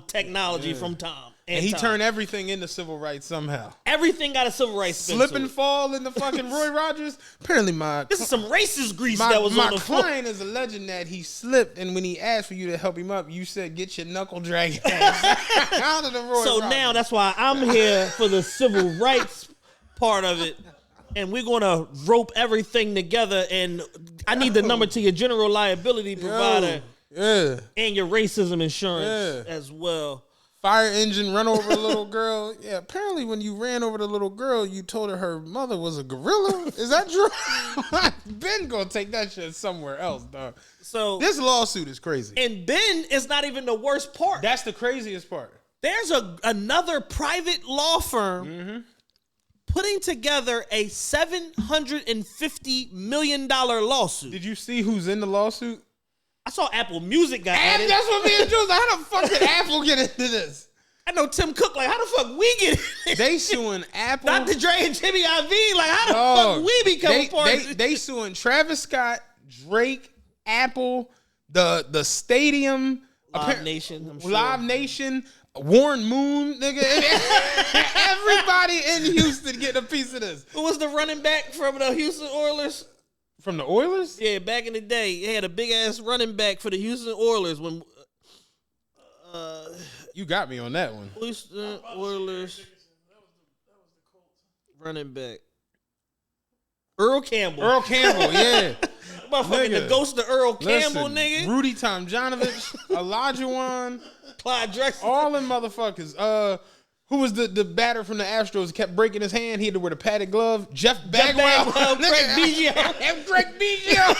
technology from Tom. And he turned everything into civil rights somehow. Everything got a civil rights spin. Slip and fall in the fucking Roy Rogers. Apparently this is some racist grease that was on the floor. My client is a legend that he slipped, and when he asked for you to help him up, you said, get your knuckle drag ass out of the Roy Rogers. Now that's why I'm here for the civil rights part of it. And we're going to rope everything together. And I need the number to your general liability provider. Yeah. And your racism insurance as well. Fire engine run over a little girl. Yeah, apparently when you ran over the little girl, you told her mother was a gorilla. Is that true? Ben gonna take that shit somewhere else, dog. So this lawsuit is crazy. And Ben is not even the worst part. That's the craziest part. There's another private law firm putting together a $750 million lawsuit. Did you see who's in the lawsuit? I saw Apple Music got added. That's what me and Jules. How the fuck did Apple get into this? I know Tim Cook. Like, how the fuck we get in? They suing Apple, Dr. Dre and Jimmy Iovine. Like, how the fuck we become part? They suing Travis Scott, Drake, Apple, the stadium, Live Nation, I'm sure. Live Nation, Warren Moon, nigga. Everybody in Houston getting a piece of this. Who was the running back from the Houston Oilers? From the Oilers? Yeah, back in the day, they had a big ass running back for the Houston Oilers when. You got me on that one. Houston Oilers running back. Earl Campbell. Yeah. Motherfucking the ghost of Earl Campbell, nigga. Rudy Tomjanovich, Olajuwon, Clyde Drexler. all them motherfuckers. Who was the batter from the Astros? Kept breaking his hand. He had to wear the padded glove. Jeff Bagwell. Greg Biggio. Greg Biggio.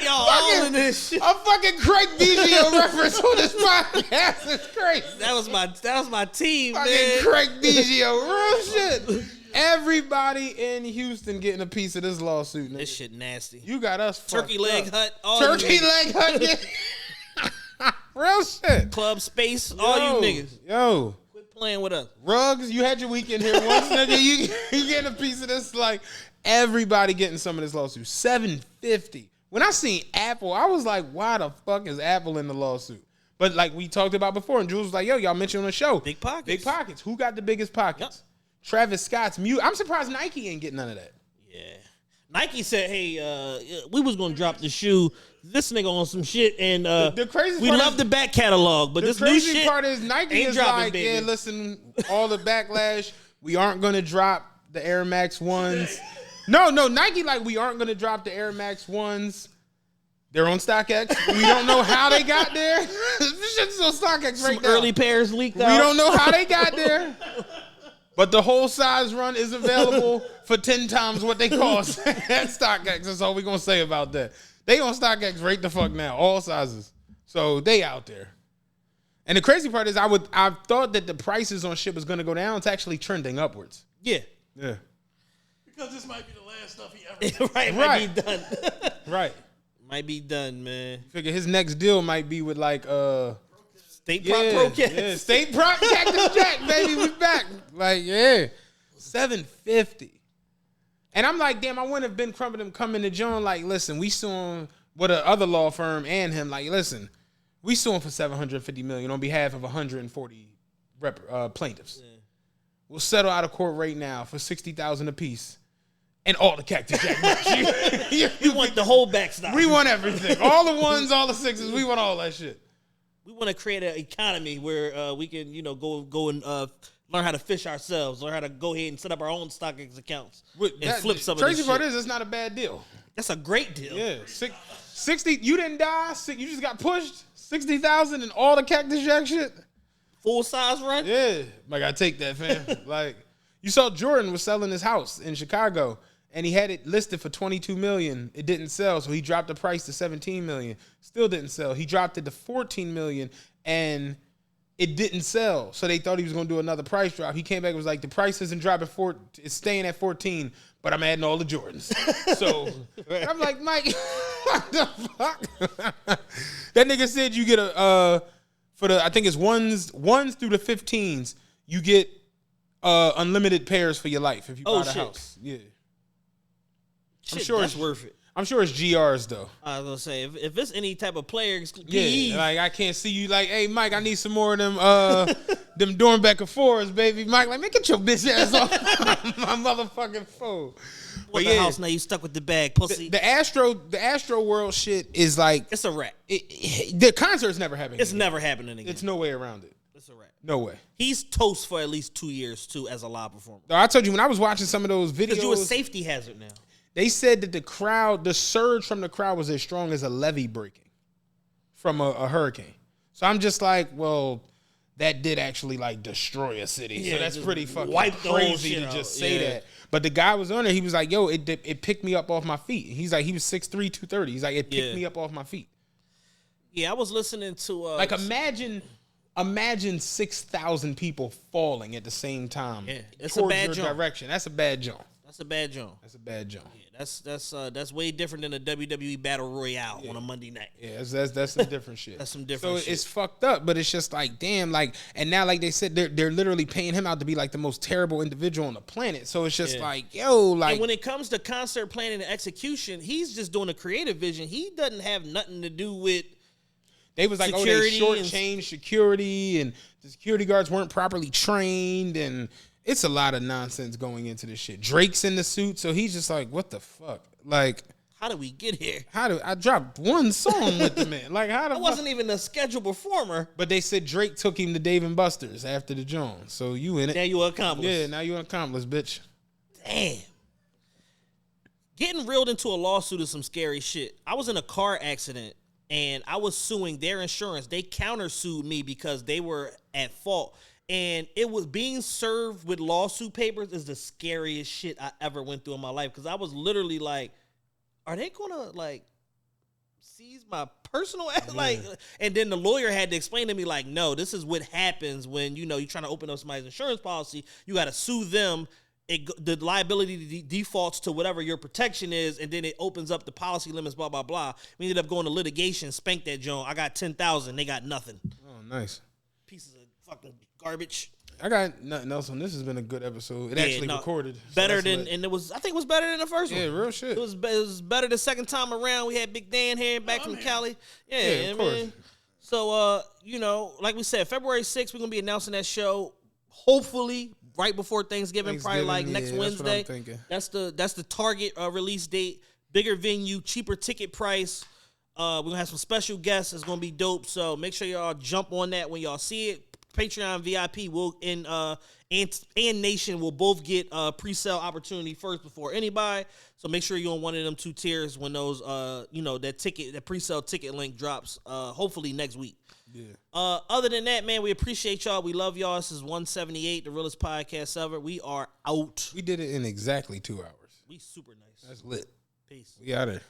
Yo, all of this shit. A fucking Craig Biggio reference on this podcast is crazy. That was my team, Fucking man. Craig Biggio, real shit. Everybody in Houston getting a piece of this lawsuit. Nigga. This shit nasty. You got us Turkey fucked leg up. hut. All Turkey you leg hut. Real shit. club space. All you niggas. Yo. Quit playing with us. Rugs, you had your weekend here once, nigga. You getting a piece of this. Like, everybody getting some of this lawsuit. $750. When I seen Apple, I was like, why the fuck is Apple in the lawsuit? But like we talked about before, and Jules was like, yo, y'all mentioned on the show. Big pockets. Big pockets. Who got the biggest pockets? Yep. Travis Scott's mute. I'm surprised Nike ain't getting none of that. Yeah. Nike said, hey, we was going to drop the shoe. This nigga on some shit, and The crazy we part love is, the back catalog, but the this new crazy shit part is Nike ain't is dropping, like, baby. yeah, listen, all the backlash, we aren't going to drop the Air Max 1s. No, Nike like, we aren't going to drop the Air Max 1s. They're on StockX. We don't know how they got there. This shit's on StockX right Some now. early pairs leaked out. We don't know how they got there. But the whole size run is available for 10 times what they cost at StockX. That's all we're going to say about that. They on StockX right the fuck now, all sizes. So they out there. And the crazy part is I thought that the prices on shit was going to go down. It's actually trending upwards. Yeah. Yeah. Because this might be the last stuff he ever Right, Right. might be done. Right. Might be done, man. Figure his next deal might be with like State Prop Pro Cats. Yeah, State Prop Cactus Jack, baby, we back. Like, yeah. $750. And I'm like, damn, I wouldn't have been crumping coming to John. Like, listen, we suing with a other law firm and him. Like, listen, we suing for $750 million on behalf of 140 plaintiffs. Yeah. We'll settle out of court right now for $60,000 apiece. And all the Cactus Jack merch. We want the whole backstop. We want everything. All the ones, all the sixes. We want all that shit. We want to create an economy where we can, go and learn how to fish ourselves, learn how to go ahead and set up our own StockX accounts and flip some of this Crazy part shit. is, it's not a bad deal. That's a great deal. Yeah, 60. You didn't die. You just got pushed. 60,000 and all the Cactus Jack shit. Full size run. Yeah, like I take that, fam. Like you saw Jordan was selling his house in Chicago, and he had it listed for $22 million. It didn't sell, so he dropped the price to $17 million. Still didn't sell. He dropped it to $14 million, and it didn't sell. So they thought he was going to do another price drop. He came back and was like, the price isn't dropping. It's staying at 14, but I'm adding all the Jordans. So I'm like, Mike, what the fuck? That nigga said you get for the, I think it's ones through the 15s, you get unlimited pairs for your life if you buy the house. Yeah. Shit, I'm sure that's it's worth it. I'm sure it's GRs though. I was gonna say if it's any type of player, Yeah, like I can't see you like, hey Mike, I need some more of them them Dornbecker fours, baby. Mike, like, man, get your bitch ass off my motherfucking phone. But the house now, you stuck with the bag, pussy. The Astro World shit is like, it's a wrap. The concert's never happening. It's never happening again. It's no way around it. It's a wrap. No way. He's toast for at least 2 years too as a live performer. I told you when I was watching some of those videos, Because you're a safety hazard now. They said that the surge from the crowd was as strong as a levee breaking from a hurricane. So I'm just like, well, that did actually like destroy a city. Yeah, so that's pretty fucking crazy to just say that. But the guy was on there. He was like, yo, it picked me up off my feet. He's like, he was 6'3", 230. He's like, it picked me up off my feet. Yeah, I was listening to like imagine 6,000 people falling at the same time. Yeah, it's towards a bad your jump. direction. That's a bad jump. That's a bad jump. That's a bad jump. Yeah, that's way different than a WWE Battle Royale on a Monday night. Yeah, that's some different shit. That's some different shit. So it's fucked up, but it's just like, damn, like, and now like they said, they're literally paying him out to be like the most terrible individual on the planet. So it's just like, yo, like, and when it comes to concert planning and execution, he's just doing a creative vision. He doesn't have nothing to do with. They was like, security oh, they shortchanged security, and the security guards weren't properly trained, and it's a lot of nonsense going into this shit. Drake's in the suit, so he's just like, what the fuck? Like, how did we get here? I dropped one song with the man? Like, how the I wasn't even a scheduled performer. But they said Drake took him to Dave and Buster's after the Jones, so you in it. Now you an accomplice. Yeah, now you an accomplice, bitch. Damn. Getting reeled into a lawsuit is some scary shit. I was in a car accident, and I was suing their insurance. They countersued me because they were at fault. And it was being served with lawsuit papers is the scariest shit I ever went through in my life. Because I was literally like, are they going to, like, seize my personal like, and then the lawyer had to explain to me like, no, this is what happens when you're trying to open up somebody's insurance policy. You got to sue them. The liability defaults to whatever your protection is, and then it opens up the policy limits. Blah blah blah. We ended up going to litigation, spanked that joint. I got 10,000. They got nothing. Oh, nice. Pieces of fucking garbage. I got nothing else on. This has been a good episode. It actually recorded. Better than, and it was, I think it was better than the first one. Yeah, real shit. It was better the second time around. We had Big Dan here back from Cali. Yeah, of course. So, like we said, February 6th, we're going to be announcing that show, hopefully, right before Thanksgiving, probably like next Wednesday. That's the target release date. Bigger venue, cheaper ticket price. We're going to have some special guests. It's going to be dope. So make sure y'all jump on that when y'all see it. Patreon VIP will and Nation will both get pre-sale opportunity first before anybody. So make sure you're on one of them 2 tiers when those that pre-sale ticket link drops. Hopefully next week. Yeah. Other than that, man, we appreciate y'all. We love y'all. This is 178, the realest podcast ever. We are out. We did it in exactly 2 hours. We super nice. That's lit. Peace. We out of there.